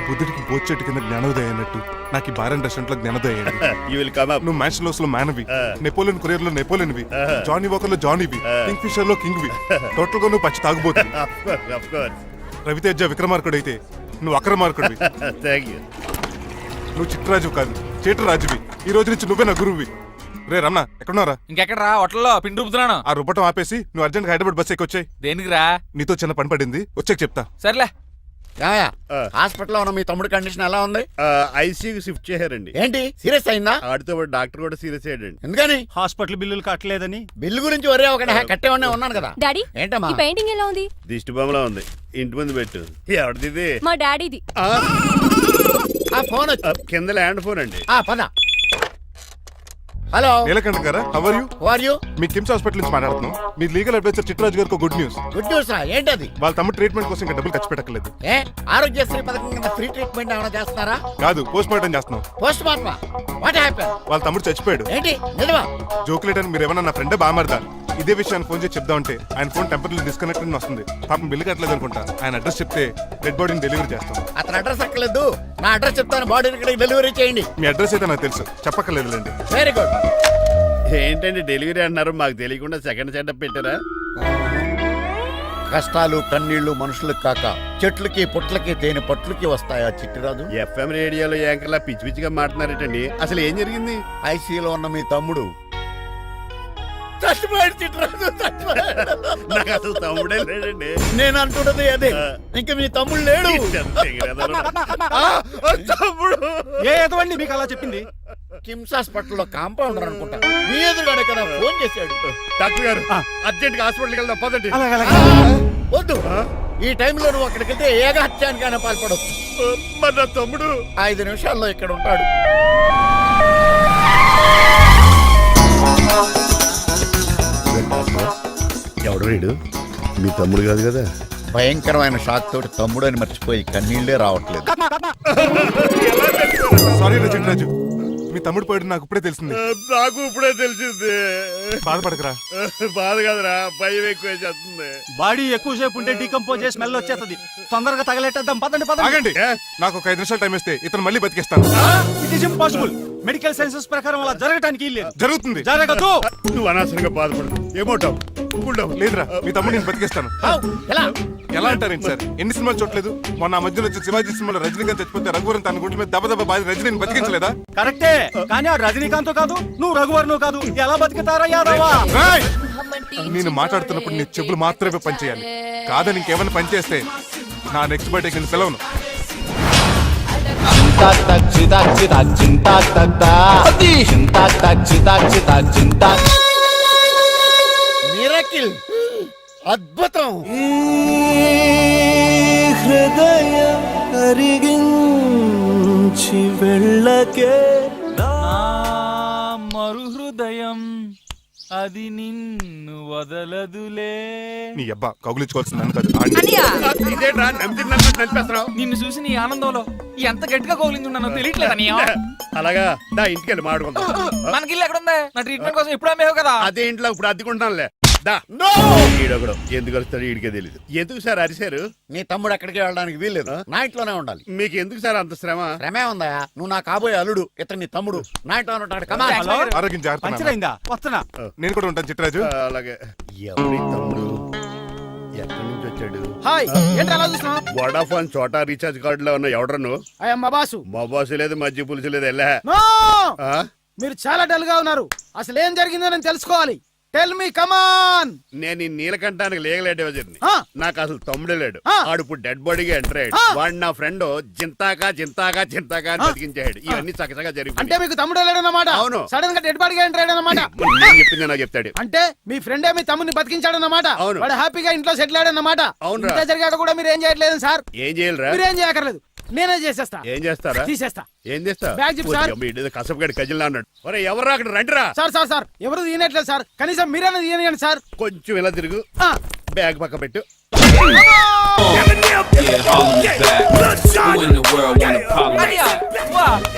బుద్ధుడికి బోచెట్టు కింద జ్ఞానోదయం అయినట్టు నాకు ఈ బారన్ రెస్టారెంట్ లో జ్ఞానోదయం అయ్యింది. You will come up. నువ్వు మ్యాన్ లోస్ లో మ్యాన్వి, నెపోలియన్ కొరియర్ లో నెపోలియన్వి, జానీ వాకర్ లో జానీవి, కింగ్ ఫిషర్ లో కింగ్వి, టోటల్ గా నువ్వు పచ్చి తాగుబోతు. Of course. రవితేజ విక్రమార్కుడు అయితే నువ్వు అక్రమార్కుడివి. Thank you. నువ్వు చిట్టరాజు కాదు, చీటరాజువి. ఈ రోజు నుంచి నువ్వే నా గురువువి. రే రమణ, ఎక్కడున్నారా? ఇంకెక్కడ రా హోటల్లో పిండి రుబ్బుతున్నాను. ఆ రుబ్బటం ఆపేసి నువ్వు అర్జెంట్ హైదరాబాద్ బస్ ఎక్కొచ్చాయి. దేనికి రా? నీతో చిన్న పని పడింది, వచ్చాక చెప్తా. సర్లే. హాస్పిటల్లో ఉన్న మీ తమ్ముడి కండిషన్ ఎలా ఉంది? ఐసీయూకి షిఫ్ట్ చేశారండి. ఏంటి సీరియస్ అయిందా? ఆడితో పాటు డాక్టర్ కూడా సీరియస్ అయ్యాడండి. ఎందుకని? హాస్పిటల్ బిల్లులు కట్టలేదని. బిల్లు గురించి ఒరే ఒకటి కట్టేవాడినే ఉన్నాను కదా. డాడీ ఏంటమ్మా ఈ పెయింటింగ్ ఎలా ఉంది? దిష్టి బొమ్మలా ఉంది, ఇంటి ముందు పెట్టు. ఎవరిది ఇది? మా డాడీది. ఆ ఫోన్ కింద ల్యాండ్ ఫోన్ అండి. పద. హలో నీలకంఠ గారా, how are you? Who are you? మీ కిమ్స్ హాస్పిటల్ నుంచి మాట్లాడుతున్నాం. మీ లీగల్ అడ్వైజర్ చిట్టరాజు గారికి గుడ్ న్యూస్. గుడ్ న్యూస్ రా, ఏంటది? వాళ్ళ తమ్ముడు ట్రీట్మెంట్ కోసం ఇంకా డబ్బులు ఖర్చు పెట్టలేదు. ఏ ఆరోగ్యశ్రీ పథకం కింద ఫ్రీ ట్రీట్మెంట్ ఏమైనా చేస్తున్నారా? కాదు, పోస్ట్ మార్టం చేస్తున్నాం. పోస్ట్ మార్టమా? What happen? వాళ్ళ తమ్ముడు చచ్చిపోయాడు. ఏంటి నిజమా? జోకులేటని మీరు ఏమన్నా నా ఫ్రెండ్ బామర్దా? ఇదే విషయాన్ని ఫోన్ చేసి చెప్దామంటే ఆయన ఫోన్ టెంపరీ డిస్కనెక్ట్ అని వస్తుంది. పాపం బిల్లు కట్టలేదు అనుకుంటా. ఆయన అడ్రస్ చెప్తే డెడ్ బాడీని డెలివరీ చేస్తాం. అతని అడ్రస్ అక్కర్లేదు, నా అడ్రస్ చెప్తాను, బాడీని ఇక్కడికి డెలివరీ చేయండి. మీ అడ్రస్ అయితే నాకు తెలుసు, చెప్పక్కర్లేదులేండి. Very good. ఏంటండి డెలివరీ అన్నారు, మాకు తెలియకుండా సెకండ్ సెటప్ పెట్టారా? కష్టాలు కన్నీళ్లు మనుషులకు కాక చెట్లకి పుట్లకి తేనె పట్లకి వస్తాయా చిట్టిరాజు? ఎఫ్ఎం రేడియోలో యాంకర్లా పిచ్చి పిచ్చిగా మాట్లాడారటండి. అసలు ఏం జరిగింది? ఐసీలో ఉన్న మీ తమ్ముడు చచ్చిపోయాడు చిట్టిరాజు, చచ్చిపోయాడు. నాకు అసలు తమ్ముడే లేడండి. నేను అంటున్నది అదే, ఇంకా మీ తమ్ముడు లేడు. తమ్ముడు ఏదండి మీకు అలా చెప్పింది? కిమ్స్ హాస్పిటల్లో కాంపౌండర్ అనుకుంటా మీ ఎదురుగానే కదా ఫోన్ చేశాడు. డాక్టర్ గారు అర్జెంట్ గా హాస్పిటల్కి వెళ్దాం పదండి. వద్దు, ఈ టైంలో నువ్వు అక్కడికి వెళ్తే ఏకహత్యానికైనా పాల్పడవచ్చు. మరి నా తమ్ముడు 5 నిమిషాల్లో ఇక్కడ ఉంటాడు. ఎవడు వీడు? మీ తమ్ముడు కాదు కదా? భయంకరమైన షాక్ తోటి తమ్ముడు అని మర్చిపోయి కన్నీళ్లే రావట్లేదు. సారీ రా చిట్టరాజు, మీ తమ్ముడు పోయాడు నాకు ఇప్పుడే తెలిసింది. నాకు ఇప్పుడే తెలిసింది. బాధపడకరా. బాధ కాదురా, భయం ఎక్కువ చేస్తుంది. బాడీ ఎక్కువసేపు ఉంటే డీకంపోజ్ చేసి స్మెల్ వచ్చేస్తుంది. తొందరగా తగలెట్టేద్దాం, పదండి పదండి. ఆగండి, నాకు ఒక 5 నిమిషాలు టైం ఇస్తే ఇతను మళ్ళీ బతికేస్తాను. It is impossible. Medical sciences ప్రకారం అలా జరగటానికి లేదు. జరుగుతుంది. జరగదు. నువ్వు అనవసరంగా బాధపడదు. ఏమోటావు? లేదురా, మీ తమ్ముడు నేను బతికేస్తాను. ఎలా అంటారేంటి సార్? ఎన్ని సినిమాలు చూడలేదు? మొన్న ఆ మధ్యలో వచ్చే శివాజీ సినిమాలో రజనీకాంత్ చచ్చిపోతే రఘువరన్ తన గుండె మీద దెబ్బ బాధ రజనీని బతికించలేదా? కరెక్టే, కానీ ఆ రజనీకాంత్ కాదు, నువ్వు రఘువర్ను కాదు. ఎలా బతుకుతారా యాదవా? నేను మాట్లాడుతున్నప్పుడు నీ చెప్పులు మాత్రమే పనిచేయాలి. కాదని ఇంకేమైనా పనిచేస్తే నా నెక్స్ట్ బర్త్డేకి నేను సెలవును. మిరకిల్, అద్భుతం. హృదయం కరిగించి వెళ్ళకే మరు హృదయం అది నిన్ను వదలదులే. నీ అబ్బా కౌగులించుకోవాల్సింది నన్ను కాదు. ఇదేంట్రా నడిపేస్తున్నావు? నిన్ను చూసి నీ ఆనందంలో ఎంత గట్టిగా కౌలించున్నానో తెలియట్లేదా నీ? అలాగా దా ఇంటికి వెళ్ళి మాడుకుందాం. మనకి ఇల్లు ఎక్కడ ఉంది? నా ట్రీట్మెంట్ కోసం ఎప్పుడు అమ్మేవు కదా. అదే ఇంట్లో ఇప్పుడు అద్దెకుంటానులే. ఈడొకడు ఎందుకు వస్తాడు ఈడికే తెలీదు. ఎందుకు సార్ అరిశారు? నీ తమ్ముడు ఎక్కడికి వెళ్ళడానికి వీల్లేదు, నా ఇంట్లోనే ఉండాలి. మీకు ఎందుకు సార్ అంత శ్రమ? శ్రమే ఉందా? నువ్వు నా కాబోయే అల్లుడు, ఇతను నీ తమ్ముడు, నా ఇంట్లోనే ఉంటాడు. కమా ఆరోగ్యం జాగ్రత్త. పంచరైందా? వస్తున్నా. నేను కూడా ఉంటాను చిట్టరాజు. అలాగే. ఎవరి తమ్ముడు? ఎక్కడి నుంచి వచ్చాడు? హాయ్, ఏంటి అలా చూస్తున్నావు? వడాఫోన్ చోటా రీఛార్జ్ కార్డు లో ఉన్న ఎవడను? మా బాసు. మా బాసు లేదు, మధ్య పులుసు లేదు. వెళ్ళా. మీరు చాలా డల్ గా ఉన్నారు. అసలు ఏం జరిగిందో నేను తెలుసుకోవాలి. టెల్ మీ, కమాన్. నేను ఈ నీలకంఠానికి లీగలేటే వచ్చేది. నాకు అసలు తమ్ముడే లేడు. ఆడు ఇప్పుడు డెడ్ బాడీగా ఎంటర్ అయ్యాడు. వాడు నా ఫ్రెండ్ జింతాకా జింతాకా జింతాకా అని బతికించాడు. ఇవన్నీ చక్కగా జరిగింది. అంటే మీకు తమ్ముడే లేడన్నమాట? అవును. సడన్ గా డెడ్ బాడీగా ఎంటర్ అయ్యాడన్నమాట. నేను చెప్పింది నాకు చెప్తాడు. అంటే మీ ఫ్రెండే మీ తమ్ముని బతికించాడన్నమాట. అవును. వాడు హ్యాపీగా ఇంట్లో సెటిల్ అయ్యాడన్నమాట. అవును. ఇంత జరిగాక కూడా మీరు ఏం చేయట్లేదు సార్. ఏం చేయాలరా? మీరేం చేయక్కర్లేదు, నేనే చేసేస్తా. ఏం చేస్తారా? తీసేస్తా. ఏం చేస్తా? Bag zip sir. కసపగడి కజిల్లా అన్నాడు. ఒరే ఎవరు అక్కడ రండిరా. సార్ ఎవరు తీయనట్లేదు సార్, కనీసం మీరైనా తీయనియండి సార్. కొంచెం ఇలా తిరుగు, బ్యాగ్ పక్క పెట్టు.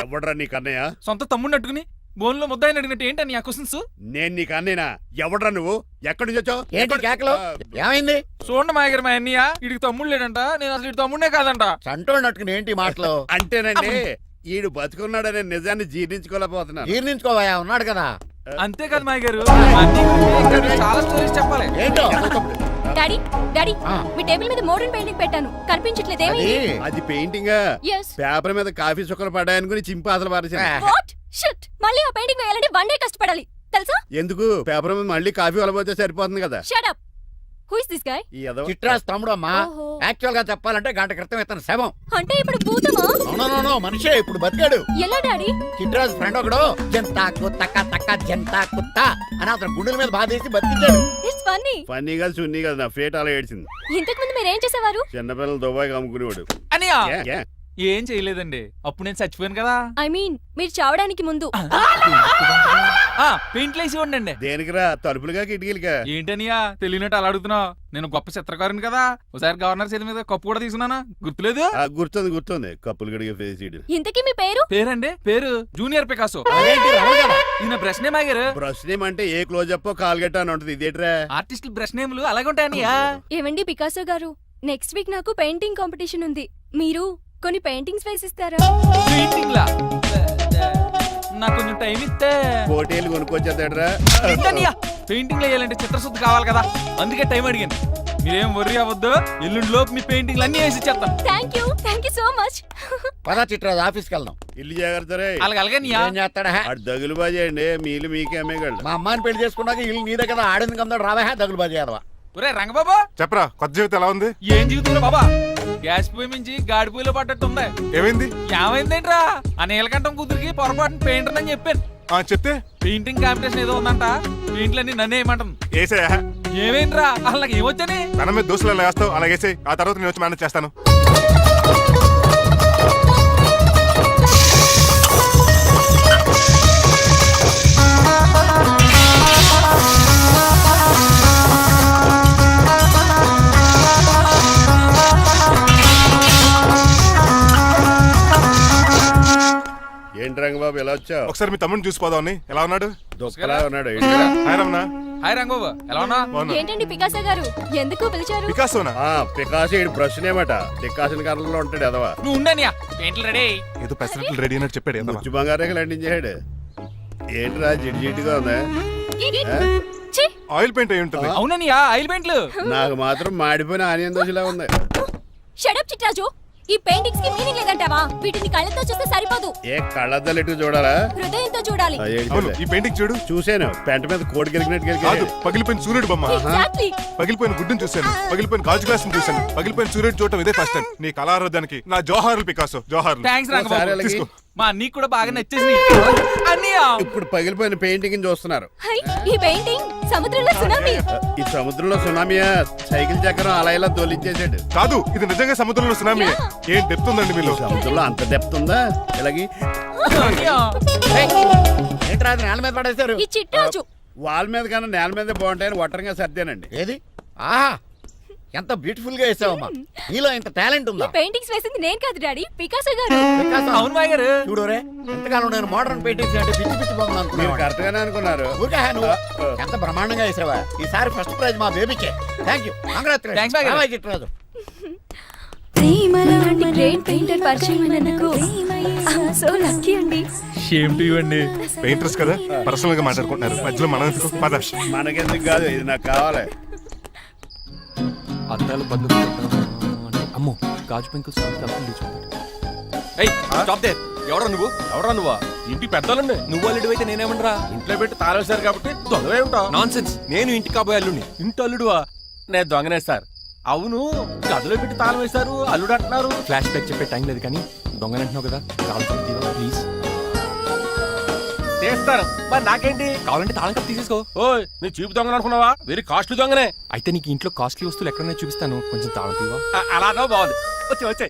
ఎవడరా నీ కన్నయ్య? సొంత తమ్ముడిని అట్టుకుని బోన్లో ముద్దాయిని అడిగినట్టు ఏంటని ఆ క్వశ్చన్స్? నేను నీకు అన్నీనా? ఎవడ్రా నువ్వు? ఎక్కడి నుంచి వచ్చావు? ఏంటి కేకలు? ఏమైంది? చూడండి మాయగారు మా అన్నయ్య, వీడికి తమ్ముడు లేడంట. నేను అసలు వీడి తమ్ముడే కాదంట. చంటోడినట్టుకుని ఏంటి మాటలు? అంటేనండి ఈడు బతుకున్నాడనే నిజాన్ని జీర్ణించుకోలేకపోతున్నాను. జీర్ణించుకోవా, ఉన్నాడు కదా. అంతేకాదు మాయగారు, చాలా స్టోరీస్ చెప్పాలి. ఏంటో డాడీ డాడీ ఆ. మీ టేబుల్ మీద మోడర్న్ పెయింటింగ్ పెట్టాను, కనిపించట్లేదేమి? అది పెయింటింగ్ Yes. పేపర్ మీద కాఫీ చుక్కలు పడ్డాయనుకుని చింపాసలు పారేసాను. వాట్ షిట్, మళ్ళీ ఆ పెయింటింగ్ వేయాలంటే 1 డే కష్టపడాలి తెలుసా? ఎందుకు? పేపర్ మీద మళ్ళీ కాఫీ వలపోతే సరిపోతుంది కదా. Shut up. Who is this guy? ఈ ఎదవ- చిట్రాజ్ తమ్ముడు అమ్మా. ఓహో. యాక్చువల్ గా చెప్పాలంటే గంట క్రితం ఇతను శవం. అంటే ఇప్పుడు భూతమా? నో మనిషే ఇప్పుడు బతికాడు. ఎలా డాడీ? చిట్రాజ్ ఫ్రెండ్ ఒకడు జంతా కుత్తక తక్క జంతా కుత్త అని అతను గుండెల మీద బాధేసి బతికించాడు. It's funny. ఫన్నీ కదా సున్నీ కదా, నా ఫేట్ అలా ఏడ్చింది. ఇంతకు ముందు మీరు ఏం చేసేవారు? చిన్నపిల్లలు దుబాయ్ అమ్ముకునేవాడు. అనియా ఏ, ఏ? ఏం చేయలేదండి, అప్పుడు నేను చచ్చిపోయాను కదా. ఐ మీన్ మీరు చావడానికి ముందు. పెయింట్లు వేసి ఉండండి. దేనికిరా? తలుపులుగా కిటికీలుగా? ఏంటనియా తెలియనట్టు అలా అడుగుతున్నావు? నేను గొప్ప చిత్రకారుని కదా. ఒకసారి గవర్నర్ చేతి మీద కప్పు కూడా తీసుకున్నానా, గుర్తులేదు? గుర్తుంది కప్పులు గడిగే ఫేసీడు. ఇంతకీ మీ పేరు? పేరండి, పేరు జూనియర్ పికాసో. అదేంటి రమణ కదా? ఈయన బ్రష్ నేమ్ ఆగారు. బ్రష్ నేమ్ అంటే ఏ క్లోజప్ కాల్గెట్ అని ఉంటది. ఇదేట్రా? ఆర్టిస్టుల బ్రష్ నేమ్లు అలాగే ఉంటాయనియా. ఏమండి పికాసో గారు, నెక్స్ట్ వీక్ నాకు పెయింటింగ్ కాంపిటీషన్ ఉంది. మీరు కొన్ని పెయింటింగ్స్ వేసిస్తారా? పెయింటింగ్ లా నాకు కొంచెం టైం ఇస్తే. కోటేలు కొనుక్కొచ్చేదేట్రా? పెయింటింగ్ వేయాలంటే చిత్రశుద్ధి కావాలి కదా, అందుకే టైం అడిగాను. మీరేం వర్రీ అవ్వద్దు, ఎల్లుండి లోపు మీ పెయింటింగ్లు అన్ని వేసి ఇచ్చేస్తాను. Thank you so much. పదా చిట్రాజ్ ఆఫీస్కి వెళ్దాం. ఇల్లు జాగ్రత్త రే. అలాగే ఏం చేస్తాడా? అటు దగులు బాజీ అండి, మీలు మీకే అమ్మేగాళ్ళు. మా అమ్మాయిని పెళ్లి చేసుకున్నాక ఇల్లు నీదే కదా, ఆడింది కదా, రావా దగులు బాజీ యాదవా. ఒరే రంగబాబా, చెప్పరా కొత్త జీవితం ఎలా ఉంది? ఏం జీవితంలో బాబా, గ్యాస్ పొయ్యి మించి గాడి పొయ్యిలో పడ్డట్టు ఉంది. ఏమైంది? ఏమైందేంట్రా, ఆ నీలకంఠం కూతురికి పొరపాటున పెయింటర్ అని చెప్పాను. చెప్తే పెయింటింగ్ కాంపిటీషన్ ఏదో ఉందంట, పెయింట్లన్నీ నన్ను ఏమంటుంది. ఏసయ్యా, ఏమైందిరా, అసలు నాకు ఏమొచ్చని? తన మీద దోశలు ఎలా వేస్తావు అలా వేసాయి, ఆ తర్వాత నేను వచ్చి మేనేజ్ చేస్తాను. ఏంటి రంగబాబు ఎలా వచ్చావు? ఒకసారి మీ తమ్ముడిని చూసిపోదామని. ఎలా ఉన్నాడు? దుఃఖలా ఉన్నాడు. హాయ్ రమణ. హాయ్ రంగబాబు, ఎలా ఉన్నా? ఏంటండి పికాసో గారు, ఎందుకు పిలిచారు? పికాసోనా? పికాసో ఈడు బ్రష్ నేమట. డికాషన్ కర్రలో ఉంటాడు ఎదవా. నువ్వు ఉండనియా, పెయింట్లు రెడీ. ఏదో పెసరట్లు రెడీ అయినట్టు చెప్పాడు. ఏదో ముచ్చు బంగారే లండించాడు. ఏంట్రా జిడ్జిడ్డుగా ఉందా? ఛీ! ఆయిల్ పెయింట్ అయి ఉంటుంది. అవుననియా, ఆయిల్ పెయింట్లు. నాకు మాత్రం మాడిపోయిన ఆనియన్ దోశలా ఉంది. షట్ అప్ చిట్రాజు, ఈ పెయింటింగ్స్ కి మీనింగ్ లేదంటావా? వీటిని కళ్ళతో చూస్తే సరిపోదు, ఏ కళ్ళద్దలు ఎటు చూడాలా? హృదయంతో చూడాలి. అవును, ఈ పెయింటింగ్ చూడు. చూశాను, పెంట మీద కోడి గెలిగినట్టు కాదు, గెలిగాడు. పగిలిపోయిన సూర్యుడు బొమ్మ. Exactly. పగిలిపోయిన గుడ్డును చూశాను, పగిలిపోయిన గాజు గ్లాస్ చూశాను, పగిలిపోయిన సూర్యుడు చూడటం ఇదే ఫస్ట్ టైం. నీ కళారాధానికి నా జోహార్లు పికాసో, జోహార్లు. థ్యాంక్స్ ఒకసారి రంగబాబు, అలాగే. తీసుకో. మా అన్నీ కూడా బాగా నచ్చేసింది అన్నయ్య. ఇప్పుడు పగిలిపోయిన పెయింటింగ్ చూస్తున్నారు. హై, ఈ పెయింటింగ్ సముద్రంలో సునామీ. ఈ సముద్రంలో సునామీయా? సైకిల్ చక్రం అలా ఇలా తోలించేసాడు. కాదు, ఇది నిజంగా సముద్రంలో సునామీ. ఏం డెప్త్ ఉందండి మీలో? సముద్రంలో అంత డెప్త్ ఉందా? ఇలాగి ఏంట్రా అది నేల మీద పడేశారు? ఈ చిట్రాజు వాల్ మీద కన్నా నేల మీద బాగుంటాయని ఒట్టరంగా సర్దానండి. ఏది? ఆహా, ఎంత బ్యూటిఫుల్ గా వేసావమ్మా. నీలో ఇంత టాలెంట్ ఈ ఉందా? పెయింటింగ్స్ వేసింది నేను కాదు డాడీ, పికాసో గారు. పికాసో. అవును మాయ గారు. చూడురే, ఎంతకాలం నేను మోడర్న్ పెయింటింగ్స్ అంటే పిచ్చి పిచ్చి బొమ్మలు మీరు అనుకున్నాను. కరెక్ట్ గానే అనుకున్నారు. ఊరికే నువ్వు ఎంత బ్రహ్మాండంగా వేసావా. ఈసారి ఫస్ట్ ప్రైజ్ మా బేబీకే. థ్యాంక్ యూ, Thanks, బాయ్ గారు. చిట్రాజు. ఇలాంటి గ్రేట్ పెయింటర్ పరిచయం అయినందుకు సో లక్కీ అండి. షేమ్ టు యు అండి. పెయింటర్స్ కదా, పర్సనల్ గా మాట్లాడుకుంటున్నారు. మధ్యలో మనం ఎందుకు? పద. మనకెందుకు కాదు, ఇది నాకు కావాలి. అద్దాలు బదులు అమ్మో, గాజు పెంకులు ఎవరా నువ్వు? ఇంటి పెద్దలండి. నువ్వు అల్లుడు అయితే నేనేమనరా? ఇంట్లో పెట్టి తాళేశారు కాబట్టి దొంగవే ఉంటావు. నాన్ సెన్స్, నేను ఇంటికి కాబోయే అల్లుడిని. ఇంటి అల్లుడువా? నేను దొంగనే సార్. అవును, గదిలో పెట్టి తాళం వేశారు, అల్లుడు అంటున్నారు. ఫ్లాష్ బ్యాక్ చెప్పే టైం లేదు కానీ దొంగనంటున్నావు కదా, తాళం కప్పు తీవా ప్లీజ్. చేస్తారు మరి నాకేంటి? కావాలంటే తాళం కప్పు తీసేసుకో. ఓయ్, నీ చూపు దొంగను అనుకున్నావా? వెరీ కాస్ట్లీ దొంగనే. అయితే నీకు ఇంట్లో కాస్ట్లీ వస్తువులు ఎక్కడైనా చూపిస్తాను, కొంచెం తాళం తీవా. అలాగా బాగుంది. వచ్చే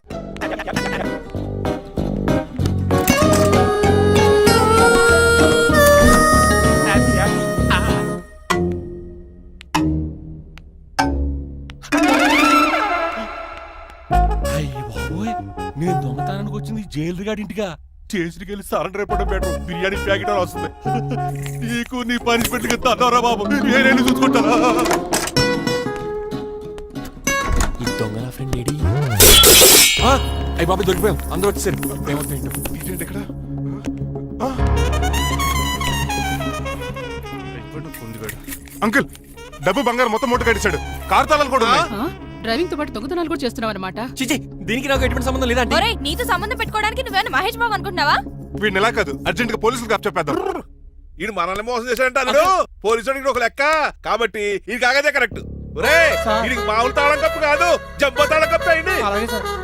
నేను దొంగతనానికి వచ్చింది జైలు గాడి ఇంటిగా. స్టేషన్కి వెళ్ళి సరెండర్ అయిపోవడం బెటర్. బిర్యానీ ప్యాకెట్ అని వస్తుంది. నీకు నీ పనిష్మెంట్కి తంటారా బాబు, నేనేళ్ళు చూసుకుంటారా? ఈ దొంగ నా ఫ్రెండ్ ఏడి? అయ్యి బాబు దొరికిపోయాం, అందరూ వచ్చేసారు. ఏమవుతుంది ఇక్కడ అంకుల్, డబ్బు బంగారం మొత్తం మూట కట్టించాడు. కారు తాళాలు కూడా ఉన్నాయి. డ్రైవింగ్ తో పాటు దొంగతనాలు కూడా చేస్తున్నావు అనమాట. చిచి, దీనికి నాకు ఎటువంటి సంబంధం లేదంటే. ఒరేయ్, నీతో సంబంధం పెట్టుకోవడానికి నువ్వేనా మహేష్ బాబు అనుకుంటున్నావా? వీడిని ఎలా కాదు, అర్జెంట్ గా పోలీసులకు చెప్పేద్దాం. ఈయన మనల్ని మోసం చేశాడంట అన్నాడు. పోలీసుడికి ఒక లెక్క కాబట్టి ఇది కాగదే కరెక్ట్. ఇది మామూలు తాళం కప్పు కాదు, జంబో తాళం కప్పు అయింది.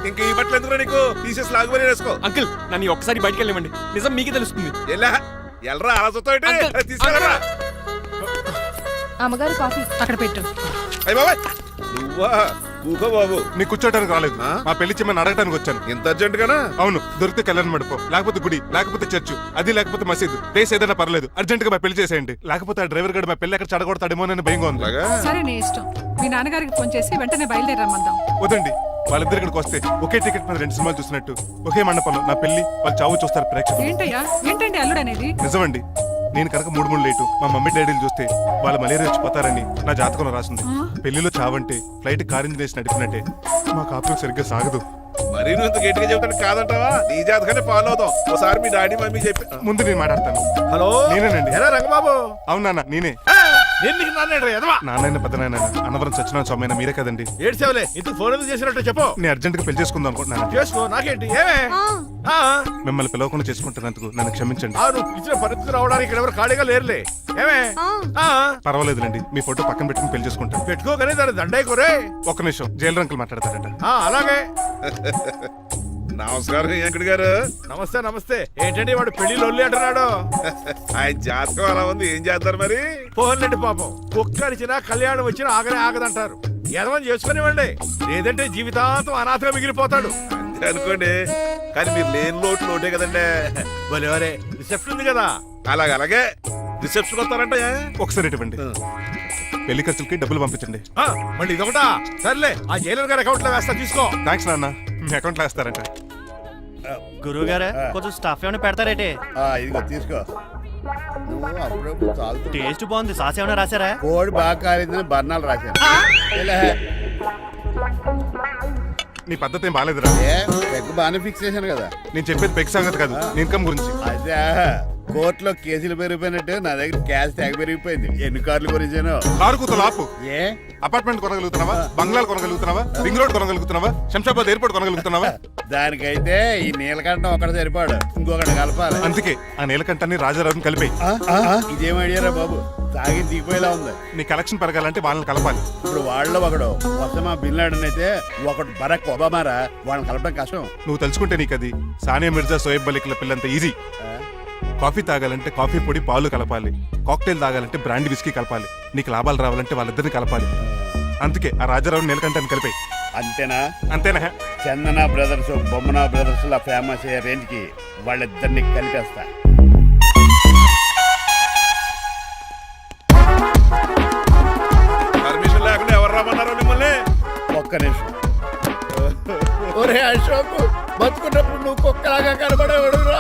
ఇంకా ఈ బట్టలు ఎందుకు నీకు తీసేసి లాగుబడి వేసుకో. అంకుల్, నన్ను ఒక్కసారి బయటికి వెళ్ళమండి, నిజం మీకే తెలుస్తుంది. ఎల్రా అలసతో తీసుకెళ్ళరా. అమ్మగారు కాఫీ అక్కడ పెట్టు. అయ్య బాబాయ్, నువ్వా? కూకో బాబు. నీ కూర్చోటానికి రాలేదు, మా పెళ్లి చెమ్మని అడగటానికి వచ్చాను. ఇంత అర్జెంట్ గానా? అవును, దొరికితే కళ్యాణ మండపం, లేకపోతే గుడి, లేకపోతే చర్చ్, అది లేకపోతే మసీదు, ప్లేస్ ఏదైనా పర్లేదు. అర్జెంట్ గా మా పెళ్లి చేసేయండి, లేకపోతే ఆ డ్రైవర్ గడు మా పెళ్లి ఎక్కడ చెడగొడతాడేమో అని భయంగా ఉంది. సరే నీ ఇష్టం. మీ నాన్నగారికి ఫోన్ చేసి వెంటనే బయలుదేరమ్మందాం. వదండి, వాళ్ళిద్దరు ఇక్కడికి వస్తే ఒకే టికెట్ మీద 2 సినిమాలు చూసినట్టు, ఒకే మండపంలో నా పెళ్లి, వాళ్ళు చావు చూస్తారు ప్రేక్షకులు. ఏంటయ్యా, ఏంటండి అల్లుడు అనేది? నిజమండి, నేను కనుక 3 లేటు మా మమ్మీ డాడీలు చూస్తే వాళ్ళ మలేరియా వచ్చిపోతారని నా జాతకంలో రాసింది. పెళ్లిలో చావంటే ఫ్లైట్ కార్ ఇంజిన్ వేసి నడిపినట్టే. మా కాపురం సరిగ్గా సాగదు. మరి నువ్వు ఇంత గట్టిగా చెబుతాను కాదంటావా? నీ జాతకాన్ని ఫాలో అవుతాం. ఒకసారి మీ డాడీ మమ్మీ చెప్పి ముందు నేను మాట్లాడతాను. హలో, నేనేనండి. ఎలా రంగబాబు? అవును నాన్న, నేనే. నాన్న పెద్ద నాయన అన్నవరం సత్యనారాయణ స్వామి అయినా మీరే కదండి. ఏడ్చేవలే, ఇంతకు ఫోన్ ఎందుకు చేసినట్టు చెప్పు. నేను అర్జెంట్ గా పెళ్లి చేసుకుందాం అనుకుంటున్నాను. చేసుకో, నాకేంటి. ఏమే మిమ్మల్ని పిలవకుండా చేసుకుంటున్నందుకు నన్ను క్షమించండి. ఇచ్చిన పరిస్థితి రావడానికి ఇక్కడ ఎవరు ఖాళీగా లేరులే. ఏమే పర్వాలేదులేండి, మీ ఫోటో పక్కన పెట్టుకుని పెళ్లి చేసుకుంటాను. పెట్టుకోగానే దాని దండాయి కోరే. ఒక్క నిమిషం, జైలు అంకుల్ మాట్లాడతారంట. అలాగే. నమస్కారం వెంకట గారు. నమస్తే నమస్తే. ఏంటండి వాడు పెళ్లి లొల్లి అంటున్నాడు? ఆయన జాతకం అలా ఉంది, ఏం చేస్తారు మరి? పోన్లండి పాపం, కుక్క అరిచినా కళ్యాణం వచ్చినా ఆగనే ఆగదంటారు. ఎదవని చేసుకునివ్వండి, లేదంటే జీవితాంతం అనాథగా మిగిలిపోతాడు. అంతే అనుకోండి, కానీ మీరు లేని లోటే కదండి. భలేవరే, రిసెప్షన్ ఉంది కదా. అలాగే రిసెప్షన్ వస్తారంట. ఒకసారి ఇటువంటి పెళ్లి ఖర్చులకి డబ్బులు పంపించండి. మళ్ళీ ఇదొకటా? సర్లే, ఆ జైలర్ గారి అకౌంట్ లో వేస్తా, తీసుకో. థ్యాంక్స్ నాన్న, మీ అకౌంట్ లో వేస్తారంట. గురువు గారు కొంచెం స్టఫ్ ఏమైనా పెడతారేటే? ఇదిగో తీసుకో. నువ్వు అప్పుడప్పుడు చాలు. టేస్ట్ బాగుంది. సాస్ ఏమైనా రాశారా? కోడి బాగా కాలేదని బర్ణాలు రాశాను. నీ పద్ధతి ఏం బాగాలేదురా. పెగ్ బాగానే ఫిక్స్ చేశాను కదా. నేను చెప్పేది పెగ్ సంగతి కాదు, నీ ఇన్కమ్ గురించి. అదే కోర్టులో కేసులు పెరిగిపోయినట్టు నా దగ్గర క్యాష్ తెగ పెరిగిపోయింది. ఎన్ని కార్లు కొనిచ్చాను? కారు కూతలు ఆపు. ఏ అపార్ట్మెంట్ కొనగలుగుతున్నావా? బంగ్లాలు కొనగలుగుతున్నావా? రింగ్ రోడ్ కొనగలుగుతున్నావా? శంషాబాద్ ఎయిర్పోర్ట్ కొనగలుగుతున్నావా? దానికైతే ఈ నీలకంఠం ఒకటి సరిపాడు, ఇంకొకటి కలపాలి. అందుకే ఆ నీలకంఠాన్ని రాజారావుని కలిపాయి. ఇదేం ఐడియారా బాబు, తాగి దిగిపోయేలా ఉంది. నీ కలెక్షన్ పెరగాలంటే వాళ్ళని కలపాలి. ఇప్పుడు వాళ్ళలో ఒకడు ఒసమా బిన్ లాడెన్ అయితే ఒకటి బరాక్ ఒబామారా, వాళ్ళని కలపడం కష్టం. నువ్వు తలుచుకుంటే నీకు అది సానియా మిర్జా, సోయబ్ మలిక్ల పిల్లంత ఈజీ. కాఫీ తాగాలంటే కాఫీ పొడి పాలు కలపాలి, కాక్టైల్ తాగాలంటే బ్రాండ్ విస్కీ కలపాలి. నీకు లాభాలు రావాలంటే వాళ్ళిద్దరిని కలపాలి. అందుకే ఆ రాజారావు నీలకంఠాన్ని కలిపాయి. అంతేనా? అంతేనా? చందన బ్రదర్స్, బొమ్మన బ్రదర్స్ లా ఫేమస్ అయ్యే రేంజ్ కి వాళ్ళిద్దరిని కలిపేస్తా. పర్మిషన్ లేకుండా ఎవరు రమ్మన్నారో మిమ్మల్ని? ఒక్క నిమిషం. ఒరే అశోక్, బతుకున్నప్పుడు నువ్వు కుక్కలాగా కనబడేవాడురా.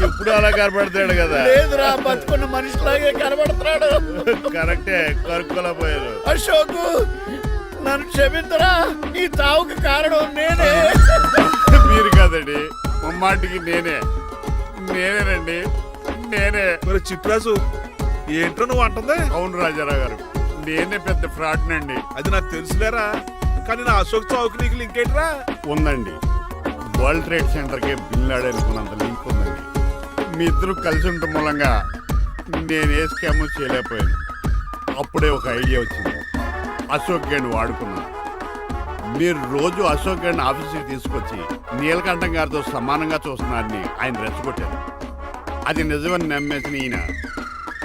ఇప్పుడు అలా కనబడతాడు కదా. లేదురా, బతుకున్న మనిషిలాగే కనబడుతున్నాడు. కరెక్టే, కరుక్కులా పోయారు. అశోక్, నన్ను క్షమించరా, ఈ తావుకి కారణం నేనే. మీరు కాదండి, ముమ్మాటికి నేనేనండి, నేనే. మరి చిట్రాజు, ఏంటో నువ్వు అంటుంది? అవును రాజారావు గారు, నేనే పెద్ద ఫ్రాడ్ నండి. అది నాకు తెలుసులేరా, కానీ నా అశోక్ చౌక్ నీకు లింక్ ఏంట్రా? ఉందండి, వరల్డ్ ట్రేడ్ సెంటర్ కి బిన్ లాడెన్ అనుకున్నంత లింక్ ఉందండి. మీ ఇద్దరు కలిసి ఉండటం మూలంగా నేను ఏ స్కామ్ చేయలేకపోయాను. అప్పుడే ఒక ఐడియా వచ్చింది, అశోక్ గేణ్ వాడుకున్నాను. మీరు రోజు అశోక్ గేణ్ ఆఫీస్కి తీసుకొచ్చి నీలకంఠం గారితో సమానంగా చూస్తున్నారని ఆయన రెచ్చగొట్టారు. అది నిజమని నమ్మేసిన ఈయన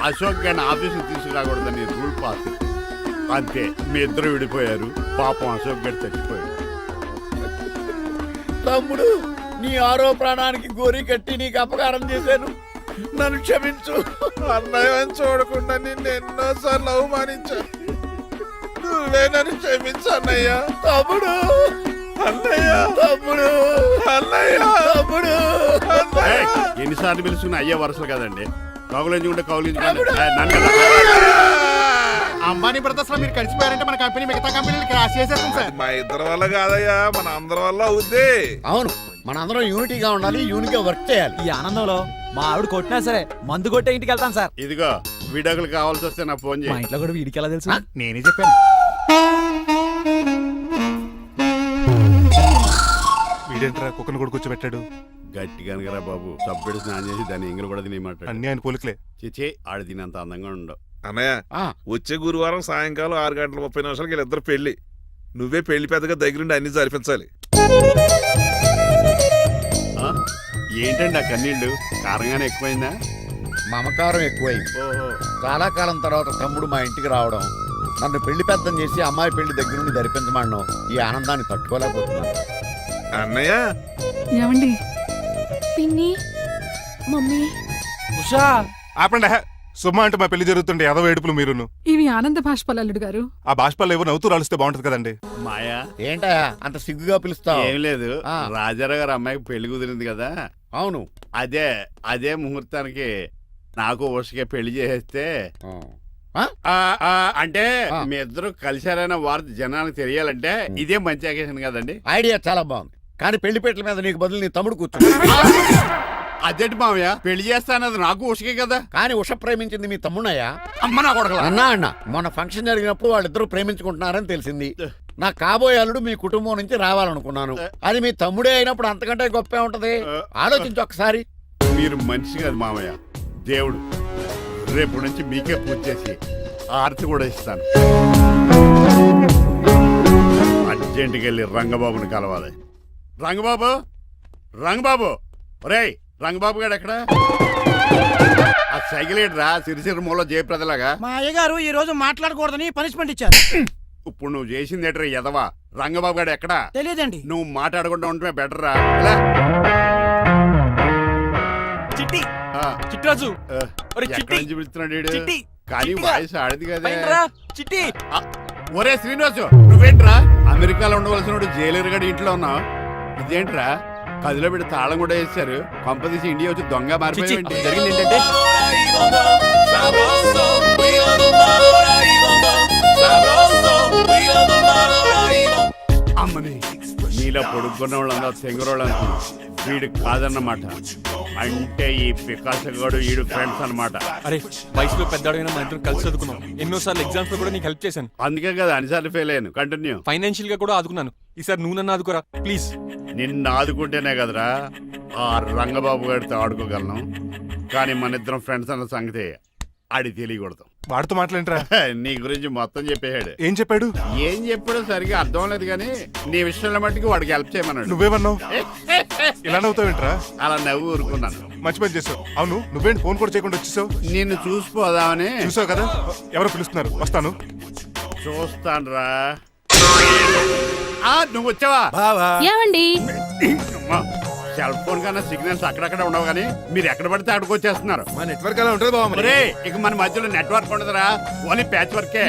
అశోక్ గేణ్ ఆఫీస్కి తీసుకురాకూడదని రూల్ పాస్. అంతే, మీ ఇద్దరు విడిపోయారు. పాపం అశోక్ గేణ్ చచ్చిపోయాడు. తమ్ముడు, నీ ఆరో ప్రాణానికి గోరి కట్టి నీకు అపకారం చేశాను, నన్ను క్షమించు. అన్నయ్య చూడకుండా నిన్ను ఎన్నోసార్లు అవమానించాను, నువ్వే నన్ను క్షమించు అన్నయ్య. తమ్ముడు, తమ్ముడు ఎన్నిసార్లు పిలుచుకున్న అయ్యే వరుసలు కదండి. కౌగులించుకుంటే కౌగులించుకుంటే అంబానీ బ్రదర్స్ లో మీరు కలిసిపోయారంటే మన కంపెనీ మిగతా కంపెనీలు క్రాష్ చేసేస్తాం సార్. మా ఇద్దరి వల్ల కాదయ్యా, మన అందరి వల్ల అవుద్ది. అవును, మన అందరం యూనిటీగా ఉండాలి, యూనిట్గా వర్క్ చేయాలి. ఈ ఆనందంలో మా ఆవిడ కొట్టినా సరే మందు కొట్టే ఇంటికి వెళ్తాను సార్. ఇదిగో విడాకులు కావాల్సి వస్తే నాకు ఫోన్ మా చేయి. ఇంట్లో కూడా వీడికి ఎలా తెలుసు? నేనే చెప్పాను. వీడేంట్రా కుక్కను కూడా కూర్చోబెట్టాడు. గట్టిగా అనగరా బాబు, సబ్బెడు స్నానం చేసి దాన్ని ఎంగిలి కూడా తినేయమంటాడు. అన్ని ఆయన పోలికలే. చిచే ఆడు తినంత అందంగా ఉండవు. అన్నయ్య, వచ్చే గురువారం సాయంకాలం 6:30 వీళ్ళిద్దరు పెళ్లి. నువ్వే పెళ్లి పెద్దగా దగ్గరుండి అన్ని జరిపించాలి. ఏంటండి ఆ కన్నీళ్ళు? కారంగానే ఎక్కువైందా? మమకారం ఎక్కువైంది. ఓహో, చాలా కాలం తర్వాత తమ్ముడు మా ఇంటికి రావడం, నన్ను పెళ్లి పెద్దం చేసి అమ్మాయి పెళ్లి దగ్గర నుండి జరిపించమన్నాం. ఈ ఆనందాన్ని తట్టుకోలేకపోతున్నాను. అన్నయ్య, ఏమండి పిన్ని మమ్మీ ఉషా ఆపండి. సుమ అంటే మా పెళ్లి జరుగుతుండే ఎదవ ఏడుపులు మీరును. ఇవి ఆనంద భాష్పాలు అల్లుడు గారు. ఆ బాష్పాలు ఏవో నవ్వుతూ రాలిస్తే బాగుంటది కదండి. మాయా ఏంటయ్యా అంత సిగ్గుగా పిలుస్తావు? ఏం లేదు, రాజారావు గారు అమ్మాయికి పెళ్లి కుదిరింది కదా. అవును, అదే ముహూర్తానికి నాకు ఉషకే పెళ్లి చేసేస్తే అంటే మీ ఇద్దరు కలిశారైన వార్త జనానికి తెలియాలంటే ఇదే మంచి అకేషన్ కదండి. ఐడియా చాలా బాగుంది, కానీ పెళ్లిపేటల మీద నీకు బదులు నీ తమ్ముడు కూర్చో. అదేంటి మామయ్య, పెళ్లి చేస్తానది నాకు ఉషకే కదా. కానీ ఉష ప్రేమించింది మీ తమ్ముడయ్యా. అమ్మ నా కొడక అన్నా మొన్న ఫంక్షన్ జరిగినప్పుడు వాళ్ళిద్దరూ ప్రేమించుకుంటున్నారని తెలిసింది. నా కాబోయే అల్లుడు మీ కుటుంబం నుంచి రావాలనుకున్నాను. అది మీ తమ్ముడే అయినప్పుడు అంతకంటే గొప్పే ఉంటది. ఆలోచించు ఒక్కసారి. మీరు మనిషి కాదు మామయ్య, దేవుడు. రేపు నుంచి మీకే పూజ చేసి ఆర్తి కూడా ఇస్తాను. అర్జెంటుకి వెళ్ళి రంగబాబుని కలవాలి. రంగబాబు ఒరేయ్, రంగబాబు గారు ఎక్కడ? ఆ సైకిల్ రా సిరిసిరి మూల జయప్రదలాగా. మా అయ్యగారు ఈ రోజు మాట్లాడకూడదని పనిష్మెంట్ ఇచ్చారు. ఇప్పుడు నువ్వు చేసింది ఎట్రా ఎదవా? రంగబాబు గారు ఎక్కడా? తెలియదండి. నువ్వు మాట్లాడకుండా ఉంటే బెటర్ రా. చిట్టి చిట్రాజు ఎక్కడి నుంచి పిలుస్తున్నాడు? కానీ వాయిస్ ఆడది కదా. చిట్టి ఒరే శ్రీనివాసు, నువ్వేంట్రా అమెరికాలో ఉండవలసిన జైలర్ గడి ఇంట్లో ఉన్నావు? ఇదేంట్రా కదిలో పెట్టి తాళం కూడా వేశారు. కొంపదీసి ఇండియా వచ్చి దొంగ మారిపోయింది. జరిగింది ఏంటంటే అమ్మని నీలో పొడుక్కున్న వాళ్ళందరూ తెంగురోళ్ళు అనుకున్నా. వీడు కాదన్నమాట. అంటే ఈ పికాసగాడు వీడు ఫ్రెండ్స్ అన్నమాట. అరే వయసులో పెద్దవాడైనా మన ఇద్దరం కలిసి చదువుకున్నాం. ఎన్నోసార్లు ఎగ్జామ్స్ లో కూడా నీకు హెల్ప్ చేశాను. అందుకే కదా అన్నిసార్లు ఫెయిల్ అయ్యాను. కంటిన్యూ. ఫైనాన్షియల్ గా కూడా ఆదుకున్నాను. ఈసారి నువ్వు నన్ను ఆదుకోరా ప్లీజ్. నిన్ను ఆదుకుంటేనే కదరా ఆ రంగబాబు గారితో ఆడుకోగలను. కానీ మన ఇద్దరం ఫ్రెండ్స్ అన్న సంగతి ఆడి తెలియకూడదు. వాడితో మాట్లాడరా? నీ గురించి మొత్తం చెప్పేశాడు. ఏం చెప్పాడు? ఏం చెప్పాడో సరిగా అర్థం లేదు, కానీ నీ విషయంలో మట్టుకు వాడికి హెల్ప్ చేయమన్నాడు. నువ్వేమన్నావు? ఇలా నవ్వుతావేంట్రా? అలా నవ్వు ఊరుకున్నాను. మంచి పని చేసావు. అవును, నువ్వేంటి ఫోన్ కూడా చేయకుండా వచ్చేసావు? నిన్ను చూసిపోదామని. చూసావు కదా, ఎవరో పిలుస్తున్నారు, వస్తాను. చూస్తానురా. నువ్వు వచ్చావా? ఏమండి సెల్ ఫోన్ కన్నా సిగ్నల్స్ అక్కడక్కడ ఉండవు, కానీ మీరు ఎక్కడ పడితే అక్కడికి వచ్చేస్తున్నారు. మా నెట్వర్క్ అలా ఉంటుంది బాబు. ఇక మన మధ్యలో నెట్వర్క్ ఉండదురా, ఓన్లీ ప్యాచ్ వర్కే.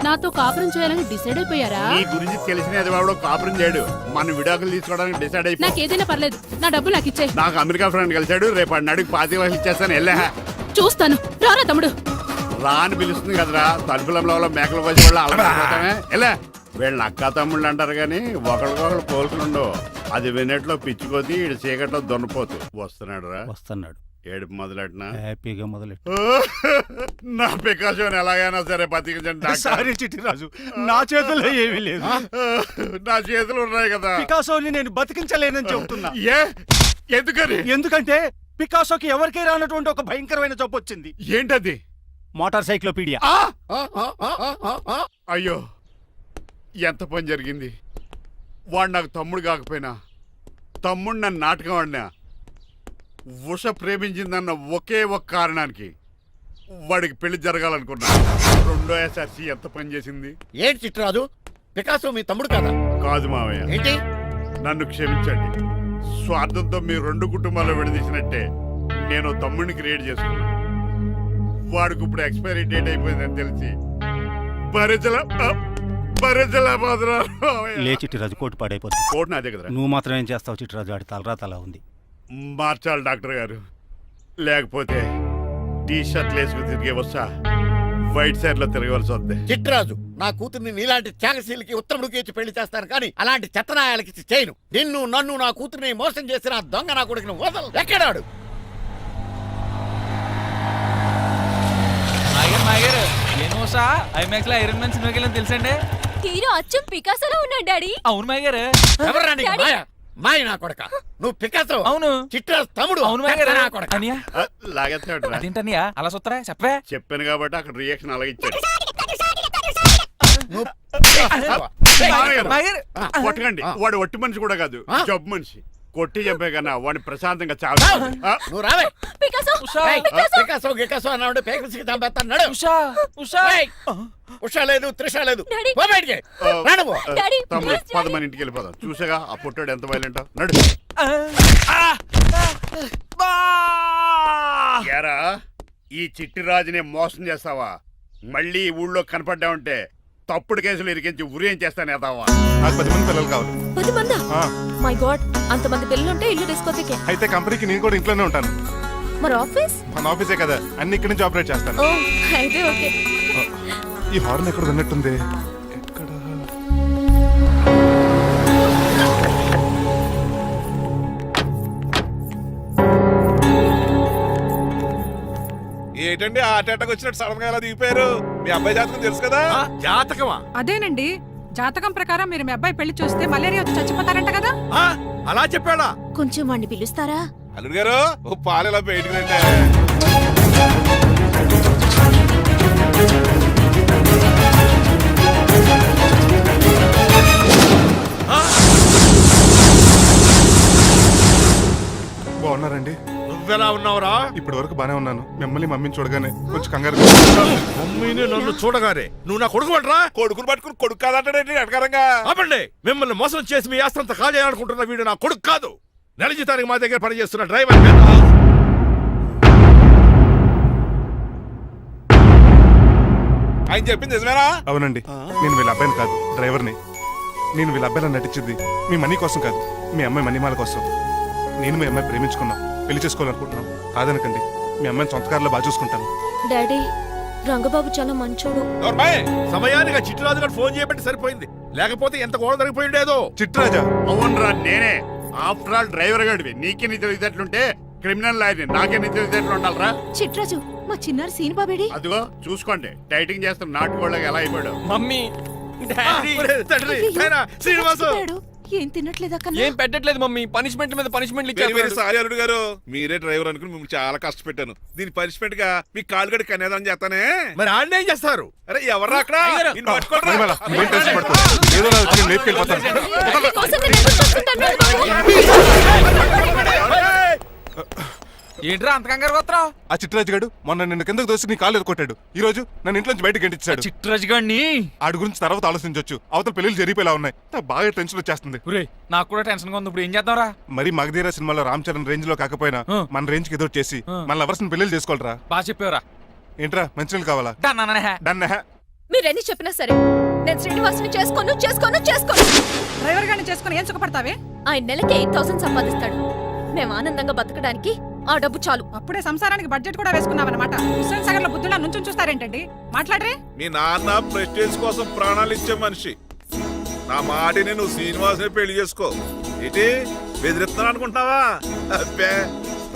నాతో కాపురం చేయాలని డిసైడ్ అయిపోయారా? నీ గురించి తెలిసిన ఎదవాడు కాపురం చేయడు. మన విడాకులు తీసుకోవడానికి డిసైడ్ అయిపోయి. నాకు ఏదైనా పర్లేదు, నా డబ్బు నాకు ఇచ్చే. నాకు అమెరికా ఫ్రెండ్ కలిశాడు, రేపు అడిగి 25 లక్షలు ఇచ్చేస్తాను. వెళ్ళా చూస్తాను. రారా తమ్ముడు. రా అని పిలుస్తుంది కదరా. తలుపులంలో మేకలు కోసి వాళ్ళు అలవాటమే. ఎలా వీళ్ళ అక్క తమ్ముళ్ళు అంటారు, కానీ ఒకరికొకరు పోల్చుండవు. అది వినట్లో పిచ్చుకోతి, ఇటు చీకట్లో దొన్నపోతు. వస్తున్నాడు రా. వస్తున్నాడు. ఏడుపు మొదలెట్నా? హ్యాపీగా మొదలెట్టు. నా పికాసోని ఎలాగైనా సరే బతికించండి. సారీ చిట్టిరాజు, నా చేతుల్లో ఏమీ లేదు. నా చేతులు ఉన్నాయి కదా. పికాసోని నేను బతికించలేనని చెబుతున్నా. ఎందుకని? ఎందుకంటే పికాసోకి ఎవరికీ రానటువంటి ఒక భయంకరమైన జబ్బు వచ్చింది. ఏంటది? Motor cyclopaedia. అయ్యో, ఎంత పని జరిగింది. వాడు నాకు తమ్ముడు కాకపోయినా తమ్ముడు నన్ను నాటకం ఆడినా ఉష ప్రేమించిందన్న ఒకే ఒక కారణానికి వాడికి పెళ్లి జరగాలనుకున్నా. రెండో ఎస్ఆర్సి ఎంత పని చేసింది. ఏంటి చిట్రాజు, పికాసో మీ తమ్ముడు కదా? కాదు మావయ్య. ఏంటి? నన్ను క్షమించండి. స్వార్థంతో మీ రెండు కుటుంబాలు విడదీసినట్టే నేను తమ్ముడిని క్రియేట్ చేసుకున్నా. వాడికి ఇప్పుడు ఎక్స్పైరీ డేట్ అయిపోయిందని తెలిసి భరించలేకపోతున్నా. చిట్టిరాజు కోటు పాడైపోతుంది. కోట్ నాదే కదరా. నువ్వు మాత్రం ఏం చేస్తావు చిట్టిరాజు? ఆడి తలరా తలా ఉంది. మార్చాలి డాక్టర్ గారు, లేకపోతే టీ షర్ట్లు వేసుకుని తిరిగే వస్తా వైట్ సైడ్ లో తిరగవలసి వద్దే. చిట్రాజు, నా కూతుర్ని నీలాంటి త్యాగశీలకి ఉత్తముడికి ఇచ్చి పెళ్లి చేస్తాను కానీ అలాంటి చెత్తనాయాలకి ఇచ్చి చేయను. నిన్ను నన్ను నా కూతుర్ని మోసం చేసిన ఆ దొంగ నా కొడుకుని వదలు. ఎక్కడాడు? ఐమాక్స్ లో ఐరన్ మ్యాన్ సినిమాకి వెళ్ళని తెలుసండి. హీరో అచ్చం పికాసోలో ఉన్నాడు డాడీ. అవును మాయ గారు. ఎవరా నీకు మాయ? మాయ నా కొడక. నువ్వు పికాసో. అవును. చిట్రాజు తమ్ముడు. అవును మాయ గారు. నా కొడక. లాగేస్తాడు. అదేంటనియా అలా చూస్తారా? చెప్పే. చెప్పాను కాబట్టి అక్కడ రియాక్షన్ అలాగే ఇచ్చాడు. కొట్టకండి, వాడు ఒట్టి మనిషి కూడా కాదు, జబ్బు మనిషి. కొట్టి చెప్పే కన్నా వాడిని ప్రశాంతంగా చావు. నువ్వు రావే. పికాసో పికాసో గికాసో అన్నాడు. పేకల్స్కి చంపేస్తాడు. ఉషా లేదు, త్రిష లేదు. పో బయటికి. తమ్ముడు 10 మంది ఇంటికి వెళ్ళిపోదాం. చూసాగా ఆ పుట్టాడు ఎంత వైలెంట్. నడు. యారా, ఈ చిట్టిరాజుని మోసం చేస్తావా? మళ్ళీ ఈ ఊళ్ళో కనపడ్డావంటే తప్పుడు కేసులు ఇరికించి ఉరేం చేస్తాను ఎదావా. నాకు 10 మంది పిల్లలు కావాలి. 10 మందా? మై గాడ్, అంతమంది పిల్లలుంటే ఇల్లు డిస్కోతికే. అయితే కంపెనీకి నేను కూడా ఇంట్లోనే ఉంటాను. మరి ఆఫీస్? మన ఆఫీసే కదా, అన్ని ఇక్కడి నుంచి ఆపరేట్ చేస్తాను. ఓ, అయితే ఓకే. ఈ హార్న్ ఎక్కడ విన్నట్టుంది. ఎక్కడ? ఏంటండి ఆ అటాక్ వచ్చినట్టు సడన్ గా ఎలా దిగిపోయారు? మీ అబ్బాయి జాతకం తెలుసు కదా. జాతకమా? అదేనండి, జాతకం ప్రకారం మీరు మీ అబ్బాయి పెళ్లి చూస్తే మలేరియా వచ్చి చచ్చిపోతారంట కదా. అలా చెప్పాడా? కొంచెం వాడిని పిలుస్తారా? అల్లుడు గారు ఓ పాలు ఇలా బయటకు రండి. బాగున్నారండి? నువ్వెలా ఉన్నావురా? ఇప్పటి వరకు బానే ఉన్నాను. మిమ్మల్ని మమ్మీని చూడగానే కొంచెం కంగారు. మమ్మీని నన్ను చూడగానే నువ్వు నా కొడుకు పడరా? కొడుకుని పట్టుకుని కొడుకు కాదంటాడండి అటకారంగా. అవ్వండి, మిమ్మల్ని మోసం చేసి మీ ఆస్తంతా కాజేయాలనుకుంటున్న వీడు నా కొడుకు కాదు. నెల జీతానికి మా దగ్గర పనిచేస్తున్న డ్రైవర్. ఆయన చెప్పింది నిజమేనా? అవునండి, నేను వీళ్ళ అబ్బాయిని కాదు, డ్రైవర్ని. నేను వీళ్ళ అబ్బాయిలా నటించింది మీ మనీ కోసం కాదు, మీ అమ్మాయి మణిమాల కోసం. నేను మీ అమ్మాయి ప్రేమించుకున్నాం, పెళ్లి చేసుకోవాలనుకుంటున్నాం. కాదనకండి, మీ అమ్మాయిని సొంత కారులో బాగా చూసుకుంటాను. డాడీ, రంగబాబు చాలా మంచోడు. సమయానికి చిట్టురాజు గారు ఫోన్ చేయబట్టి సరిపోయింది, లేకపోతే ఎంత గోడ జరిగిపోయి ఉండేదో. చిట్టురాజా? అవునరా, నేనే. ఆఫ్టర్ ఆల్ డ్రైవర్ గాడివి. నీకే నీ తెలివితేటలుంటే క్రిమినల్ లాయర్ని, నాకే నీ తెలివితేటలు ఉండాలరా. చిట్రాజు, మా చిన్నారి సీన్ బాబేడి. అదిగో చూసుకోండి, డైటింగ్ చేస్తున్న నాటుకోళ్ళగా ఎలా అయిపోయాడు. మమ్మీ, శ్రీనివాసు ఏం తినట్లేదా? ఏం పెట్టట్లేదు మమ్మీ, పనిష్మెంట్ మీద పనిష్మెంట్ ఇచ్చారు. సారీ అల్లుడు గారు, మీరే డ్రైవర్ అనుకుని మిమ్మల్ని చాలా కష్టపెట్టాను. దీని పనిష్మెంట్ గా మీ కాలు గడి కనేదాన్ని చేస్తానే. మరి ఆడ ఏం చేస్తారు? అరే ఎవరా అక్కడ? ఏంట్రా అంత కంగారు పోతున్నావు? ఆ చిట్టురాజు గారు మొన్న నిన్ను కిందకు దోసి నీ కాలు కొట్టాడు. ఈ రోజు నన్ను ఇంట్లోంచి బయటకు గంటించాడు. చిట్టురాజు గారిని ఆడి గురించి తర్వాత ఆలోచించవచ్చు. అవతల పెళ్లిళ్ళు జరిగిపోయేలా ఉన్నాయి. నాకు బాగా టెన్షన్ వచ్చేస్తుంది. నాకు కూడా టెన్షన్ గా ఉంది. ఇప్పుడు ఏం చేద్దాంరా? మరి మగధీర సినిమాలో రామ్ చరణ్ రేంజ్ లో కాకపోయినా మన రేంజ్ కి ఎదురు చేసి మన లవర్స్ ని పెళ్లి చేసుకోవాలరా. బాగా చెప్పావురా. ఏంట్రా మంచినీళ్ళు కావాలా? డన్. మీరెన్ని చెప్పినా సరే నేను శ్రీనివాసుని చేసుకోను. డ్రైవర్ గారిని చేసుకుని ఏం సుఖపడతావే? ఆయన నెలకి 8,000 సంపాదిస్తాడు. మేము ఆనందంగా బతకడానికి ఆ డబ్బు చాలు. అప్పుడే సంసారానికి బడ్జెట్ కూడా వేసుకున్నావన్నమాట. హుస్సేన్ సాగర్ లో బుద్ధులా నుంచి చూస్తారేంటండి? మాట్లాడరే. మీ నాన్న ప్రెస్టేజ్ కోసం ప్రాణాలు ఇచ్చే మనిషి. నా మాటిని నువ్వు శ్రీనివాసుని పెళ్లి చేసుకో. ఏంటి బెదిరిస్తున్నాను అనుకుంటున్నావా? అబ్బే,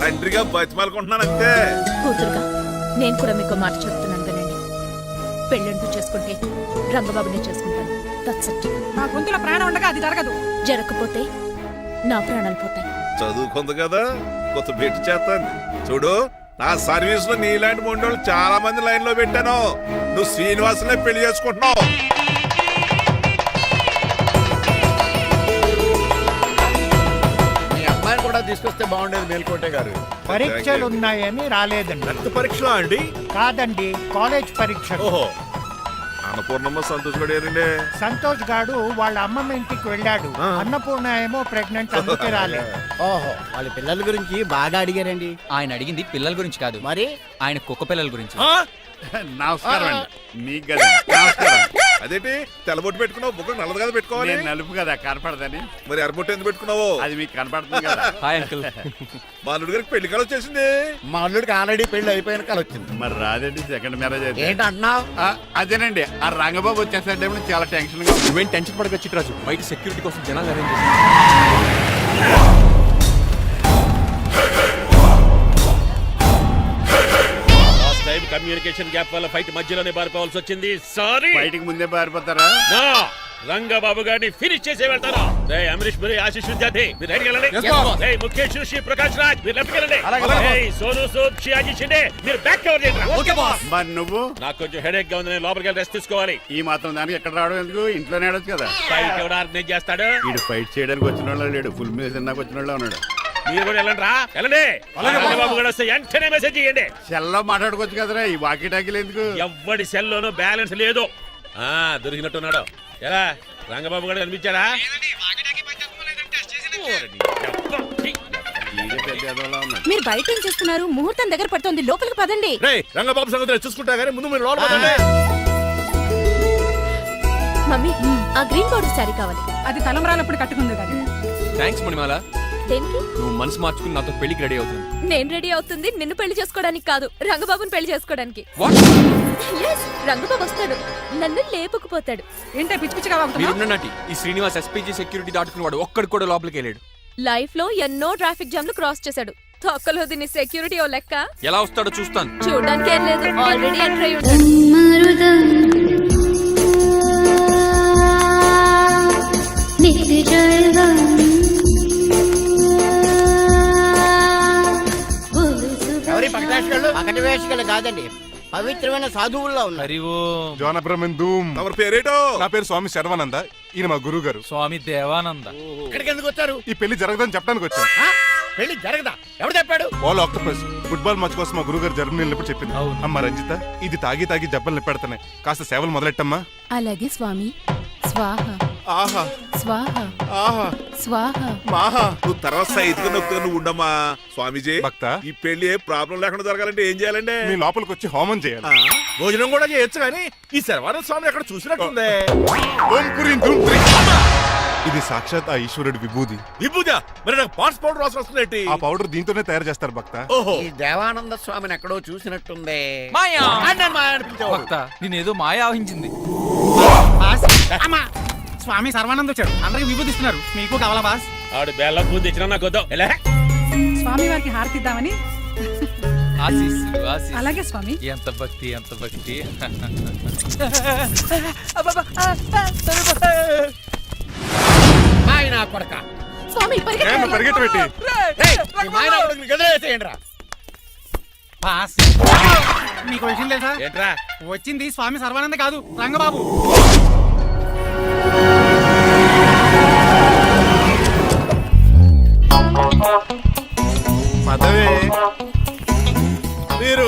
తండ్రిగా బతిమాలకుంటున్నాను అంతే. కూతురుగా నేను కూడా మీకు మాట చెప్తున్నాను కదండి. పెళ్ళంటూ చేసుకుంటే రంగబాబునే చేసుకుంటాను. నా గొంతులో ప్రాణం ఉండగా అది జరగదు. జరగకపోతే నా ప్రాణాలు పోతాయి. చదువుకుంది కదా, కొత్త పెట్టి చేస్తాను. చూడు, నా సర్వీస్ లో నీలాంటి మొండోళ్ళు చాలా మంది లైన్ లో పెట్టాను. నువ్వు శ్రీనివాసునే పెళ్లి చేసుకుంటున్నావు. మీ అమ్మాయిని కూడా తీసుకొస్తే బాగుండేది మేల్కోటే గారు. పరీక్షలు ఉన్నాయని రాలేదండి. రక్త పరీక్షలా అండి? కాదండి, కాలేజ్ పరీక్ష. ఓహో, అన్నపూర్ణమ్మ సంతోష్ గడేనండి. సంతోష్ గాడు వాళ్ళ అమ్మమ్మ ఇంటికి వెళ్ళాడు. అన్నపూర్ణ ఏమో ప్రెగ్నెంట్, అందుకే రాలేదు. ఓహో, వాళ్ళ పిల్లల గురించి బాగా అడిగారండి. ఆయన అడిగింది పిల్లల గురించి కాదు, మరి ఆయన కుక్క పిల్లల గురించి. నమస్కారం అండి. మీకు కదా నమస్కారం. అదేంటి తెల్లబొట్టు పెట్టుకున్నావు, బుక్క నల్లది కదా పెట్టుకోవాలి. నేను నలుపు కదా కనపడదని. మరి ఎర్రబొట్టు ఎందుకు పెట్టుకున్నావు? అది మీకు కనపడుతుంది కదా. Hi uncle. మా అల్లుడి గారికి పెళ్లి కాలం వచ్చేసింది. మా అల్లుడికి ఆల్రెడీ పెళ్లి అయిపోయిన కాలం వచ్చింది. మరి రాదండి సెకండ్ మ్యారేజ్ అయితే. ఏంటి అంటున్నావు? అదేనండి, ఆ రంగబాబు వచ్చేసరికి చాలా టెన్షన్ గా. నువ్వేం టెన్షన్ పడక చిట్రాజు, బయట సెక్యూరిటీ కోసం జనాలు అరేంజ్ చేసి. కమ్యూనికేషన్ గ్యాప్ వల్ల ఫైట్ మధ్యలోనే పారిపోవాల్సి వచ్చింది. సారీ. బయటికి ముందే పారిపోతారా? రంగబాబు గారిని ఫినిష్ చేసి వెళ్తారా? అమరీష్ పురి, ఆశీష్ విద్యార్థి మీరు రైట్ వెళ్ళండి. ముఖేష్ శ్రీ ప్రకాష్ రాజ్ మీరు లెఫ్ట్ వెళ్ళండి. సోను సూద్ షియాజీ షిండే మీరు బ్యాక్ కవర్ చేయండి. మరి నువ్వు? నాకు కొంచెం హెడేక్ గా ఉంది, నేను లోపలికి వెళ్ళి రెస్ట్ తీసుకోవాలి. ఈ మాత్రం దానికి ఎక్కడ రావడం ఎందుకు? ఇంట్లోనే ఆడొచ్చు కదా. ఫైట్ ఎవరు ఆర్గనైజ్ చేస్తాడు? వీడు ఫైట్ చేయడానికి వచ్చిన వాళ్ళు లేడు, ఫుల్ మీద తిన్నాక వచ్చిన వాళ్ళు ఉన్నాడు. మీరు కూడా వెళ్ళండి రా, వెళ్ళండి. రంగబాబు గారు వస్తే వెంటనే మెసేజ్ చేయండి. సెల్లో మాట్లాడుకోవచ్చు కదరా, ఈ వాకీ టాకీలు ఎందుకు? ఎవ్వడి సెల్లోనూ బ్యాలెన్స్ లేదు. దొరికినట్టున్నాడు. ఎలా రంగబాబు గారు కనిపించారా? మీరు బయట ఏం చేస్తున్నారు? ముహూర్తం దగ్గర పడుతుంది, లోపలికి పదండి. రంగబాబు సంగతి చూసుకుంటా గానీ ముందు మీరు లోపల పదండి. మమ్మీ ఆ గ్రీన్ బోర్డర్ శారీ కావాలి. అది తలంబ్రాలప్పుడు కట్టుకుంది కానీ. థ్యాంక్స్ మణిమాల. దేనికి? నువ్వు మనసు మార్చుకుని నాతో పెళ్లికి రెడీ అవుతుంది. నేను రెడీ అవుతుంది నిన్ను పెళ్లి చేసుకోవడానికి కాదు, రంగబాబుని పెళ్లి చేసుకోవడానికి. Yes, రంగబాబు వస్తాడు, నన్ను లేపుకుపోతాడు. ఏంటే పిచ్చి పిచ్చిగా వాగుతున్నావ్? మీరున్నటి ఈ శ్రీనివాస్ ఎస్పీజీ సెక్యూరిటీ దాటుకుని వాడు ఒక్కడు కూడా లోపలికి వెళ్ళాడు. లైఫ్ లో ఎన్నో ట్రాఫిక్ జామ్లు క్రాస్ చేశాడు. తొక్కలో దీన్ని సెక్యూరిటీ ఓ లెక్క. ఎలా వస్తాడో చూస్తాను. చూడడానికి ఏం లేదు, ఆల్రెడీ ఎంటర్ అయి ఉంటాడు. పకటి వేషగాళ్ళు కాదండి, పవిత్రమైన సాధువుల్లో ఉన్నారు. జోన బ్రహ్మం. తమరి పేరేటో? నా పేరు స్వామి శర్వానంద. ఈయన మా గురువు గారు స్వామి దేవానంద. ఇక్కడికి ఎందుకు వచ్చారు? ఈ పెళ్లి జరగదని చెప్పడానికి వచ్చాం. పెళ్లి జరగదా? ఎవరు చెప్పాడు? వాళ్ళు ఆక్టోపస్ ఫుట్బాల్ మ్యాచ్ కోసం మా గురువు గారు జర్మనీ వెళ్ళినప్పుడు చెప్పింది. అమ్మ రంజిత, ఇది తాగి తాగి జబ్బలు నిప్పెడుతున్నాయి, కాస్త సేవలు మొదలెట్టమ్మా. అలాగే స్వామి. స్వాహ ఆహా స్వాహ ఆహా స్వాహ. మాహా. నువ్వు తర్వాత సైతుగా నొక్కుగా నువ్వు ఉండమ్మా. స్వామీజీ భక్త, ఈ పెళ్లి ఏ ప్రాబ్లం లేకుండా జరగాలంటే ఏం చేయాలండి? మీ లోపలికి వచ్చి హోమం చేయాలి. భోజనం కూడా చేయొచ్చు కానీ ఈ శర్వానంద స్వామి ఎక్కడ చూసినట్టుంది. ఓం పురీం ధూం పురీం. ఇది సాక్షాత్ ఆ ఈశ్వరుడి విభూది. విభూజా? మరి నాకు పాన్స్ పౌడర్ వాసన వస్తుంది. ఆ పౌడర్ దీంతోనే తయారు చేస్తారు భక్త. ఓహో, ఈ దేవానంద స్వామిని ఎక్కడో చూసినట్టుంది. మాయా భక్త నేనేదో మాయా ఆహించింది. స్వామి సర్వానంద్ వచ్చాడు, అందరికి విభూతిస్తున్నారు. మీకు కావాలా బాస్? ఆడు బెల్లం పూజ తెచ్చినా నాకు వద్దాం. ఎలా? స్వామి వారికి హారతిద్దామని. ఆశీస్సులు ఆశీస్సులు. అలాగే స్వామి. ఎంత భక్తి ఎంత భక్తి. ఆయన కొడక స్వామి పరిగెట్టబెట్టి గదిలేసేయండిరా. బాస్ మీకు విషయం తెలుసా? ఏంట్రా? వచ్చింది స్వామి సర్వానంద కాదు, రంగబాబు. పదవే మీరు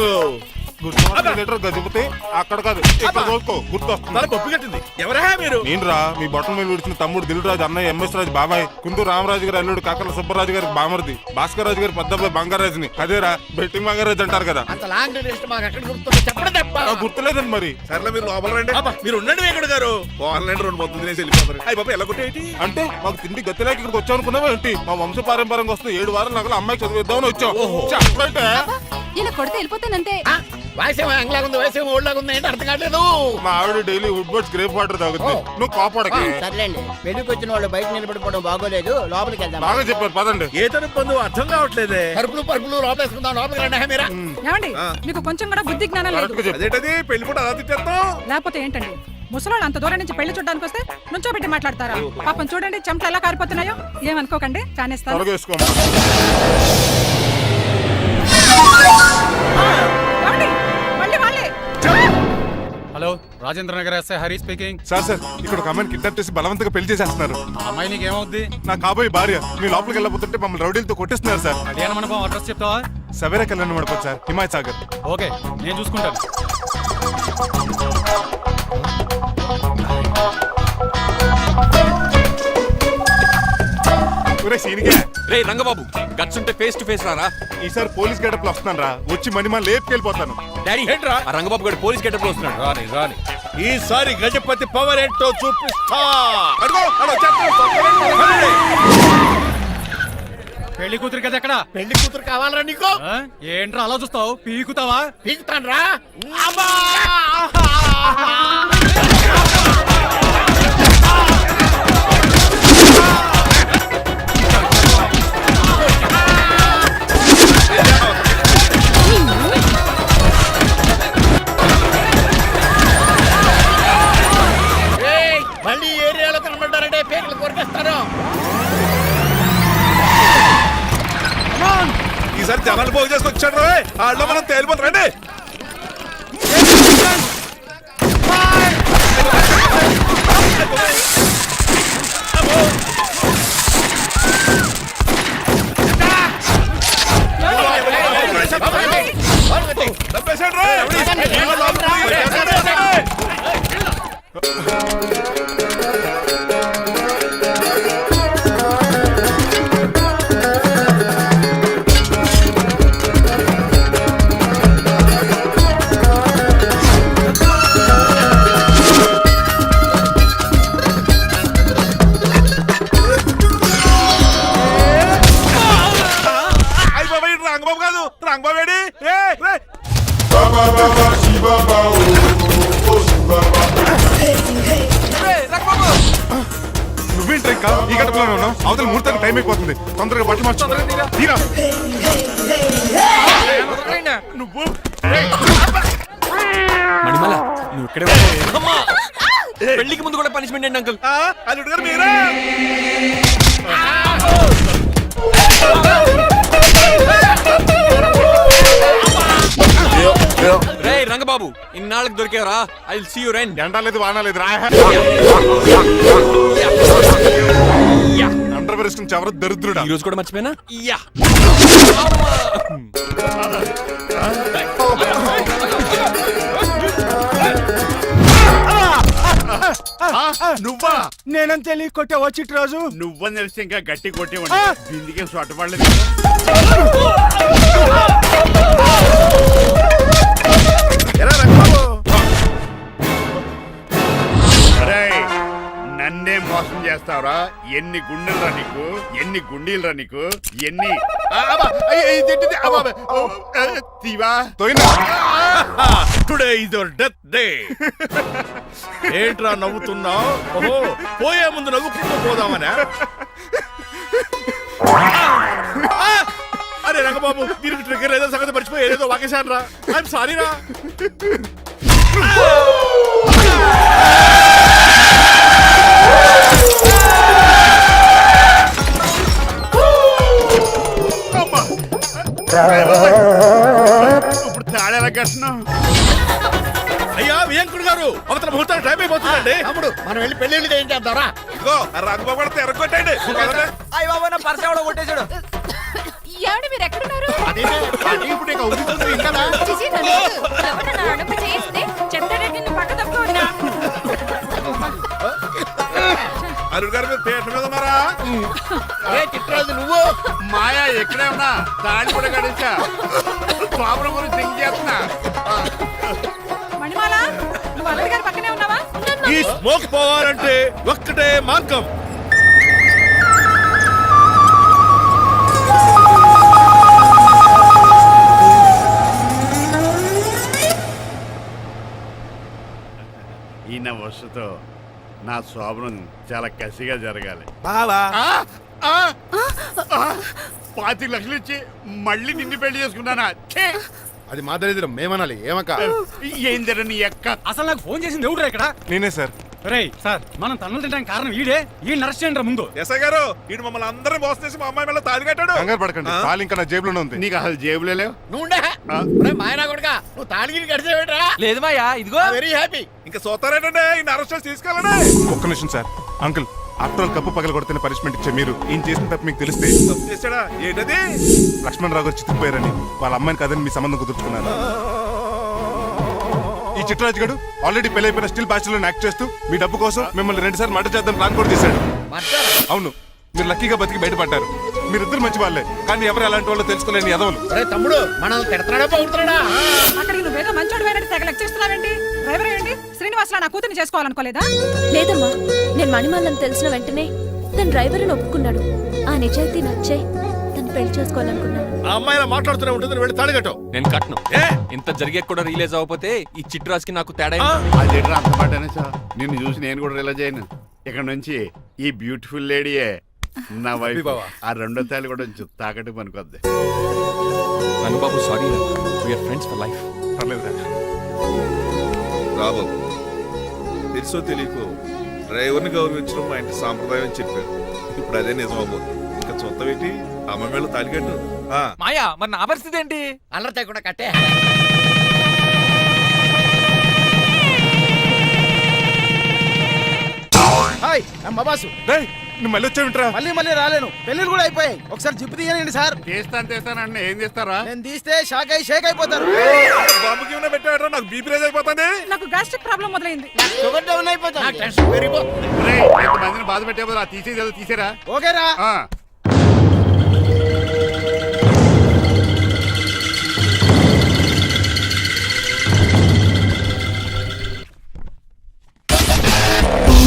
గజపతి అక్కడ కాదు, ఇక్కడ చూసుకో, గుర్తొస్తుంది. పప్పు కట్టింది. ఎవరా మీరు? నేను రా, మీ బొట్టల మీద విడిచిన తమ్ముడు దిల్ రాజు, అన్నయ్య ఎంఎస్ రాజు బాబాయ్, కుందూరు రామరాజు గారి అల్లుడు కాకల సుబ్బరాజు గారికి బామర్ది, భాస్కర్ రాజు గారి పెద్దబ్బాయి బంగారాజుని. అదేరా బెట్టింగ్ బంగారాజు అంటారు కదా. అంత లాంగ్ లిస్ట్ మాకు ఎక్కడ గుర్తుంది చెప్పడం తప్ప. గుర్తులేదండి మరి. సర్లే మీరు లోపల రండి. మీరు ఉండండి వెంకట గారు. ఆన్లైన్ రెండు మొత్తం తినేసి వెళ్ళిపోతారు. అయ్యి బాబా ఎలా కొట్టేటి అంటే మాకు తిండి గతిలేక ఇక్కడికి వచ్చాం అనుకున్నావా ఏంటి? మా వంశ పారంపర్యంగా వస్తుంది 7 వారాలు నగలు అమ్మాయికి చదివిద్దామని వచ్చాం. చెప్పంటే ఇలా కొడితే వెళ్ళిపోతానంతే. వయసేమో ఎంగ్లాగా ఉంది, వయసేమో ఓల్డ్లాగా ఉంది, ఏంటి అర్థం కావట్లేదు. మా ఆవిడ daily Woodward's gripe water తాగుతుంది, నువ్వు కాపాడకి. సర్లేండి, పెళ్లికి వచ్చిన వాళ్ళు బయట నిలబడిపోవడం బాగోలేదు, లోపలికి వెళ్దాం. బాగా చెప్పారు పదండి. ఏ తరపు అర్థం కావట్లేదే. పరుపులు పరుపులు లోపలేసుకుందాం, లోపలికి రండి. మీరా ఏమండి, మీకు కొంచెం కూడా బుద్ధి జ్ఞానం లేదు. అదేంటది పెళ్లి కూడా అలా తిట్టేస్తాం. లేకపోతే ఏంటండి, ముసలోళ్ళు అంత దూరం నుంచి పెళ్లి చూడడానికి వస్తే నుంచోబెట్టి మాట్లాడతారా? పాపం చూడండి చెమటలు ఎలా కారిపోతున్నాయో. ఏమనుకోకండి, చానేస్తాను. Hello, Rajendra Nagar SI Hari speaking. Sir ఇక్కడ ఒక అమ్మాయిని కిడ్నాప్ చేసి బలవంతంగా పెళ్లి చేసేస్తున్నారు. అమ్మాయి నీకు ఏమవుద్ది? నా కాబోయే భార్య. మీ లోపలికి వెళ్ళబోతుంటే మమ్మల్ని రౌడీలతో కొట్టిస్తున్నారు సార్. కళ్యాణ మండపం అడ్రస్ చెప్తావా? సవేరా కళ్యాణ మండపం సార్, హిమాయత్ సాగర్. ఓకే, నేను చూసుకుంటాను. రే రంగబాబు, గట్స్ ఉంటే ఫేస్ టు ఫేస్ రారా. ఈసారి పోలీస్ గెటప్ లో వస్తున్నాను రా, వచ్చి మణిమా లేపుకెళ్ళిపోతాను. డాడీ ఏంట్రా? ఆ రంగబాబు గారు పోలీస్ గెటప్ లో వస్తున్నాడు. రాని రాని ఈసారి గజపతి పవర్ ఏంటో చూపిస్తా. పెళ్లి కూతురు కదా ఎక్కడ? పెళ్లి కూతురు కావాలరా నీకు? ఏంట్రా అలా చూస్తావు? పీకుతావా? పీకుతాను రా. మళ్ళీ ఏరియాలో కనబడ్డారంటే పేర్లు కొరికేస్తారు. ఈసారి జనాలు పోగు చేసుకొచ్చాడు వాళ్ళు మనం తేలిపోతారండి. రంగబాబు కాదు, రంగబాబు ఏడి? నువ్వేంటి ఇంకా ఈ గడపలోనే ఉన్నావు? అవతల ముహూర్తానికి టైం అయిపోతుంది. తొందరగా బట్టలు మార్చు. తీరా. నువ్వు మణిమల నువ్వు ఇక్కడే అమ్మా పెళ్లికి ముందు కూడా పనిష్మెంట్ ఏంటి అంకుల్? అల్లుడు గారు మీరా? రే రంగబాబు ఇన్నాళ్ళకి దొరికేవరా? I will see you rain. ఎండాలేదు వానాలేదు రా. అండర్వేర్ ఇష్టం చెవర దరిద్రుడా. ఈ రోజు కూడా మర్చిపోయినా? యా నువ్వా? నేనంత తెలియ కొట్టావా చిట్రాజు? నువ్వని తెలిసి ఇంకా గట్టి కొట్టేవాడి బిందికే సొట్టపడలేదు. నన్నే మోసం చేస్తావురా? ఎన్ని గుండెలరా నీకు, ఎన్ని గుండీలరా నీకు, ఎన్ని today is your death day. ఏంట్రా నవ్వుతున్నావు? ఓహో పోయే ముందు నవ్వుకుంటూ పోదామనా? అరే రంగబాబు దీనికి ట్రిగ్గర్ ఏదో సంగతి మర్చిపోయి ఏదో వాకేశాను రా. ఐఎమ్ సారీ రా. ఇప్పుడు తాడేలా కట్టినాం. అయ్యా వియంకుడు గారు అవతల ముహూర్తానికి టైం అయిపోతుందండి. తమ్ముడు మనం వెళ్ళి పెళ్లి చేయించేద్దారా? ఇదిగో రంగబాబు కూడా తెరగొట్టండి. అయ్య బాబా నా పర్స్ ఎవడో కొట్టేశాడు. ఏమండి మీరు ఎక్కడున్నారు? ఇంకా చిచి, నన్ను ఎవరన్నా అడుగు చేస్తే చెప్తాడంటే నువ్వు పక్క తప్పుకోండి. అల్లుడు గారు మీరు పీట మీద ఉన్నారా? చిట్రాజు నువ్వు మాయా ఎక్కడే ఉన్నా తాడి కూడా గడించా ప్రాబ్లం గురించి థింక్ చేస్తున్నా. మణిమాల నువ్వు అల్లుడి గారి పక్కనే ఉన్నావా? ఈ స్మోక్ పోవాలంటే ఒక్కటే మార్గం. ఈయన వస్తుతో నా శోభనం చాలా కసిగా జరగాలి. బావా 25 లక్షలు ఇచ్చి మళ్ళీ నిన్ను పెళ్లి చేసుకున్నానా? అది మా దరిద్రం, మేమనాలి. ఏమక్క ఏం జరగ నీ ఎక్క? అసలు నాకు ఫోన్ చేసింది ఎవడురా ఇక్కడ? నేనే సార్. రేయ్ సార్, మనం తన్నులు తినడానికి కారణం ఈడే. ఈ అరెస్ట్ చేయండి ముందు. ఎస్ఐ గారు వీడు మమ్మల్ని అందరినీ మోసం చేసి మా అమ్మాయి మీద తాళి కట్టాడు. కంగారు పడకండి, తాళి ఇంకా నా జేబులోనే ఉంది. నీకు అసలు జేబులే లేవు. నువ్వు మాయనా కొడుకా, నువ్వు తాళగిరి కడిచేవేట్రా? లేదు మాయా ఇదిగో వెరీ హ్యాపీ. ఇంకా చూస్తారేటండి ఈయన అరెస్ట్ చేసి తీసుకెళ్ళండి. ఒక్క నిమిషం sir. Uncle after all cup పగల కొడితేనే పనిష్మెంట్ ఇచ్చే మీరు ఈయన చేసిన తప్పు మీకు తెలిస్తే తప్పు చేశాడా? ఏంటది? లక్ష్మణ్ రావు గారు చితికిపోయారని వాళ్ళ అమ్మాయిని కాదని మీ సంబంధం కుదుర్చుకున్నారు. ఈ చిట్రాజు గడు ఆల్రెడీ పెళ్ళైపోయిన స్టిల్ బ్యాచులర్ యాక్ట్ చేస్తూ మీ డబ్బు కోసం మిమ్మల్ని 2 సార్లు మర్డర్ చేద్దాం ప్లాన్ కూడా చేశాడు. అవును, మీరు లక్కీగా బతికి బయటపడ్డారు. మీరిద్దరు మంచి వాళ్ళే, కానీ ఎవరు ఎలాంటి వాళ్ళు తెలుసుకోలేని ఎదవలు. అరే తమ్ముడు మనల్ని తిడతాడా బాగుతున్నాడా? అక్కడికి నువ్వేదో మంచోడు వేరే తెగ లెక్చేస్తున్నావేంటి? డ్రైవర్ ఏంటి శ్రీనివాసలా నా కూతుర్ని చేసుకోవాలనుకోలేదా? లేదమ్మా, నేను మణిమాలని తెలిసిన వెంటనే తన డ్రైవర్ ఒప్పుకున్నాడు. ఆ నిజాయితీ నచ్చే తను పెళ్లి చేసుకోవాలనుకున్నాను. ఆ అమ్మాయి ఇలా మాట్లాడుతూనే ఉంటుంది, వెళ్ళి తాళిగట్టు. నేను కట్ను. ఇంత జరిగే కూడా రియలైజ్ అవ్వకపోతే ఈ చిట్రాజ్కి నాకు తేడా అదేంట్రా అంత మాట అనేసా? నిన్ను చూసి నేను కూడా రిలైజ్ అయ్యాను. ఇక్కడ నుంచి ఈ బ్యూటిఫుల్ లేడీయే నా వైఫ్. ఆ రెండో తాళి కూడా తాకట్టు పనికొద్ది. నన్ను బాబు sorry, we are friends for life. పర్లేదురా. రాబాబు, తెలుసో తెలియకో డ్రైవర్ని గౌరవించడం మా ఇంటి సాంప్రదాయం అని చెప్పారు. ఇప్పుడు అదే నిజం అవ్వబోతుంది. ఇంకా చూద్దాం ఏంటి, అమ్మ మేళ తాలికట్టు. మాయా మరి నా పరిస్థితి ఏంటి? అల్లరి తగ్గకుండా కట్టే. హాయ్ అమ్మ బాసు. నువ్వు మళ్ళీ వచ్చావింట్రా? మళ్ళీ రాలేను, పెళ్ళిళ్ళు కూడా అయిపోయాయి. ఒకసారి జిప్పు తీయనండి సార్. చేస్తానండి. ఏం చేస్తారా? నేను తీస్తే షేక్ అయిపోతారు. బాంబుకి ఏమైనా పెట్టాడరా? నాకు బీపీ రేజ్ అయిపోతుంది. నాకు గ్యాస్ట్రిక్ ప్రాబ్లం మొదలైంది. షుగర్ డౌన్ అయిపోతుంది. టెన్షన్ పెరిగిపోతుంది. మందిని బాధ పెట్టే తీసేది తీసేరా. ఓకేరా.